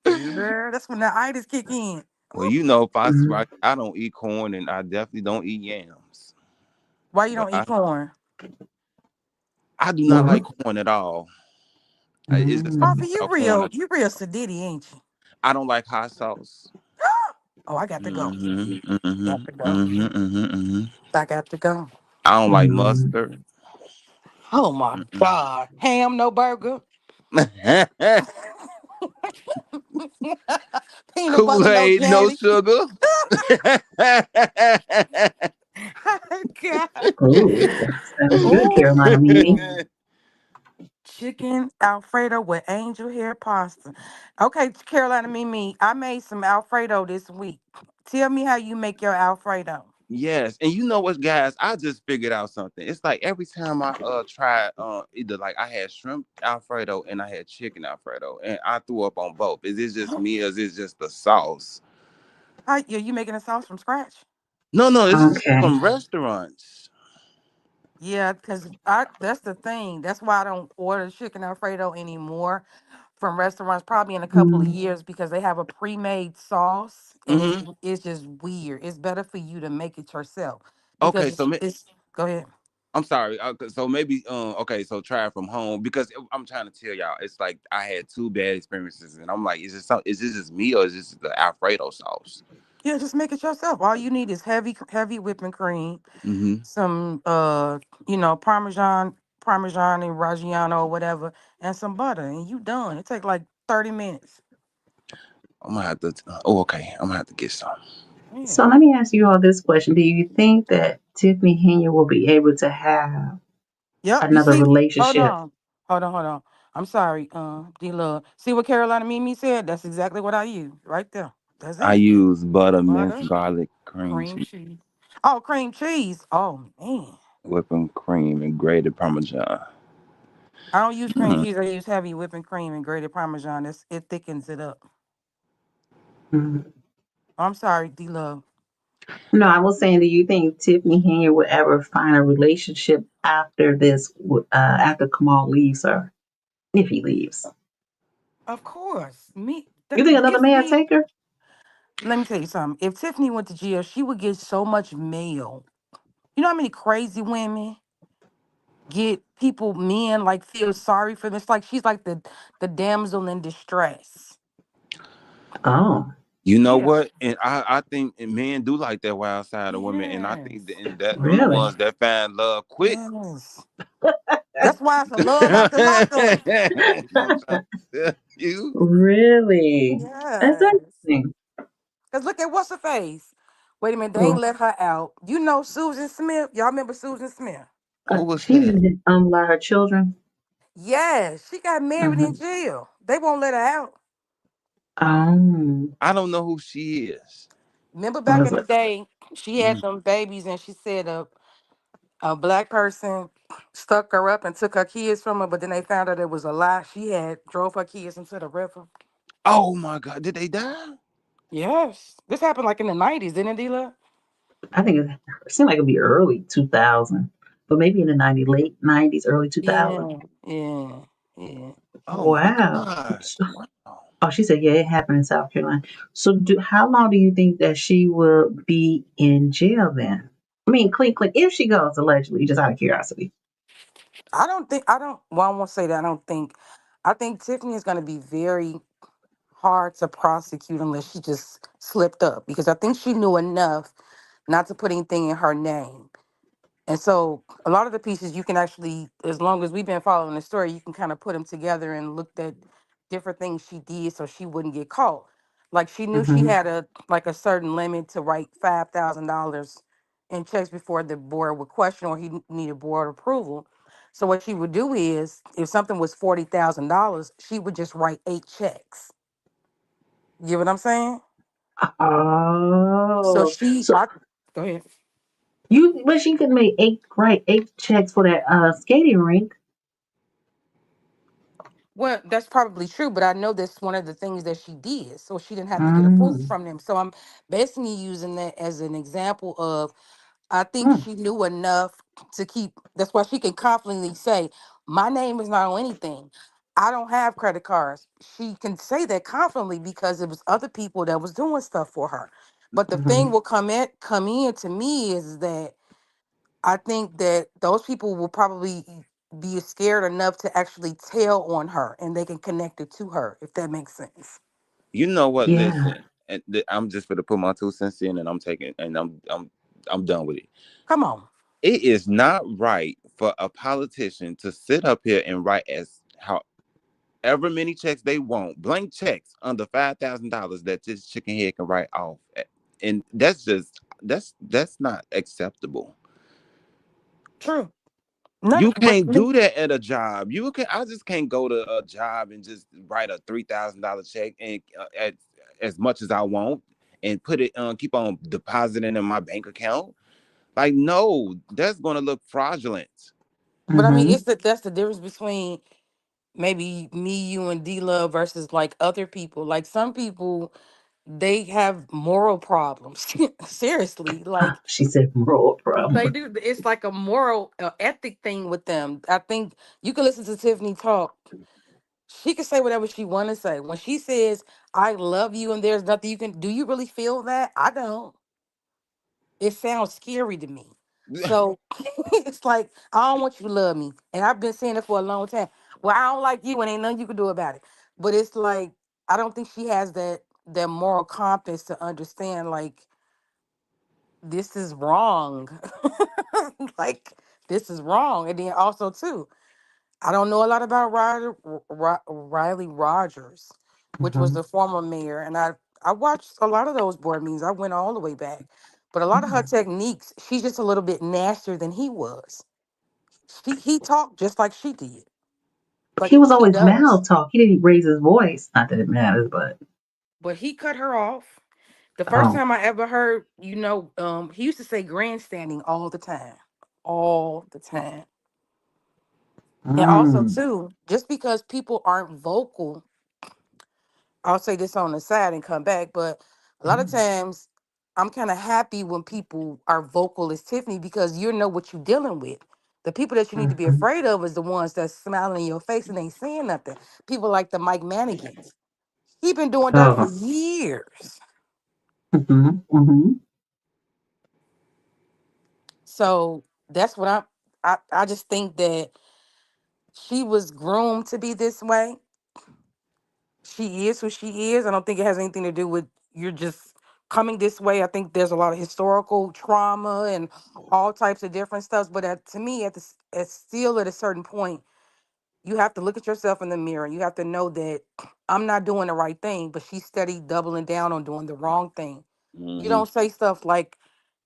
Yeah, that's when the itis kick in. Well, you know, foxy Mm-hmm. rice. I don't eat corn, and I definitely don't eat yams. Why you But don't eat corn? I do not like Well, corn at all. It's just mm, Coffee, something about corn. you real sedity, ain't you? I don't like hot sauce. Oh, I got to go. Got to go. Mm-hmm. I got to go. I don't like mm. mustard. Oh my God. Ham, no burger. Peanut butter, no Kool-Aid, no jelly. sugar. God. Ooh, sounds good, Carolina Mimi. Ooh. Chicken Alfredo with angel hair pasta. Okay, Carolina Mimi, I made some Alfredo this week. Tell me how you make your Alfredo. Yes, and you know what, guys? I just figured out something. It's like every time I try either like I had shrimp Alfredo and I had chicken Alfredo, and I threw up on both. Is it just me or is it just the sauce? How you making a sauce from scratch? No, this is Okay. from restaurants. Yeah, because I that's the thing. That's why I don't order chicken Alfredo anymore from restaurants probably in a couple of Mm, years because they have a pre-made sauce and Mm-hmm. it's just weird. It's better for you to make it yourself because Okay, it's go ahead. I'm sorry. So maybe okay, so try it from home because I'm trying to tell y'all. It's like I had two bad experiences, and I'm like, is this just me or is this the Alfredo sauce? Yeah, just make it yourself. All you need is heavy whipping cream, Mm-hmm. some parmesan and Reggiano or whatever, and some butter, and you done. It take like 30 minutes. I'm gonna have to. Oh, okay. I'm gonna have to get some. So Yeah. let me ask you all this question. Do you think that Tiffany Henry will be able to have Yep. You another see? Hold relationship? on. Hold on. I'm sorry, D Love. See what Carolina Mimi said? That's exactly what I use right there. That's I it. use butter, Butter, minced garlic, cream cream cheese, cheese. Oh, cream cheese. Oh man. whipping cream, and grated Parmesan. I don't use cream Hmm. cheese. I use heavy whipping cream and grated Parmesan. It thickens it up. Mm. I'm sorry, D Love. No, I was saying, do you think Tiffany Henry will ever find a relationship after this, after Kamal leaves her, if he leaves? Of course. You think another It's man me. take her? Let me tell you something. If Tiffany went to jail, she would get so much mail. You know how many crazy women get men like feel sorry for them? It's like she's like the damsel in distress. Oh, You know Yeah. what? And I think men do like that wild side of women, and I think Yes. that them the really? ones that find love quick. Yes. That's why it's a love after lockup. I'm trying to tell you. Really? That's Yes. interesting. Cause look at what's her face. Wait a minute, they ain't Well, let her out. You know Susan Smith? Y'all remember Susan Smith? Who was she that? didn't allow her children. Yes, she got married in Hmm. jail. They won't let her out. Oh, I don't know who she is. Remember back was in the it? day, she had Mhm. them babies and she said a black person stuck her up and took her kids from her, but then they found out it was a lie. She had drove her kids into the river. Oh my God! Did they die? Yes. This happened like in the 90s, didn't it, Dila? I think it seemed like it'd be early 2000, but maybe in the late 90s, early 2000. Yeah, yeah, yeah. Oh my Wow. God. Wow. Oh, she said, yeah, it happened in South Carolina. So, how long do you think that she will be in jail then? I mean, clink, clink, if she goes, allegedly, just out of curiosity. Well, I won't say that. I think Tiffany is going to be very hard to prosecute unless she just slipped up because I think she knew enough not to put anything in her name. And so a lot of the pieces you can actually, as long as we've been following the story, you can kind of put them together and looked at different things she did so she wouldn't get caught. Like she knew she Mm-hmm. had a certain limit to write $5,000 in checks before the board would question or he needed board approval. So what she would do is if something was $40,000, she would just write 8 checks. You get what I'm saying? So Oh, so go ahead. but she could make eight checks for that skating rink. Well, that's probably true, but I know that's one of the things that she did. So she didn't have to get approval Mm, from them. So I'm basically using that as an example of I think mm, she knew enough to keep that's why she can confidently say, my name is not on anything. I don't have credit cards. She can say that confidently because it was other people that was doing stuff for her. But the mm-hmm. thing will come in to me is that I think that those people will probably be scared enough to actually tell on her and they can connect it to her, if that makes sense. You know what? Yeah. Listen, I'm just gonna put my 2 cents in, and I'm done with it. Come on. It is not right for a politician to sit up here and write as however many checks they want, blank checks under $5,000 that this chicken head can write off, and that's not acceptable. True. You Not, but can't do that at a job. I just can't go to a job and just write a $3,000 check and at as much as I want and put it keep on depositing in my bank account. Like, no, that's gonna look fraudulent. but I mean, Mm-hmm. that's the difference between maybe me, you, and D Love versus like other people. Like some people, they have moral problems. Seriously, like She said moral they problem. do. It's like a moral, ethic thing with them. I think you can listen to Tiffany talk. She can say whatever she want to say. When she says, "I love you," and there's nothing you can do, you really feel that? I don't. It sounds scary to me. So it's like I don't want you to love me, and I've been saying it for a long time. Well, I don't like you, and ain't nothing you can do about it. But it's like I don't think she has that moral compass to understand like this is wrong. Like this is wrong, and then also too, I don't know a lot about Riley Rogers, which was Mm-hmm. the former mayor, and I watched a lot of those board meetings. I went all the way back, but a lot of her techniques, she's just a little bit nastier than he was. He talked just like she did, He like was he always does. mouth talk. He didn't raise his voice. Not that it matters, but But he cut her off. The first oh. time I ever heard, he used to say grandstanding all the time. And also Mm, too, just because people aren't vocal, I'll say this on the side and come back, but a lot of times I'm kind of happy when people are vocal as Tiffany because you know what you're dealing with. The people that you need to be mm-hmm. afraid of is the ones that's smiling in your face and ain't saying nothing. People like the Mike Manigans. He been doing dirt for Oh. years. Mm-hmm. Mm-hmm. So that's what I just think that she was groomed to be this way. She is who she is. I don't think it has anything to do with you're just coming this way. I think there's a lot of historical trauma and all types of different stuff. But to me, at still at a certain point, you have to look at yourself in the mirror. You have to know that I'm not doing the right thing, but she's steady doubling down on doing the wrong thing. You Hmm. don't say stuff like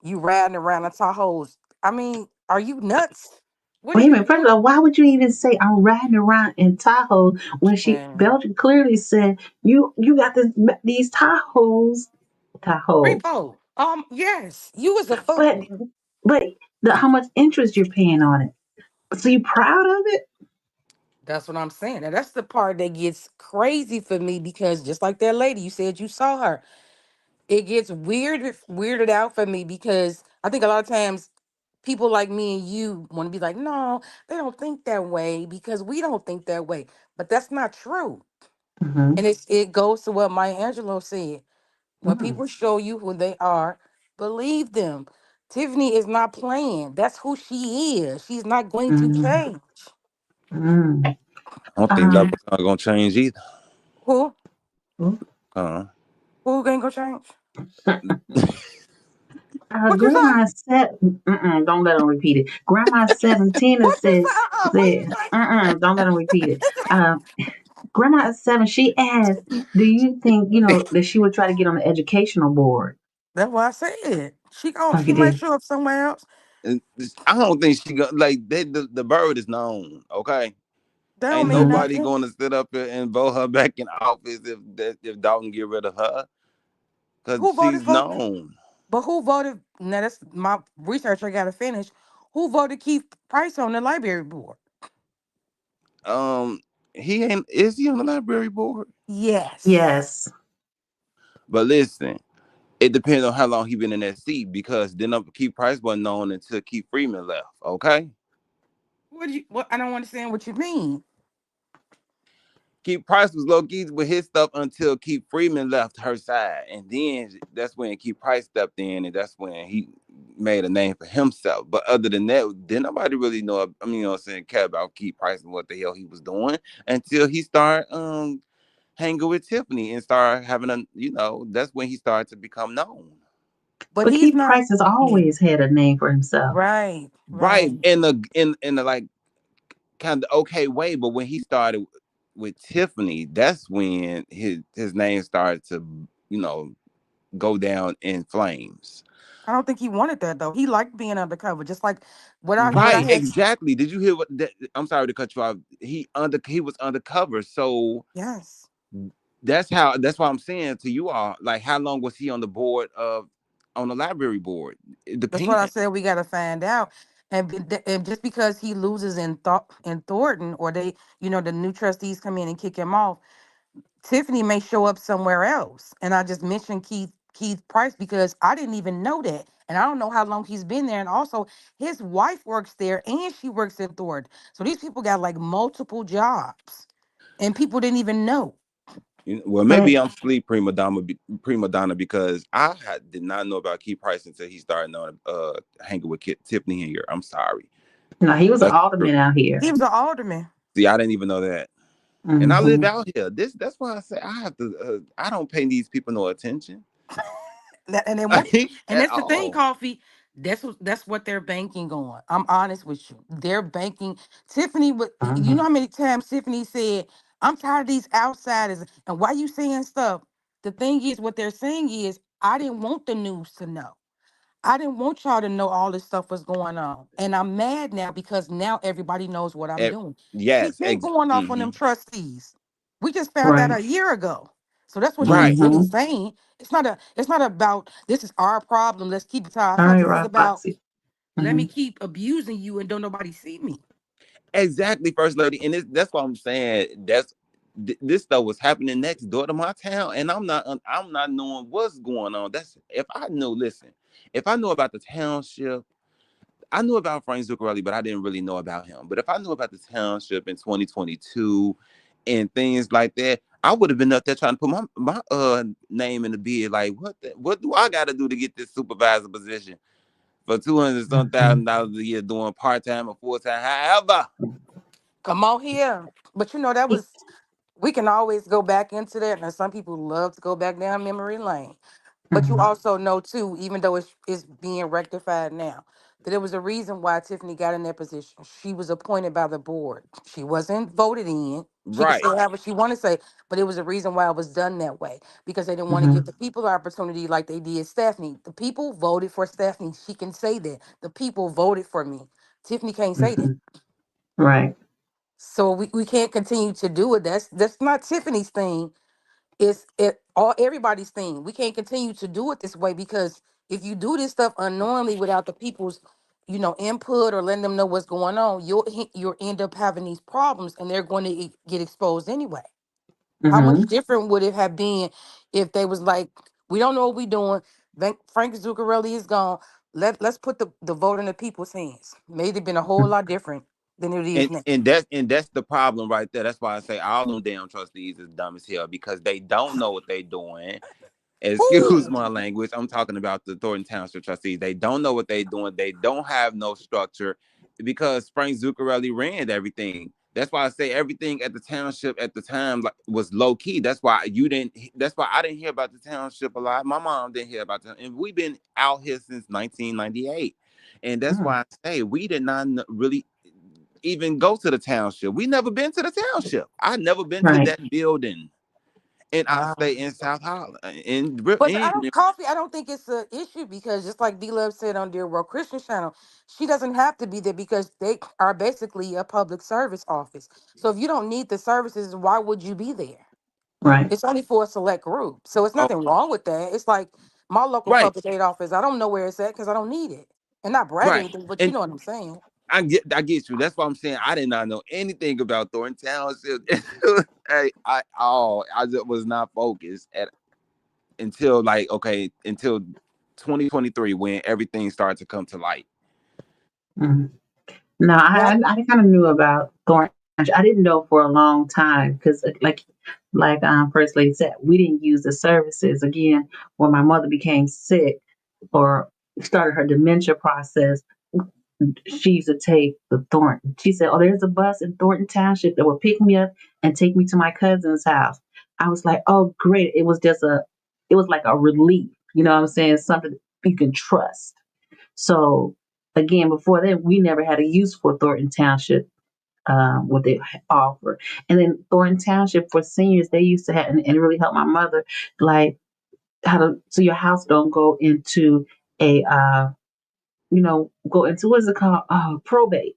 you riding around in Tahoes. I mean, are you nuts? What are Wait a you minute. First of doing? all, why would you even say I'm riding around in Tahoe when Man, Belgium clearly said you got these Tahoe. repo. Yes, you was a But fool. but how much interest you're paying on it? So you proud of it? That's what I'm saying. And that's the part that gets crazy for me because just like that lady, you said you saw her. It gets weirded out for me because I think a lot of times people like me and you want to be like, no, they don't think that way because we don't think that way. But that's not true. Mm-hmm. And it goes to what Maya Angelou said. When Mm-hmm. people show you who they are, believe them. Tiffany is not playing. That's who she is. She's not going to Mm-hmm. change. Mm-hmm. I don't think that was not gonna change either. Who? Uh, Who ain't gonna change? What you say? Grandma said, don't let them repeat it. Grandma 17 What you said, say? What you say? don't let them repeat it. Grandma 7, she asked, do you think, that she would try to get on the educational board? That's what I said. Oh, She you might did? show up somewhere else. I don't think she go like the bird is known. Okay, That don't ain't mean Mm-hmm. nobody nothing. going to sit up here and vote her back in office if Dalton get rid of her because Who voted she's for? known. But who voted? Now that's my research. I gotta finish. Who voted Keith Price on the library board? He ain't. Is he on the library board? Yes. Yes. But listen, it depends on how long he been in that seat because then Keith Price wasn't known until Keith Freeman left. Okay. What do you? What? I don't understand what you mean. Keith Price was low key with his stuff until Keith Freeman left her side, and then that's when Keith Price stepped in, and that's when he made a name for himself. But other than that, didn't nobody really know. I mean, care about Keith Price and what the hell he was doing until he started hanging with Tiffany and started having that's when he started to become known. But But he's Keith not. Price has Yeah. always had a name for himself. Right. Right Right. in the like kind of okay way, but when he started with Tiffany, that's when his name started to go down in flames. I don't think he wanted that though. He liked being undercover, just like what I Right, had. exactly. Did you hear what? I'm sorry to cut you off. He was undercover, so Yes. that's why I'm saying to you all, like, how long was he on the board on the library board? It That's what I depends. said. We got to find out. And just because he loses in Thornton, or the new trustees come in and kick him off, Tiffany may show up somewhere else. And I just mentioned Keith Price because I didn't even know that. And I don't know how long he's been there. And also his wife works there and she works in Thornton. So these people got like multiple jobs. And people didn't even know. Well, maybe But I'm sleep prima donna because did not know about Keith Price until he started knowing hanging with Tiffany here. I'm sorry. no, he was an That's true. alderman out here. He was an alderman. See, I didn't even know that. And I live Mm-hmm. out here. That's why I say I have to. I don't pay these people no attention. And they want, Like, and at that's the thing, all. Coffee. That's what they're banking on. I'm honest with you. They're banking. Tiffany would. You Mm-hmm. know how many times Tiffany said, "I'm tired of these outsiders," and why you saying stuff. The thing is, what they're saying is, I didn't want the news to know. I didn't want y'all to know all this stuff was going on. And I'm mad now because now everybody knows what I'm doing. She's Yes. been going off on them Mhm. trustees. We just found out Right. a year ago. So that's what she's Right. really Mm-hmm. saying. It's not about this is our problem. Let's keep it to All right, ourselves. This is about Foxy. let Mm-hmm. me keep abusing you and don't nobody see me. Exactly, First Lady. And that's what I'm saying. This stuff was happening next door to my town, and I'm not knowing what's going on. That's if I knew. Listen, if I knew about the township, I knew about Frank Zuccarelli, but I didn't really know about him. But if I knew about the township in 2022 and things like that, I would have been up there trying to put my name in the bid. Like, what do I got to do to get this supervisor position for 200 some Mm-hmm. $1,000 a year doing part time or full time? However, Come on here. But that was we can always go back into that. And some people love to go back down memory lane. But you Mm-hmm. also know too, even though it's being rectified now, that there was a reason why Tiffany got in that position. She was appointed by the board. She wasn't voted in. She could right. say whatever she wanted to say, but it was a reason why it was done that way because they didn't want to Mm-hmm. give the people the opportunity like they did Stephanie. The people voted for Stephanie. She can say that the people voted for me. Tiffany can't say that. Mm-hmm. Right. So we can't continue to do it. That's not Tiffany's thing. It's all everybody's thing. We can't continue to do it this way because if you do this stuff unknowingly without the people's, input or letting them know what's going on, you'll end up having these problems and they're going to get exposed anyway. How much Mm-hmm. different would it have been if they was like, we don't know what we're doing. Frank Zuccarelli is gone. let's put the vote in the people's hands. Made it been a whole lot different than it is now. And that's the problem right there. That's why I say all them damn trustees is dumb as hell because they don't know what they doing. Excuse my language. I'm talking about the Thornton Township trustees. They don't know what they're doing. They don't have no structure because Frank Zuccarelli ran everything. That's why I say everything at the township at the time was low key. That's why you didn't. That's why I didn't hear about the township a lot. My mom didn't hear about it, and we've been out here since 1998. And that's why I say we did not really even go to the township. We never been to the township. I never been to that building. And I stay in South Holland. But I don't think it's an issue because just like D Love said on Dear World Christian Channel, she doesn't have to be there because they are basically a public service office. So if you don't need the services, why would you be there? Right. It's only for a select group. So it's nothing wrong with that. It's like my local Right. public aid office. I don't know where it's at because I don't need it. And not bragging anything, but you know what I'm saying. I get you. That's what I'm saying. I did not know anything about Thornton Township. I just was not focused until 2023 when everything started to come to light. Mm-hmm. No, I kind of knew about Thornton. I didn't know for a long time because, like First Lady said, we didn't use the services. Again, when my mother became sick or started her dementia process, she used to take the Thornton. She said, "Oh, there's a bus in Thornton Township that will pick me up and take me to my cousin's house." I was like, "Oh, great!" It was like a relief. You know what I'm saying? Something you can trust. So again, before that, we never had a use for Thornton Township, what they offer. And then Thornton Township for seniors, they used to have, and it really helped my mother, like so your house don't go into a, go into, what's it called? Probate.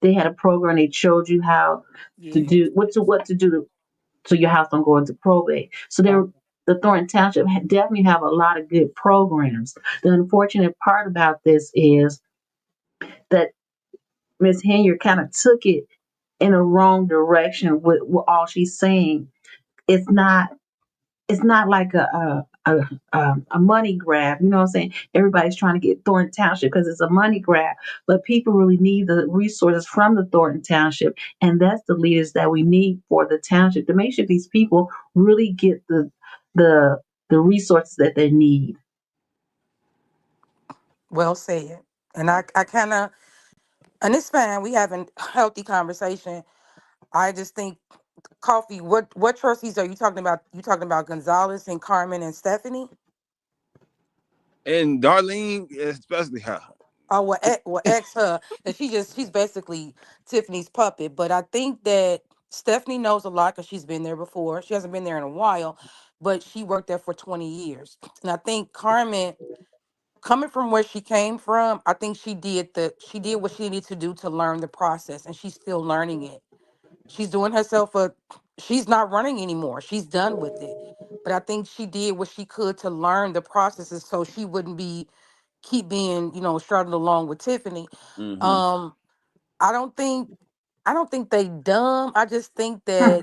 They had a program. They showed you how to do, what to do so your house don't go into probate. So the Thornton Township definitely have a lot of good programs. The unfortunate part about this is that Miss Henya kind of took it in a wrong direction with all she's saying. It's not like a money grab. You know what I'm saying? Everybody's trying to get Thornton Township because it's a money grab, but people really need the resources from the Thornton Township, and that's the leaders that we need for the township to make sure these people really get the resources that they need. Well said. And I kind of, and it's fine. We having a healthy conversation. I just think, Coffee, what trustees are you talking about? You talking about Gonzalez and Carmen and Stephanie? And Darlene, especially her. Oh, well, ex her. And she's basically Tiffany's puppet. But I think that Stephanie knows a lot because she's been there before. She hasn't been there in a while, but she worked there for 20 years. And I think Carmen, coming from where she came from, I think she did what she needed to do to learn the process, and she's still learning it. She's doing herself she's not running anymore. She's done with it. But I think she did what she could to learn the processes so she wouldn't keep being, strutting along with Tiffany. Mm-hmm. I don't think they dumb. I just think that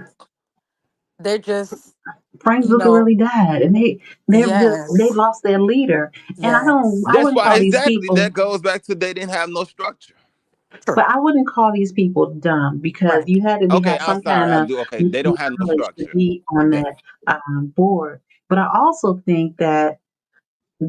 they're just Frank Zuccarelli died, and they yes. lost their leader. And I That's wouldn't why call these exactly people. that goes back to they didn't have no structure. But I wouldn't call these people dumb because you had to Okay, have I'm some sorry. kind I of do. Okay, they don't have no knowledge to structure. be on Yeah. that board. But I also think that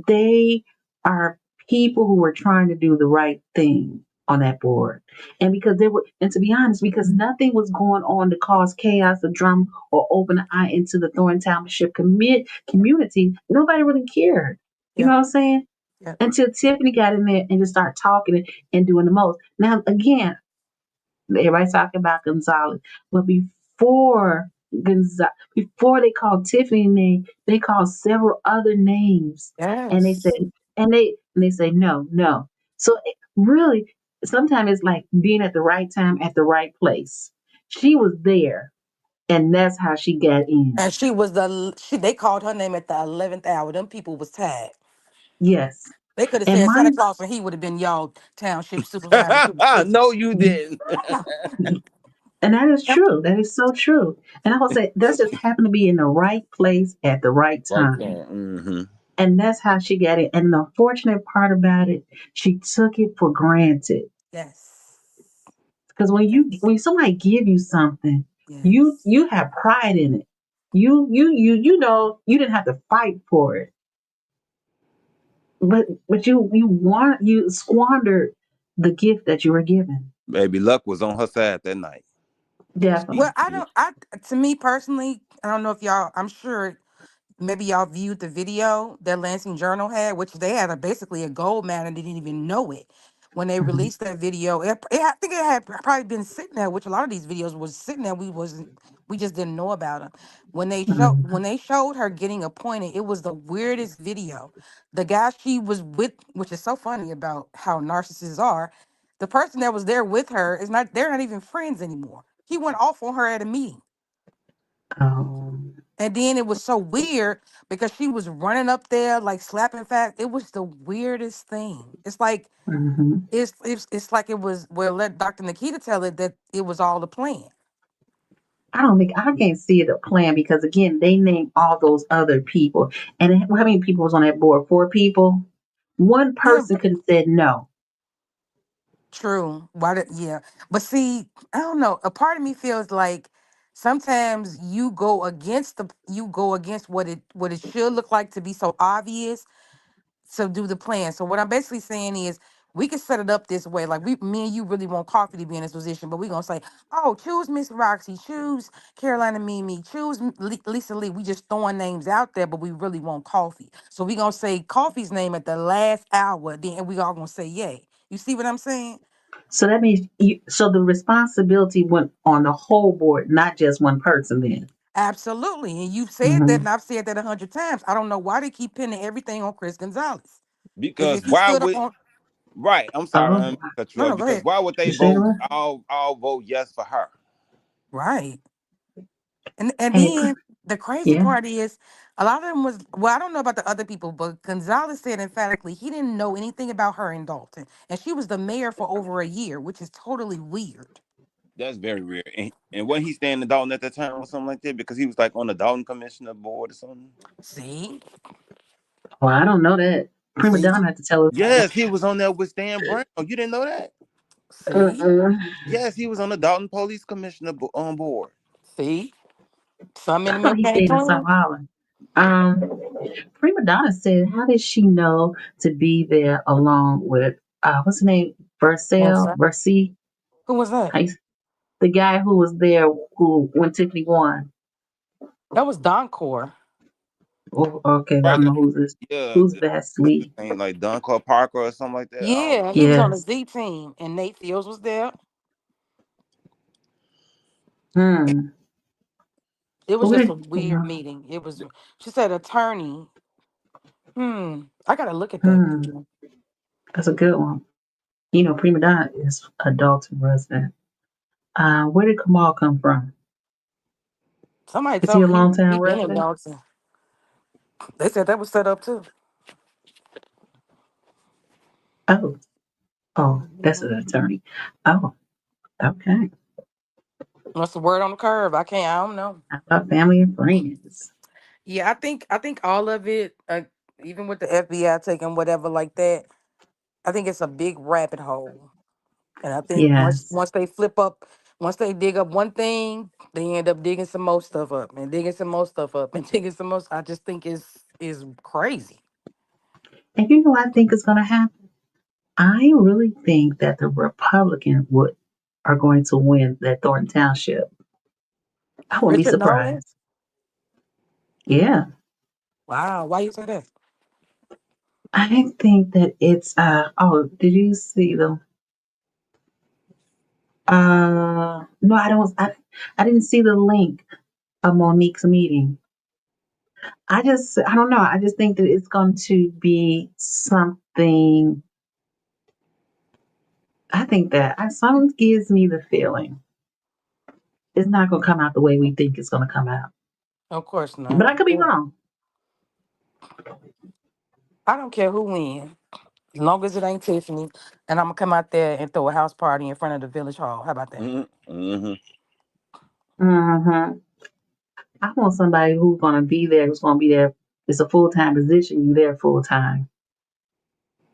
they are people who were trying to do the right thing on that board. And to be honest, because nothing was going on to cause chaos or drama or open an eye into the Thornton Township community, nobody really cared. You know what I'm saying? Yeah. Until Tiffany got in there and just started talking and doing the most. Now, again, everybody's talking about Gonzalez, but before before they called Tiffany name, they called several other names, and they Yes. said, and they say no. So really, sometimes it's like being at the right time at the right place. She was there, and that's how she got in. And she was they called her name at the 11th hour. Them people was tired. Yes. They could have And said Santa mine, Claus and he would have been y'all township supervisor. No, you didn't. and that is true. That is so true. And I would say that's just happened to be in the right place at the right Right time. there. Mm-hmm. And that's how she got it. And the unfortunate part about it, she took it for granted. Yes. Because when somebody give you something, you have pride in it. You know you didn't have to fight for it. But you squandered the gift that you were given. Baby, luck was on her side that night. Definitely. Well, to me personally, I don't know if y'all, I'm sure maybe y'all viewed the video that Lansing Journal had, which they had basically a gold man and didn't even know it. When they Mhm. released that video, I think it had probably been sitting there, which a lot of these videos was sitting there. We just didn't know about them. When they showed her getting appointed, it was the weirdest video. The guy she was with, which is so funny about how narcissists are, the person that was there with her they're not even friends anymore. He went off on her at a meeting. And then it was so weird because she was running up there like slapping fast. It was the weirdest thing. It's like Mhm. it's like it was, well, let Dr. Nikita tell it that it was all a plan. I can't see it a plan because again they named all those other people and how many people was on that board? 4 people. One Yeah, person could have said no. true. Yeah. But see, I don't know. A part of me feels like sometimes you go against what it should look like to be so obvious. So do the plan. So what I'm basically saying is we can set it up this way. Like me and you really want Coffee to be in this position, but we're gonna say, oh, choose Miss Roxy, choose Carolina Mimi, choose Lisa Lee. We just throwing names out there, but we really want Coffee. So we gonna say Coffee's name at the last hour, then we all gonna say yay. You see what I'm saying? So that means so the responsibility went on the whole board, not just one person then. Absolutely. And you've said that, Hmm. and I've said that 100 times. I don't know why they keep pinning everything on Chris Gonzalez. Because Because if he why stood up would on right? I'm sorry, Oh, cut you no, off. no, go Because ahead. why would they you say vote what? all vote yes for her? Right. And Hey, then the crazy yeah. part is a lot of them was, well, I don't know about the other people, but Gonzalez said emphatically he didn't know anything about her in Dalton. And she was the mayor for over a year, which is totally weird. That's very rare. And wasn't he staying in Dalton at the time or something like that? Because he was like on the Dalton Commissioner board or something. See? Well, I don't know that. Prima See? Donna had to tell us that. Yes, he was on there with Stan Brown. Oh, you didn't know that? See? Yes, he was on the Dalton Police Commissioner on board. See? Some in I the thought milk he ain't stayed in clean. South Island. Prima Donna said, "How did she know to be there along with what's his name, What's that? Versi? Who was that? The guy who was there who when Tiffany won." That was Don Core. Oh, okay, I Right. don't know who's this. Yeah. Who's What's his Vasily? name? Like Duncor Parker or something like that. I don't Yeah, know. he was on the Yes. Z team, and Nate Fields was there. Hmm. It was What just did a weird meeting. It was, she said, attorney. I gotta look at that hmm. video. That's a good one. You know, Prima Donna is a Dalton resident. Where did Kamal come from? Somebody Is he told a me he longtime been in resident? Dalton. They said that was set up too. Oh, that's an attorney. Oh, okay. What's the word on the curve? I don't know. I thought family and friends. Yeah, I think all of it, even with the FBI taking whatever like that, I think it's a big rabbit hole. And I think Yes. once they dig up one thing, they end up digging some more stuff up and digging some more stuff up and digging some more. I just think it's is crazy. And you know what I think is going to happen? I really think that the Republicans are going to win that Thornton Township. I wouldn't be Richard Nolan? surprised. Yeah. Wow, why you say that? I think that it's did you see them? No, I didn't see the link of Monique's meeting. I don't know. I just think that it's going to be something. I think that something gives me the feeling it's not going to come out the way we think it's going to come out. Of course But not. I could be wrong. I don't care who wins, as long as it ain't Tiffany. And I'm gonna come out there and throw a house party in front of the village hall. How about that? Mm-hmm. I want somebody who's going to be there, who's going to be there it's a full-time position, you there full-time.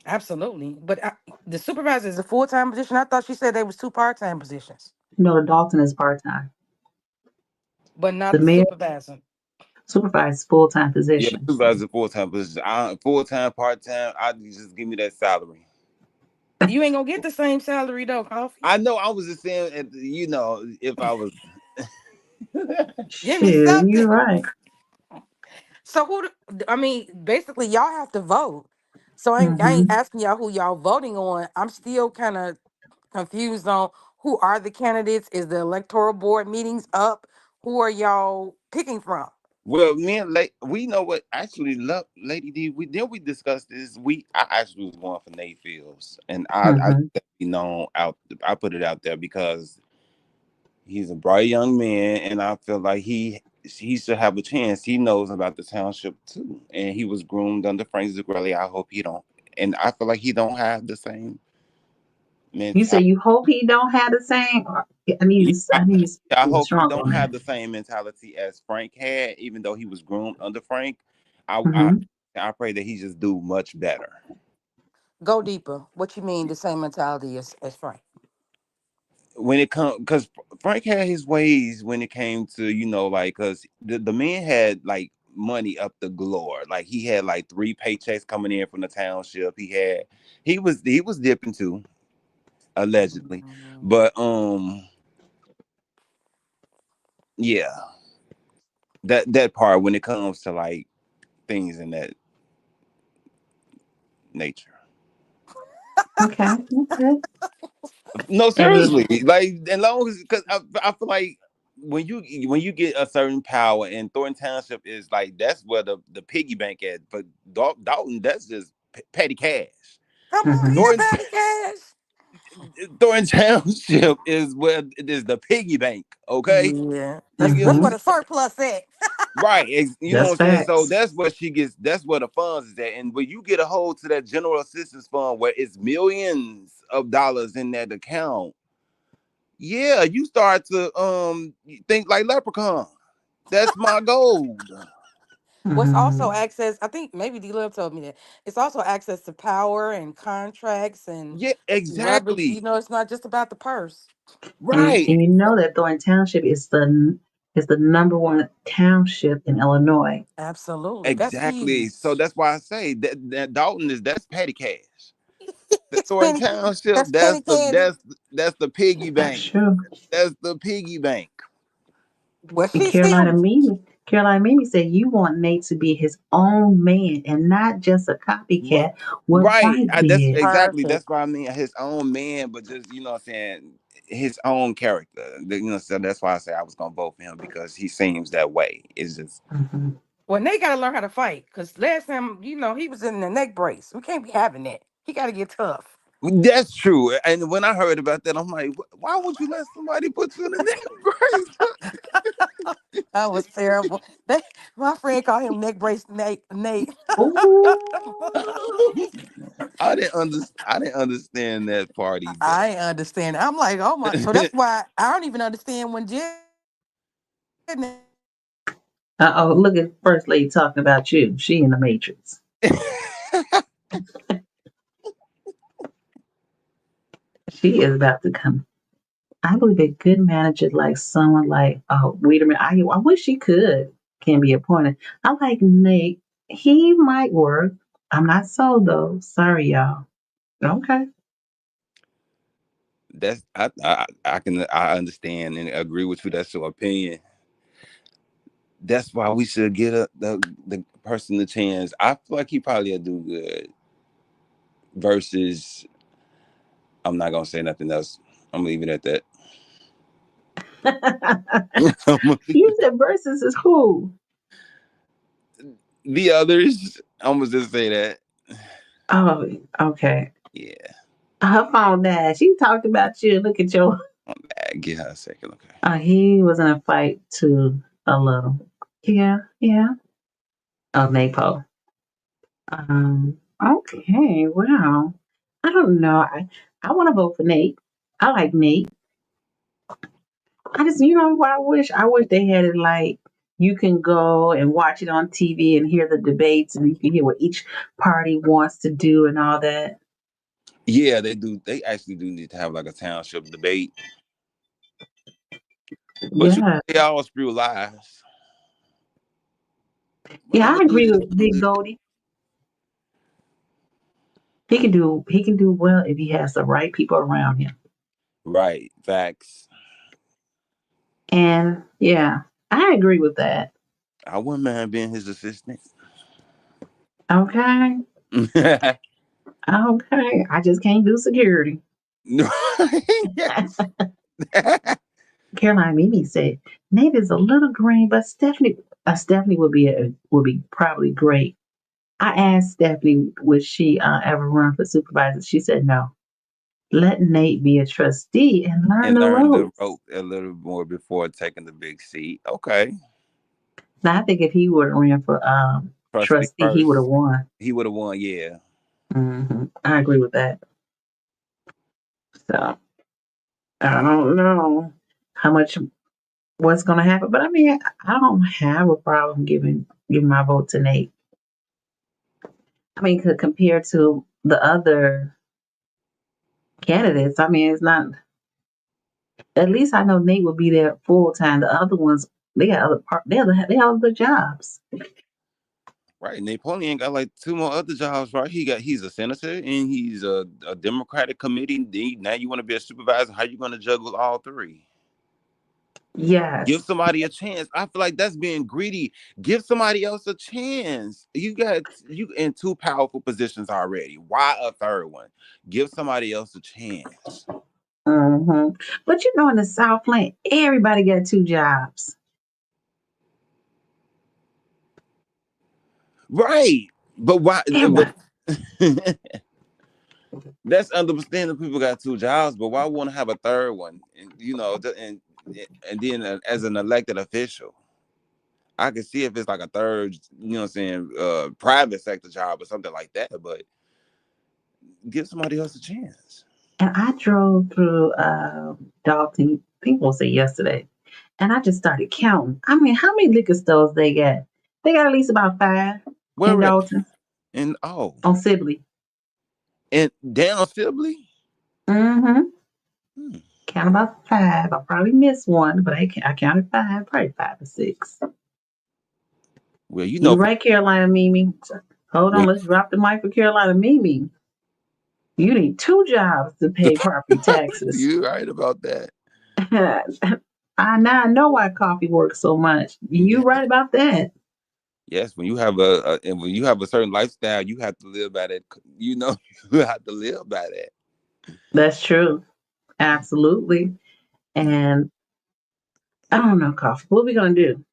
Absolutely. But the supervisor is a full-time position. I thought she said they was 2 part-time positions, You know, the Dalton is part-time. but The not the mayor supervisor. supervisor full-time Yeah, position. supervisor full time position. Full time, part time. I just give me that salary. You ain't gonna get the same salary though, Coffee. I know. I was just saying, if I was. Give me Shoot, something. you're right. So I mean, basically y'all have to vote. So I ain't Mm-hmm. asking y'all who y'all voting on. I'm still kind of confused on who are the candidates. Is the electoral board meetings up? Who are y'all picking from? Well, me and we know what actually, Lady D. We discussed this. I actually was going for Nate Fields, and Mm-hmm. I put it out there because he's a bright young man, and I feel like he should have a chance. He knows about the township too, and he was groomed under Frank Zuccarelli. I hope he don't, and I feel like he don't have the same You say mentality. you hope he don't have the same. Yeah, I need to speak I a little hope he stronger don't on have that. the same mentality as Frank had, even though he was groomed under Frank. I I, Mm-hmm. I pray that he just do much better Go deeper. What you mean the same mentality as Frank? when it comes, because Frank had his ways when it came to like, because the man had like money up the galore. Like he had like 3 paychecks coming in from the township. He was dipping too, allegedly, Mhm. but yeah, that part when it comes to like things in that nature. Okay. Okay. No, And seriously. Like, as long as, because I feel like when you get a certain power, and Thornton Township is like, that's where the piggy bank at. But Dalton, that's just petty cash. Come on mm-hmm. here, Thornton Patty Cash. Thornton Township is where it is the piggy bank. Okay, Yeah, you get what that's I'm Mm-hmm. where saying? the surplus at. Right. You know what That's I'm saying? So facts. that's where she gets. That's where the funds is at. And when you get a hold to that general assistance fund where it's millions of dollars in that account, yeah, you start to think like Leprechaun. That's my gold. What's Mm-hmm. also access? I think maybe D Love told me that it's also access to power and contracts and Yeah, leverage. exactly. It's not just about the purse. And Right. you know that Thornton Township is the number one township in Illinois. Absolutely, that's Exactly. So huge. that's why I say that Dalton that's petty cash. The It's Thornton penny. Township, That's penny candy. that's the piggy That's bank. true. That's the piggy bank. Well, And she's still. Carolina Mimi said you want Nate to be his own man and not just a Right. copycat what Right. Frank That's did. exactly, Perfect. that's what I mean. His own man, but just what I'm saying, his own character. So that's why I say I was gonna vote for him, because he seems that way. It's just Mm-hmm. Well, Nate got to learn how to fight because last time, he was in the neck brace. We can't be having that. He got to get tough. that's true. And when I heard about that, I'm like, why would you let somebody put you in the neck brace? That was terrible. My friend called him neck brace Nate. Ooh. I didn't understand that part either. I understand. I'm like, oh my. So that's why I don't even understand when Jen. Uh-oh, look at First Lady talking about you. She in the Matrix. She is about to come. I believe a good manager like someone like, oh, wait a minute. I wish she can be appointed. I like Nate. He might work. I'm not sold though. Sorry, y'all. Okay. That's I understand and agree with you. That's your opinion. That's why we should get the person the chance. I feel like he probably will do good. Versus, I'm not gonna say nothing else. I'm gonna leave it at that. You said versus is who? The others, I'm gonna just say that. Oh, okay. Yeah, Her phone died. She talked about you. Look at your. give her a second, okay. He was in a fight too, a little. Yeah, yeah. Oh, Napo. Okay, wow. I don't know. I want to vote for Nate. I like Nate. I just, what I wish? I wish they had it like you can go and watch it on TV and hear the debates, and you can hear what each party wants to do and all that. Yeah, they do. They actually do need to have like a township debate. But Yeah. they all spew lies. Yeah, I'ma I do agree this. with Big Goldie. He can do well if he has the right people around him. Right. Facts. And yeah, I agree with that. I wouldn't mind being his assistant. Okay. Yes. Okay. I just can't do security. Caroline Mimi said, Nate is a little green, but Stephanie would be probably great. I asked Stephanie, would she ever run for supervisor? She said no. Let Nate be a trustee and learn And the learn the ropes. rope a little more before taking the big seat. Okay. Now I think if he would have ran for Trustee trustee, he would have first. won. He would have won, yeah. I agree with that. So I don't know how much what's going to happen, but I mean, I don't have a problem giving my vote to Nate. I mean, compared to the other candidates, I mean, it's not. At least I know Nate will be there full time. The other ones, they got they have other jobs. Right. Napoleon got like two more other jobs, right? He's a senator and he's a Democratic committee. Now you want to be a supervisor. How you gonna juggle all three? Give Yes. somebody a chance. I feel like that's being greedy. Give somebody else a chance. You in two powerful positions already. Why a third one? Give somebody else a chance. But you know, in the Southland, everybody got two jobs. Right. But why? Everybody. But that's understanding people got two jobs, but why want to have a third one? And and then as an elected official, I can see if it's like a third, what I'm saying, private sector job or something like that, but give somebody else a chance. And I drove through Dalton, I think we'll say yesterday, and I just started counting. I mean, how many liquor stores they got? They got at least about 5 in Where at? Dalton And on Sibley. and down Sibley? Mm-hmm. Count about 5. I probably missed one, but I counted 5, probably 5 or 6. Well, You right, Carolina Mimi. Hold on, when, let's drop the mic for Carolina Mimi. You need 2 jobs to pay property taxes. you're right about that. I now know why coffee works so much. You right about that. Yes, when you have a certain lifestyle, you have to live by that. You have to live by that. That's true. Absolutely. And I don't know, coffee. What we gonna do?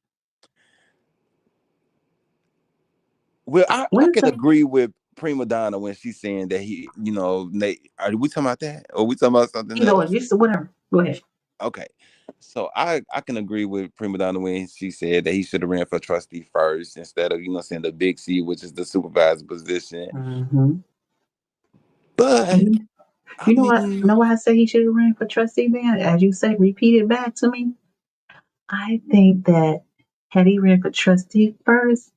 Well, I When's can the agree with Prima Donna when she's saying that Nate, are we talking about that? Or are we talking about something you go? else? Just whatever. Go ahead. Okay. So I can agree with Prima Donna when she said that he should have ran for trustee first instead of, saying the big C, which is the supervisor position. Mm-hmm. But You know what? Know why I say he should have ran for trustee, man? As you say, repeat it back to me. I think that had he ran for trustee first,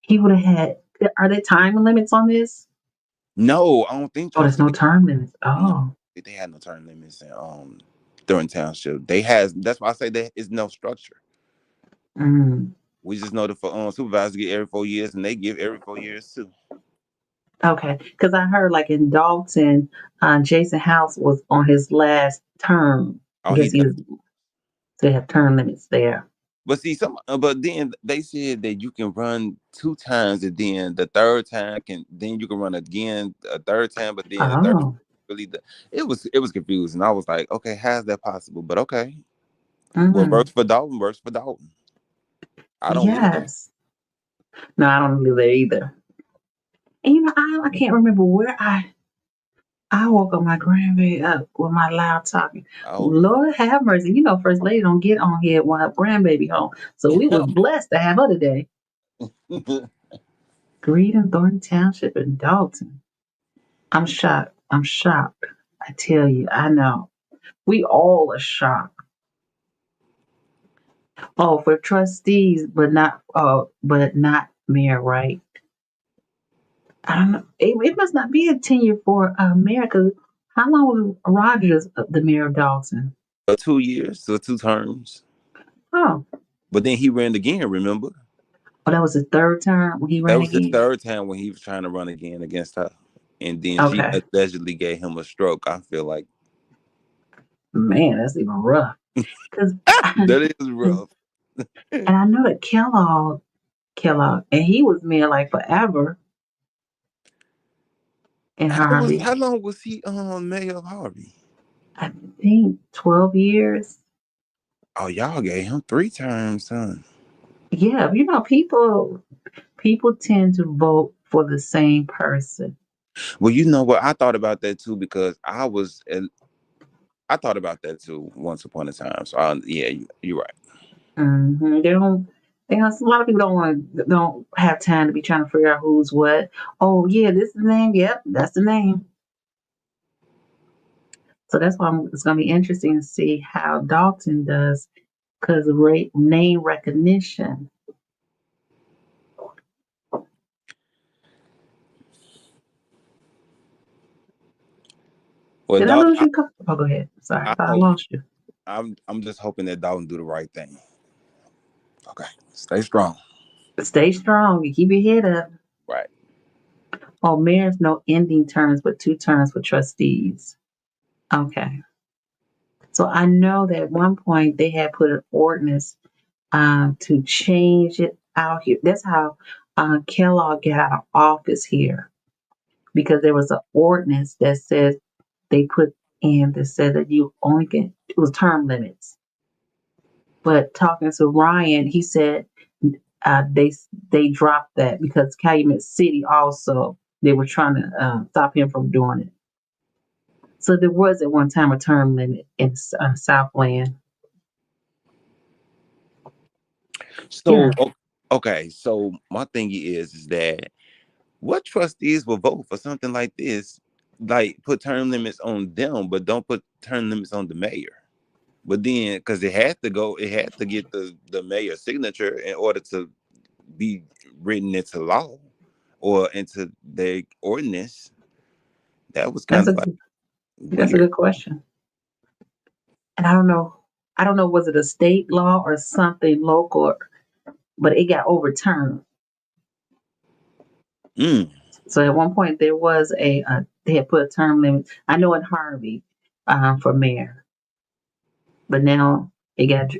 he would have had. Are there time limits on this? no, I don't think Oh, there's no trustee. time limits. No, Oh. they had no term limits during township. That's why I say there is no structure. Mm. We just know the supervisors get every 4 years, and they give every 4 years too. Okay, because I heard like in Dalton, Jason House was on his last term. I Oh, guess he was. They have term limits there. But see, but then they said that you can run 2 times, and then the third time then you can run again a third time, but then the third Oh. really it was confusing. I was like, okay, how's that possible? But okay, what Mm. works for Dalton works for Dalton. I don't live there. Yes. No, I don't live there either. And I can't remember where I woke up my grandbaby up with my loud talking. Oh, Lord have mercy. You know, First Lady don't get on here when her grandbaby home. So we was blessed to have her today. Greedon, Thornton Township, and Dalton. I'm shocked. I'm shocked. I tell you, I know. We all are shocked. Oh, for trustees, but not mayor, right? I don't know. It must not be a tenure for mayor. Cause how long was Rogers the mayor of Dalton? 2 years, so 2 terms. Oh, But then he ran again, remember? that was his third term when he That ran was the again. third time when he was trying to run again against her. And then she Okay, allegedly gave him a stroke. I feel like man, that's even rough. Cause, that is and rough. I know that Kellogg, and he was mayor like forever in Harvey. How long was he mayor of Harvey? I think 12 years. Oh, y'all gave him 3 terms, son. Yeah, people tend to vote for the same person. Well, you know what? I thought about that too because I thought about that too once upon a time. So yeah, you're right. They don't. A lot of people don't have time to be trying to figure out who's what. Oh yeah, this is the name. Yep, that's the name. So that's why it's going to be interesting to see how Dalton does because of name recognition. Well, Did I Dalton, lose you? Oh, go ahead. Sorry, I I thought I hope lost you. I'm just hoping that Dalton do the right thing. Okay, stay strong. Stay strong. You keep your head up. Right. Oh, mayor's no ending terms, but 2 terms for trustees. Okay. So I know that at one point they had put an ordinance to change it out here. That's how Kellogg got out of office here because there was an ordinance that says they put in that said that you only can, it was term limits. But talking to Ryan, he said they dropped that because Calumet City also they were trying to stop him from doing it. So there was at one time a term limit in Southland. So okay, so my thing is that what trustees will vote for something like this? Like put term limits on them, but don't put term limits on the mayor. But then, because it had to get the mayor's signature in order to be written into law or into the ordinance. That was kind That's of a like that's a weird. good question. And I don't know. I don't know was it a state law or something local, but it got overturned. Mm, So at one point there was they had put a term limit. I know in Harvey for mayor, but now it got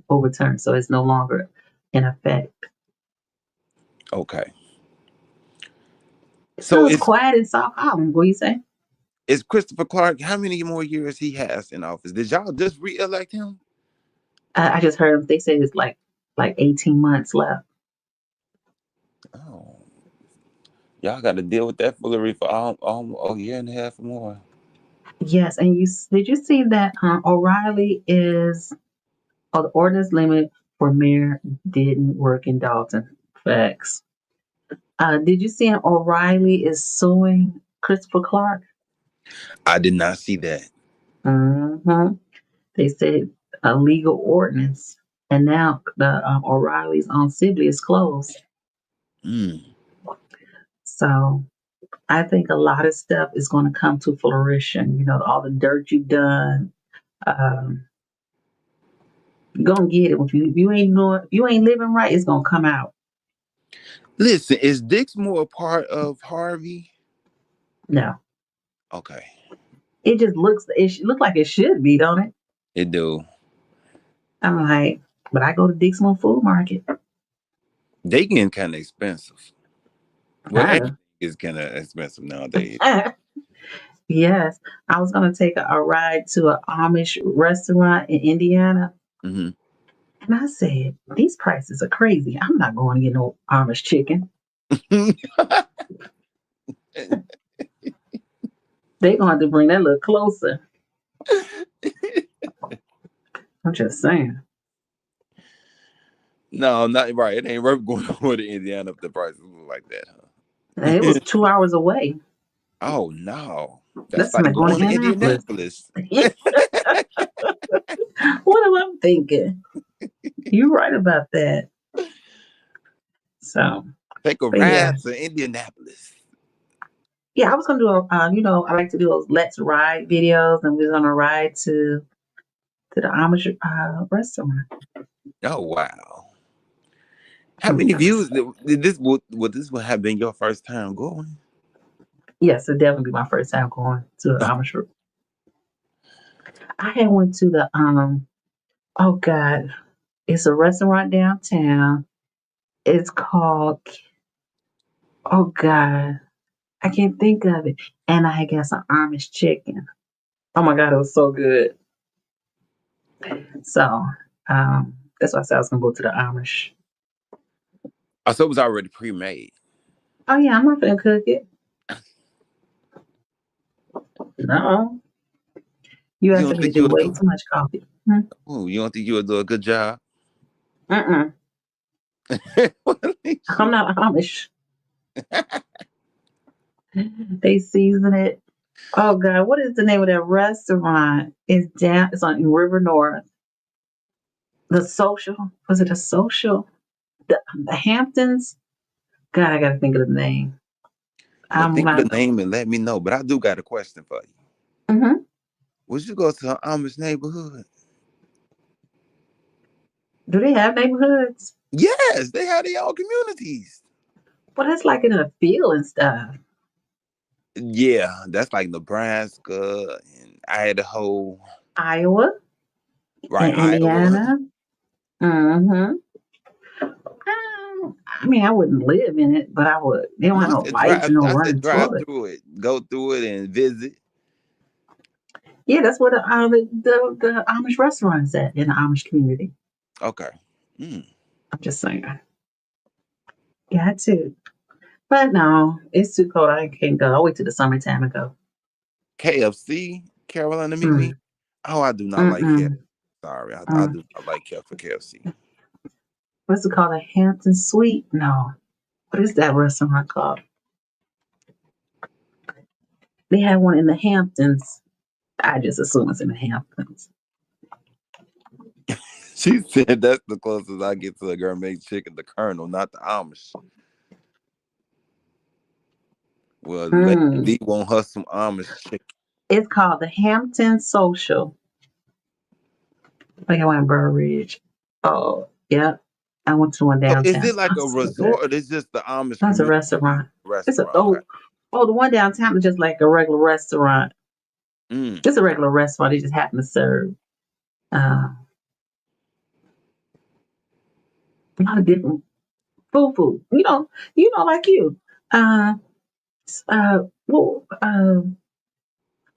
overturned, so it's no longer in effect. okay. So So it's quiet in South Island. What do you say? is Christopher Clark, how many more years he has in office? Did y'all just re-elect him? I just heard they say it's like 18 months left. Oh, y'all got to deal with that foolery for a year and a half or more. Yes, and did you see that O'Reilly is the ordinance limit for mayor didn't work in Dalton. Facts. Did you see O'Reilly is suing Christopher Clark? I did not see that. Mm-hmm. They said a legal ordinance, and now the O'Reilly's on Sibley is closed. Mm, So I think a lot of stuff is going to come to fruition. You know, all the dirt you've done, um, you're gonna get it. If you ain't living right, it's gonna come out. listen, is Dixmoor a part of Harvey? No, Okay, it just look like it should be, don't it? it do. I'm like, but I go to Dixmoor Food Market. They getting kind of expensive. Well, I everything is kind of expensive nowadays. Yes, I was gonna take a ride to an Amish restaurant in Indiana, Hmm. and I said, "These prices are crazy. I'm not going to get no Amish chicken. They're going to have to bring that a little closer." I'm just saying. No, not right. It ain't worth going over to Indiana if the prices look like that, And it was huh? 2 hours away. Oh no, that's That's like like going going to to Indianapolis. Indianapolis. What am I thinking? You're right about that. So, Take a but yeah. ride to Indianapolis. Yeah, I was gonna do I like to do those let's ride videos, and we was gonna ride to the Amish restaurant. Oh wow! How many views did this? Would this would have been your first time going? Yes, it'd definitely be my first time going to the Amish. I had went to the oh god, it's a restaurant downtown. It's called oh god, I can't think of it. And I had got some Amish chicken. Oh my god, it was so good. So that's why I said I was gonna go to the Amish. Oh, so it was already pre-made. Oh yeah, I'm not gonna cook it. No. You You asking don't me to think you do would way do? too much coffee. Hmm? Oh, you don't think you would do a good job? Mm-mm. I'm not Amish. They season it. Oh God, what is the name of that restaurant? It's on River North. The Social. Was it a Social? The Hamptons? God, I gotta think of the name. Well, I'm think of not. the name and let me know. But I do got a question for you. Mm-hmm. Would you go to an Amish neighborhood? Do they have neighborhoods? Yes, they have their own communities. Well, that's like in a field and stuff. Yeah, that's like Nebraska and Idaho. Iowa Right, and Iowa. Indiana. Mm-hmm. I mean, I wouldn't live in it, but I would. They don't No, have I no said lights drive. and no I said running drive toilet. through it, go through it, and visit. Yeah, that's where the Amish restaurant is at in the Amish community. Okay. Mm. I'm just saying. Got to. But no, it's too cold. I can't go. I'll wait till the summertime to go. KFC, Carolina Mimi. Mm. Oh, I do not like KFC. Mm-mm. Sorry, I Mm. do not like KFC. What's it called? A Hampton Suite? No. What is that restaurant called? They have one in the Hamptons. I just assume it's in the Hamptons. She said that's the closest I get to a gourmet chicken, the Colonel, not the Amish. Well, Lady Mm. D want her some Amish chicken. It's called the Hampton Social. Like I went in Burr Ridge. Oh, yeah. I went to one So is downtown. it like Oh, a so good. resort or is just the Amish That's a community restaurant. It's a restaurant? Okay. the one downtown is just like a regular restaurant. Mm. Just a regular restaurant. They just happen to serve uh, a lot of different food. Like you. Uh, well,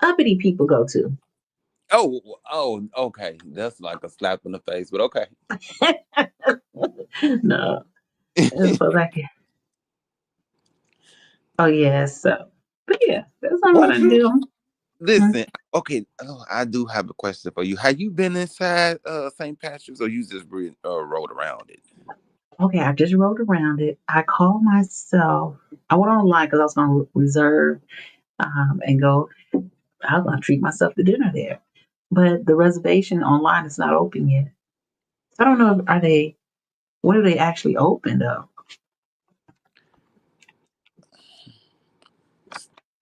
uppity people go to. Okay. That's like a slap in the face, but okay. No, it's for like, oh yeah. So, but yeah, that's what I'm Well, gonna do. listen, okay. I do have a question for you. Have you been inside St. Patrick's, or you just rode around it? Okay, I just rode around it. I called myself. I went online because I was gonna reserve and go. I was gonna treat myself to dinner there, but the reservation online is not open yet. So I don't know. Are they? When are they actually open though?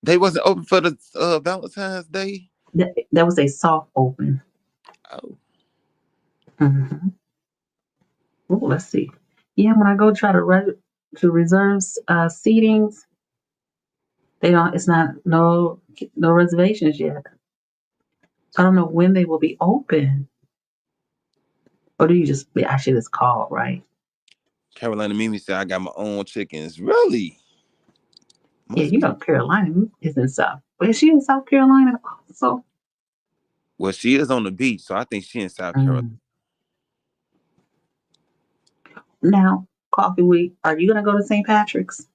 They wasn't open for the Valentine's Day. That was a soft open. Oh, Mm-hmm. Oh, let's see. Yeah, when I go try to reserve seatings, they don't. It's not no reservations yet. So I don't know when they will be open. Or do you just? I should just call, right? Carolina Mimi said I got my own chickens. Really? Yeah, Must be. Carolina is in South. Is she in South Carolina? So Well, she is on the beach, so I think she in South Carolina. now, Coffee Week. Are you gonna go to St. Patrick's?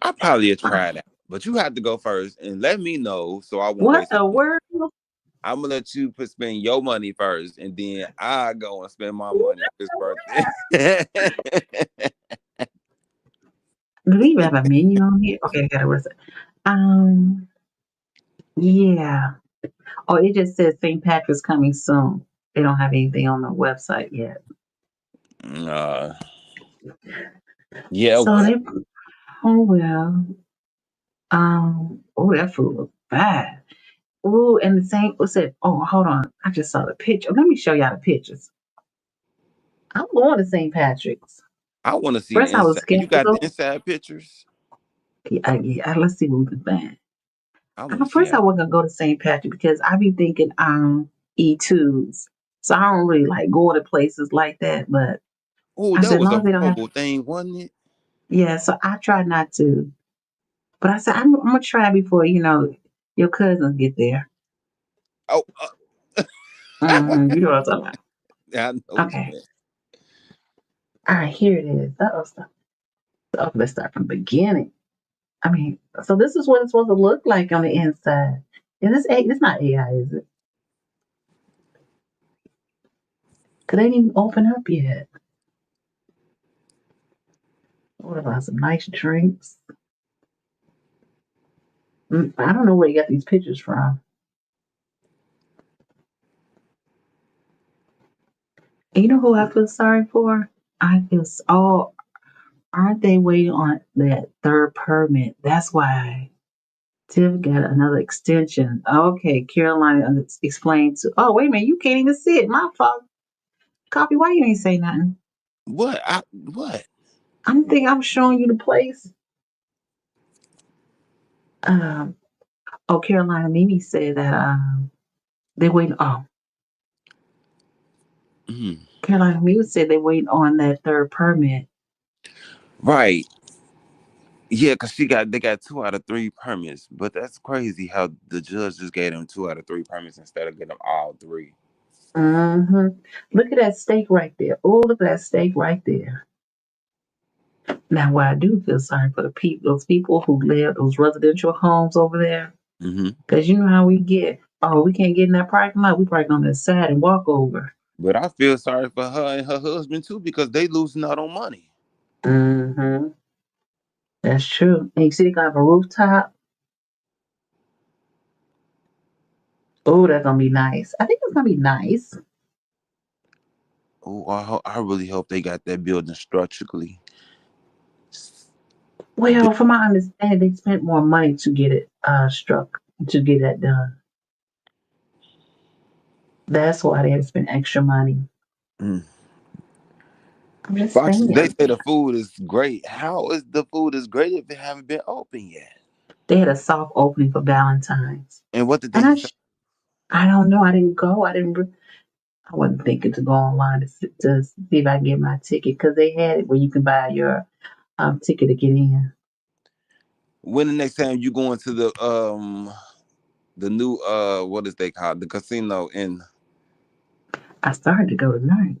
I probably try that, but you have to go first and let me know so I won't What waste the it. word? I'm gonna let you spend your money first, and then I go and spend my money on his birthday. Do they even have a menu on here? Okay, I gotta reset. Um, Yeah. Oh, it just says St. Patrick's coming soon. They don't have anything on the website yet. Yeah, So well, they, oh well. Oh, that food looks bad. Oh, and the same, what's it? Oh, hold on. I just saw the picture. Let me show y'all the pictures. I'm going to St. Patrick's. I want to see the First, I was inside. You got the skeptical. inside pictures? Yeah, let's see what we can find. I want to see First, I how. wasn't gonna go to St. Patrick because I be thinking E2s. So I don't really like going to places like that. But Oh, I that said, as was long a as they don't have, horrible thing, wasn't it? yeah. So I try not to. But I said, I'm gonna try before your cousins get there. Oh, You know what I'm talking I know about. what you Okay. meant. All right, here it is. Let's start from the beginning. I mean, so this is what it's supposed to look like on the inside. And it's not AI, is it? Cause they didn't even open up yet. What about some nice drinks? I don't know where you got these pictures from. And you know who I feel sorry for? Aren't they waiting on that third permit? That's why Tiff got another extension. Okay, Carolina explained to. Oh, wait a minute, you can't even see it. My fault. Copy, why you ain't say nothing? What? I'm thinking I'm showing you the place. Um, Carolina Mimi said that they waiting. Oh, Mm. Carolina Mimi said they waiting on that third permit. Right. Yeah, because they got 2 out of 3 permits. But that's crazy how the judge just gave them 2 out of 3 permits instead of getting them all 3. Mm-hmm. Look at that steak right there. Oh, look at that steak right there. Now, what I do feel sorry for those people who live those residential homes over there, Mm-hmm. because you know how we get. Oh, we can't get in that parking lot. We park on the side and walk over. But I feel sorry for her and her husband too because they losing out on money. Mm-hmm. That's true. And you see, they got a rooftop. Oh, that's gonna be nice. I think it's gonna be nice. Oh, I really hope they got that building structurally. Well, from my understanding, they spent more money to get it struck to get that done. That's why they had to spend extra money. Mm. I'm just Fox, they saying. say the food is great. How is the food is great if it haven't been open yet? They had a soft opening for Valentine's, And what did and they say? I don't know. I didn't go. I wasn't thinking to go online to see if I can get my ticket because they had it where you can buy your ticket to get in. When the next time you going to the new what is they called, the casino in I started to go tonight.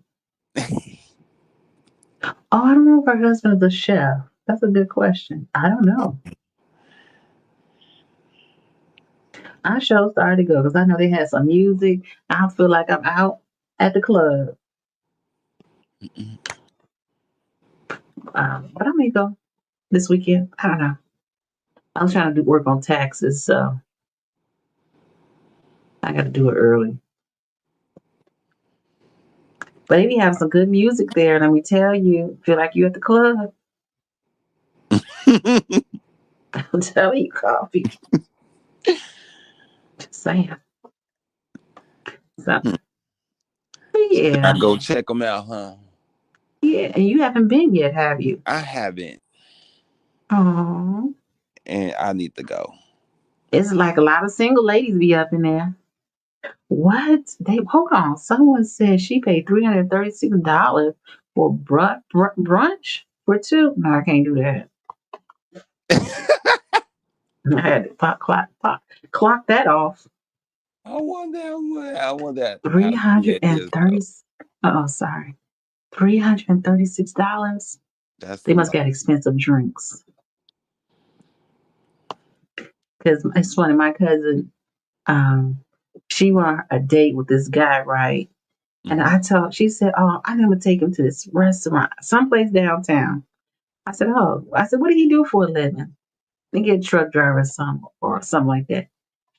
Oh, I don't know if her husband is a chef. That's a good question. I don't know. I sure started to go because I know they had some music. I feel like I'm out at the club. But I may go this weekend. I don't know. I was trying to do work on taxes, so I got to do it early. But they be having some good music there. Let me tell you, feel like you at the club. I'm telling you, coffee. Just saying. So, I yeah, go check them out, huh? yeah. And you haven't been yet, have you? I haven't, Oh, and I need to go. it's like a lot of single ladies be up in there. What? They hold on. Someone said she paid $336 for brunch for two. No, I can't do that. I had to clock that off. I wonder how Three true hundred that and is though. thirty. Oh, sorry. $336. That's They a must lot. get expensive drinks. Because it's funny, my cousin, um, she went on a date with this guy, right? And Mm-hmm. she said, "Oh, I'm gonna take him to this restaurant, someplace downtown." I said, "Oh," I said, "What did he do for a living?" They get a truck driver or something like that.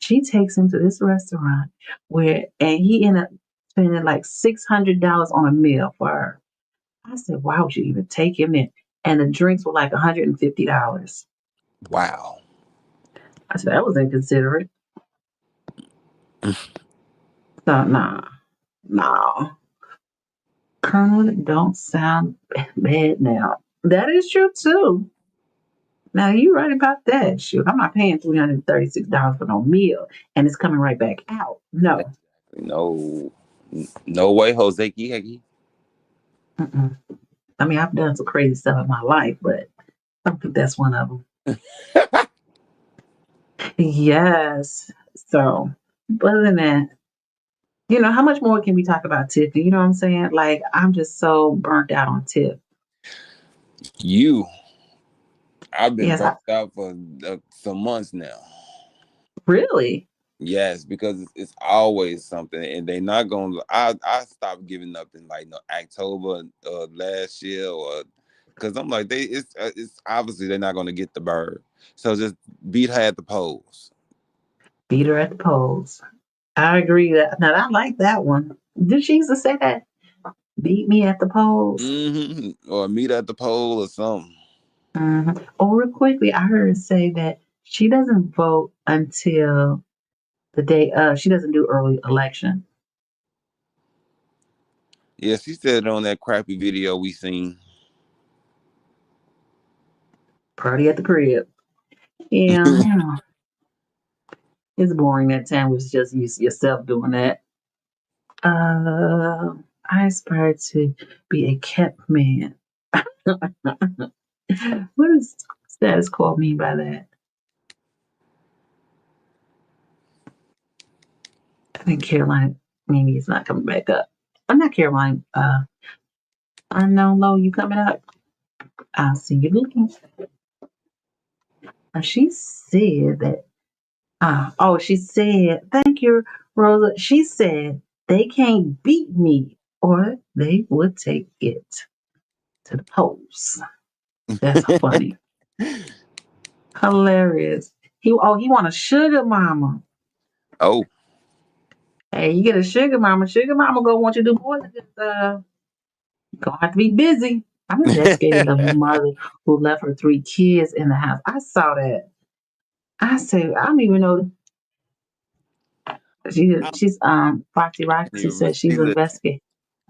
She takes him to this restaurant and he ended up spending like $600 on a meal for her. I said, why would you even take him in? And the drinks were like $150. Wow. I said, that was inconsiderate. So, no. Colonel, don't sound bad now. That is true too. Now you're right about that. Shoot, I'm not paying $336 for no meal, and it's coming right back out. No. No way, Jose Kiheki. Mm-mm. I mean, I've done some crazy stuff in my life, but I don't think that's one of them. Yes. So, but other than that, how much more can we talk about Tiffany? You know what I'm saying? Like, I'm just so burnt out on Tiff. I've been Yes. burnt out for some months now. Really? Yes, because it's always something, and they're not gonna. I stopped giving up in like October last year, or because I'm like it's obviously they're not gonna get the bird, so just beat her at the polls. Beat her at the polls. I agree that. Now I like that one. Did she used to say that? Beat me at the polls. Or meet at the poll or something. Oh, real quickly, I heard her say that she doesn't vote until the day of. She doesn't do early election. Yeah, she said it on that crappy video we seen. Party at the crib. Yeah, it's boring that time. Was just yourself doing that. I aspire to be a kept man. What does status quo mean by that? I think Caroline maybe it's not coming back up. I'm not Caroline. Unknown low, you coming up? I'll see you looking. She said that. She said, thank you, Rosa. She said they can't beat me, or they would take it to the polls. That's funny. Hilarious. He want a sugar mama. Oh. Hey, you get a sugar mama. Sugar mama gonna want you to do more than just gonna have to be busy. I'm investigating the mother who left her 3 kids in the house. I saw that. I said, I don't even know. She's Foxy Roxy said she's investigating.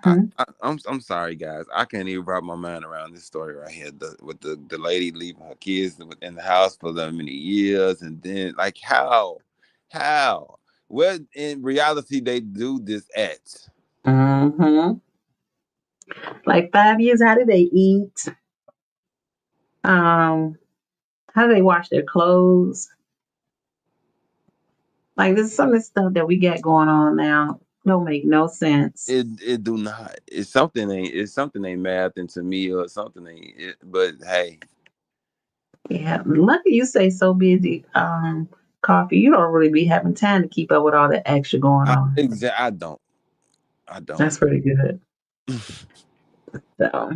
I'm sorry, guys. I can't even wrap my mind around this story right here. With the lady leaving her kids in the house for that many years, and then like how, where in reality they do this at? Like 5 years. How do they eat? How do they wash their clothes? Like this is some of the stuff that we got going on now. Don't make no sense. It do not. It's something ain't math into me or something ain't. But hey. Yeah, lucky you say so busy. Coffee. You don't really be having time to keep up with all the extra going on. I don't. That's pretty good. So,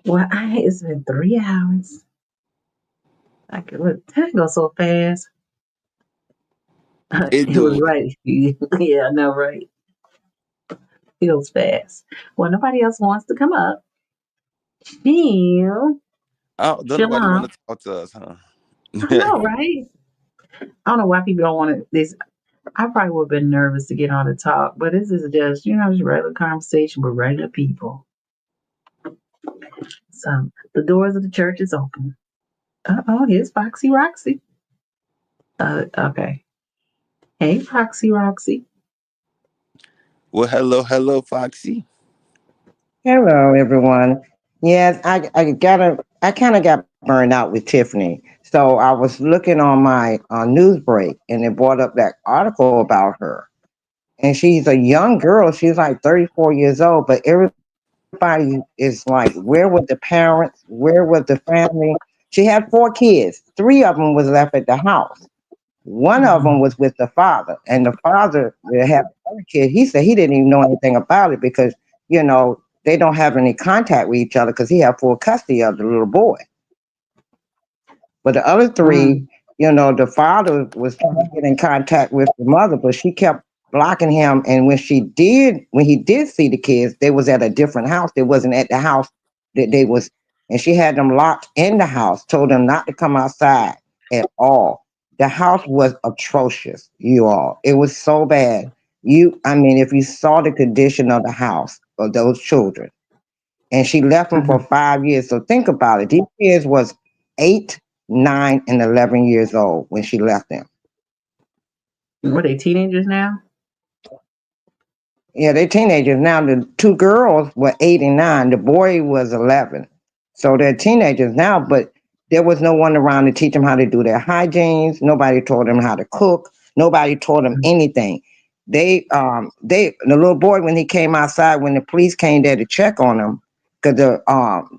well, it's been 3 hours. Time goes so fast. It was do. right. Yeah, I know, right? Feels fast. Well, nobody else wants to come up. Don't nobody want to talk to us, huh? I know, right? I don't know why people don't want to. I probably would have been nervous to get on the talk, but this is just, just regular conversation with regular people. So the doors of the church is open. Here's Foxy Roxy. Okay. Hey, Foxy Roxy. Well, hello, Foxy. Hello, everyone. Yes, I kind of got burned out with Tiffany. So I was looking on my news break and it brought up that article about her. And she's a young girl. She's like 34 years old, but everybody is like, where were the parents? Where was the family? She had 4 kids. 3 of them was left at the house. One of them was with the father, and the father that had the kid, he said he didn't even know anything about it because, they don't have any contact with each other because he had full custody of the little boy. But the other 3 the father was trying to get in contact with the mother, but she kept blocking him. And when he did see the kids, they was at a different house. They wasn't at the house that they was, and she had them locked in the house, told them not to come outside at all. The house was atrocious, you all. It was so bad. I mean, if you saw the condition of the house of those children, and she left them for 5 years. So think about it. These kids was 8, 9, and 11 years old when she left them. Were they teenagers now? Yeah, they're teenagers now. The two girls were 8 and 9. The boy was 11. So they're teenagers now, but there was no one around to teach them how to do their hygienes. Nobody taught them how to cook. Nobody taught them anything. The little boy, when he came outside, when the police came there to check on him, because the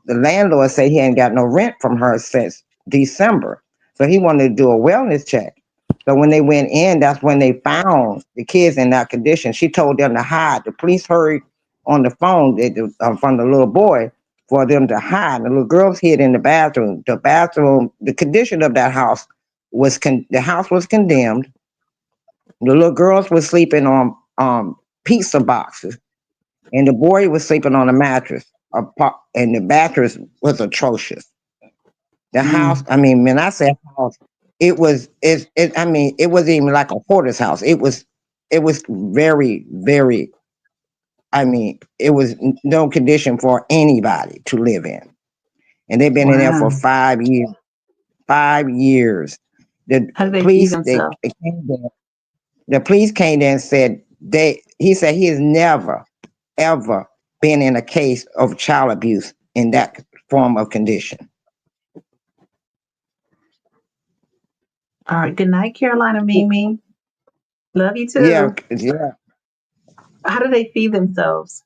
landlord said he hadn't got no rent from her since December. So he wanted to do a wellness check. So when they went in, that's when they found the kids in that condition. She told them to hide. The police heard on the phone from the little boy for them to hide. The little girls hid in the bathroom. The condition of that house the house was condemned. The little girls were sleeping on pizza boxes, and the boy was sleeping on a mattress. And the mattress was atrocious. The house, I mean, when I say house, it wasn't even like a hoarder's house. It was very, very, it was no condition for anybody to live in. And they've been in there for Wow. 5 years. 5 years. The How do they feed police, themselves? the police came there and said he said he has never, ever been in a case of child abuse in that form of condition. All right. Good night, Carolina Mimi. Love you Yeah, too. yeah. How do they feed themselves?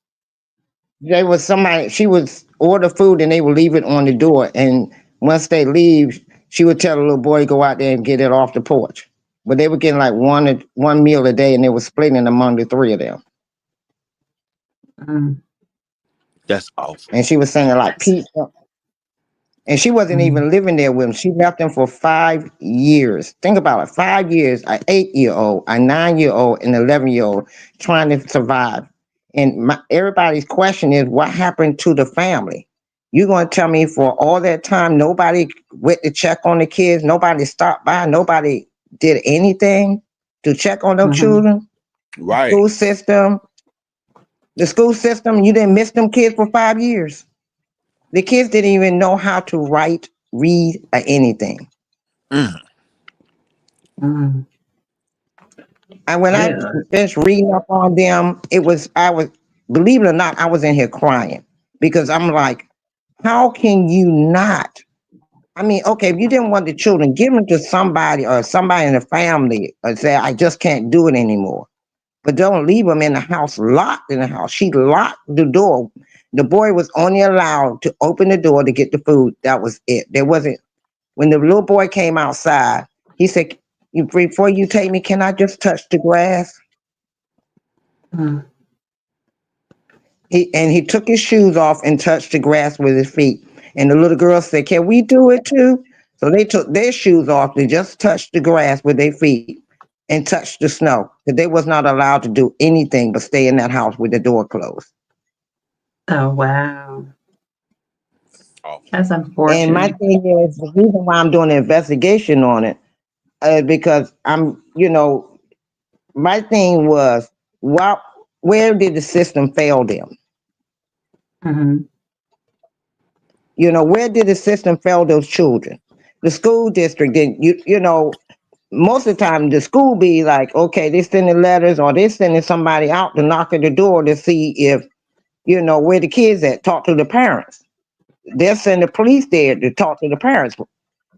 She would order food and they would leave it on the door. And once they leave, she would tell the little boy, go out there and get it off the porch. But they were getting like one meal a day and they were splitting among the three of them. That's awful. And she was saying like pizza. And she wasn't even living there with him. She left him for 5 years. Think about it, 5 years, an 8-year-old, a 9-year-old, and an 11-year-old trying to survive. And everybody's question is, what happened to the family? You're going to tell me for all that time, nobody went to check on the kids, nobody stopped by, nobody did anything to check on those children? Right. The school system, you didn't miss them kids for 5 years. The kids didn't even know how to write, read, or anything. And when I finished reading up on them, believe it or not, I was in here crying because I'm like, how can you not? I mean, okay, if you didn't want the children, give them to somebody or somebody in the family or say, I just can't do it anymore. But don't leave them in the house, locked in the house. She locked the door. The boy was only allowed to open the door to get the food. That was it. There wasn't, when the little boy came outside, he said, before you take me, can I just touch the grass? He took his shoes off and touched the grass with his feet. And the little girl said, can we do it too? So they took their shoes off. They just touched the grass with their feet and touched the snow. Because they was not allowed to do anything but stay in that house with the door closed. Oh, wow. That's And unfortunate. my thing is, the reason why I'm doing an investigation on it is because my thing was, where did the system fail them? Where did the system fail those children? The school district didn't, most of the time the school be like, okay, they're sending letters or they're sending somebody out to knock at the door to see if, where the kids at, talk to the parents. They'll send the police there to talk to the parents.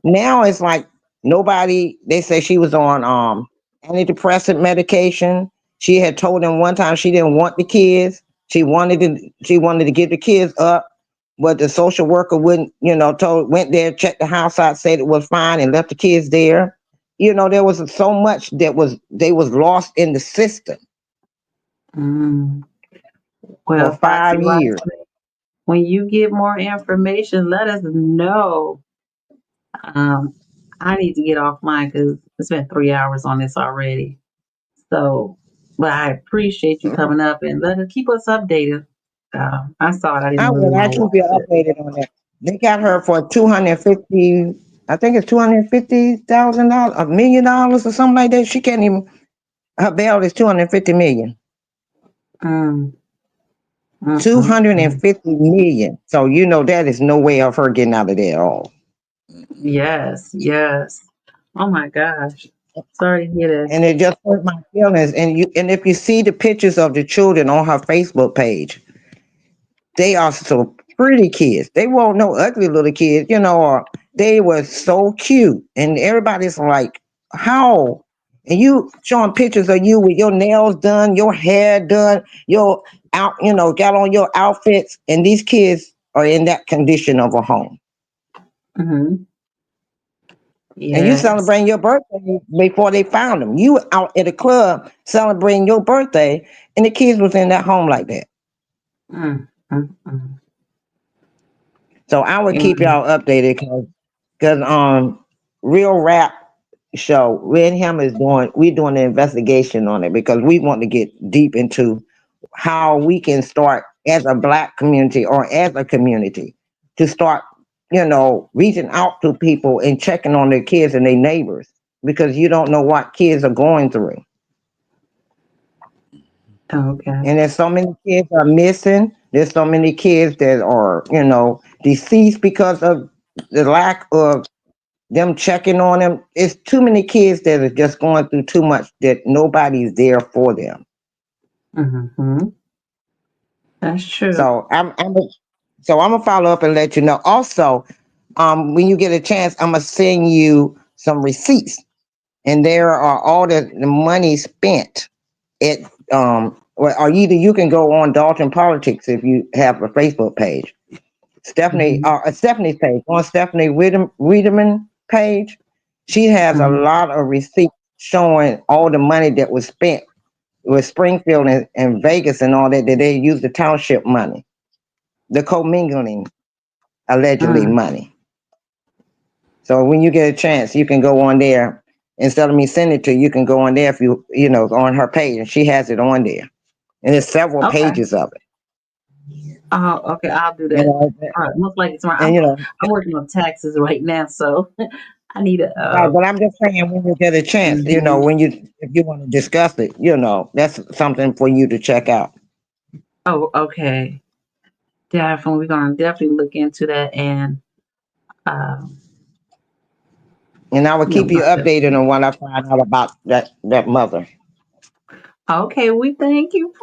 Now it's like they say she was on antidepressant medication. She had told them one time she didn't want the kids. She wanted to get the kids up, but the social worker went there, checked the house out, said it was fine, and left the kids there. There was so much they was lost in the system Well, for 5 years. When you get more information, let us know. I need to get off mine because it's been 3 hours on this already. So, but I appreciate you coming up and let us keep us updated. I saw it. I didn't I really will. want I to keep watch you it. updated on that. They got her for 250. I think it's $250,000, $1 million or something like that. She can't even. Her bail is 250 million. Mm, mm, Two mm, hundred and mm. fifty million. So you know that is no way of her getting out of there at all. Yes, yes. Oh my gosh. Sorry to hear this. And it just hurt my feelings. And if you see the pictures of the children on her Facebook page, they are so pretty kids. They weren't no ugly little kids, or they were so cute. And everybody's like, how? And you showing pictures of you with your nails done, your hair done, your out, got on your outfits, and these kids are in that condition of a home. Mm-hmm. And you Yes. celebrating your birthday before they found them. You were out at a club celebrating your birthday, and the kids was in that home like that. Mm, mm, mm. So I would keep And y'all updated because Real Rap Show, Red Him is we're doing an investigation on it because we want to get deep into how we can start as a black community or as a community to start, reaching out to people and checking on their kids and their neighbors because you don't know what kids are going through. okay. And there's so many kids are missing. There's so many kids that are, deceased because of the lack of them checking on them. It's too many kids that are just going through too much that nobody's there for them. Mm-hmm. That's true. So I'm gonna follow up and let you know. Also, when you get a chance, I'm gonna send you some receipts, and there are all the money spent at or either you can go on Dalton Politics if you have a Facebook page. Stephanie's page, on Stephanie Wiedemann page, she has a Mm-hmm. lot of receipts showing all the money that was spent with Springfield and Vegas and all that they used the township money, the commingling allegedly Mm. money. So when you get a chance, you can go on there. Instead of me sending it to you, you can go on there if on her page, and she has it on there, and there's several Okay. pages of it. Oh, okay. I'll do You that. know, All right. Most likely tomorrow. and I'm working on taxes right now, so I need a. right, but I'm just saying when you get a chance, Mhm. if you want to discuss it, that's something for you to check out. Oh, okay. Definitely. We're gonna definitely look into that and um, And I will keep you about that. updated on what I find out about that mother. Okay, we thank you,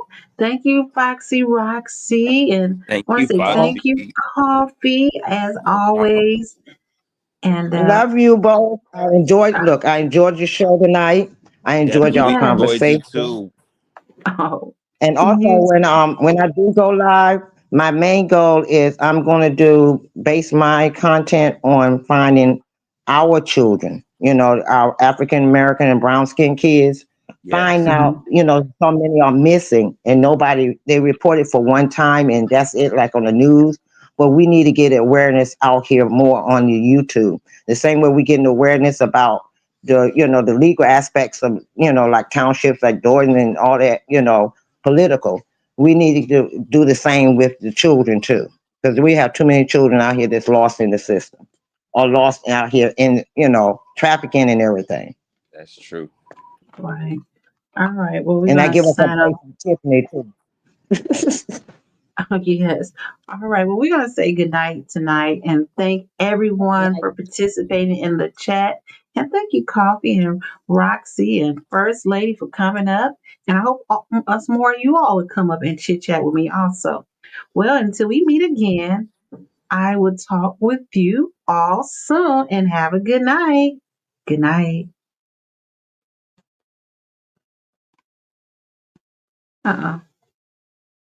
Foxy Roxy, and Thank I want you, to say Oh, thank you, Foxy. Coffee, as No problem. always. And love you both. I enjoyed your show tonight. I enjoyed Definitely y'all yes. enjoyed you conversation. too. Oh, And also you. when I do go live, my main goal is I'm gonna base my content on finding our children, our African American and brown skinned kids. Find Yes. out, so many are missing and they report it for one time and that's it, like on the news. But we need to get awareness out here more on the YouTube. The same way we getting awareness about the legal aspects of, like townships like Dorton and all that, political. We need to do the same with the children too, because we have too many children out here that's lost in the system or lost out here in, trafficking and everything. That's true. Right. All right. Well, we're And that gonna give us sign advice off. from Tiffany too. Yes. All right. Well, we're gonna say goodnight tonight and thank everyone for participating in the chat. And thank you, Coffee and Roxy and First Lady for coming up. And I hope us more of you all would come up and chit chat with me also. Well, until we meet again, I will talk with you all soon and have a good night. Good night. Uh-uh.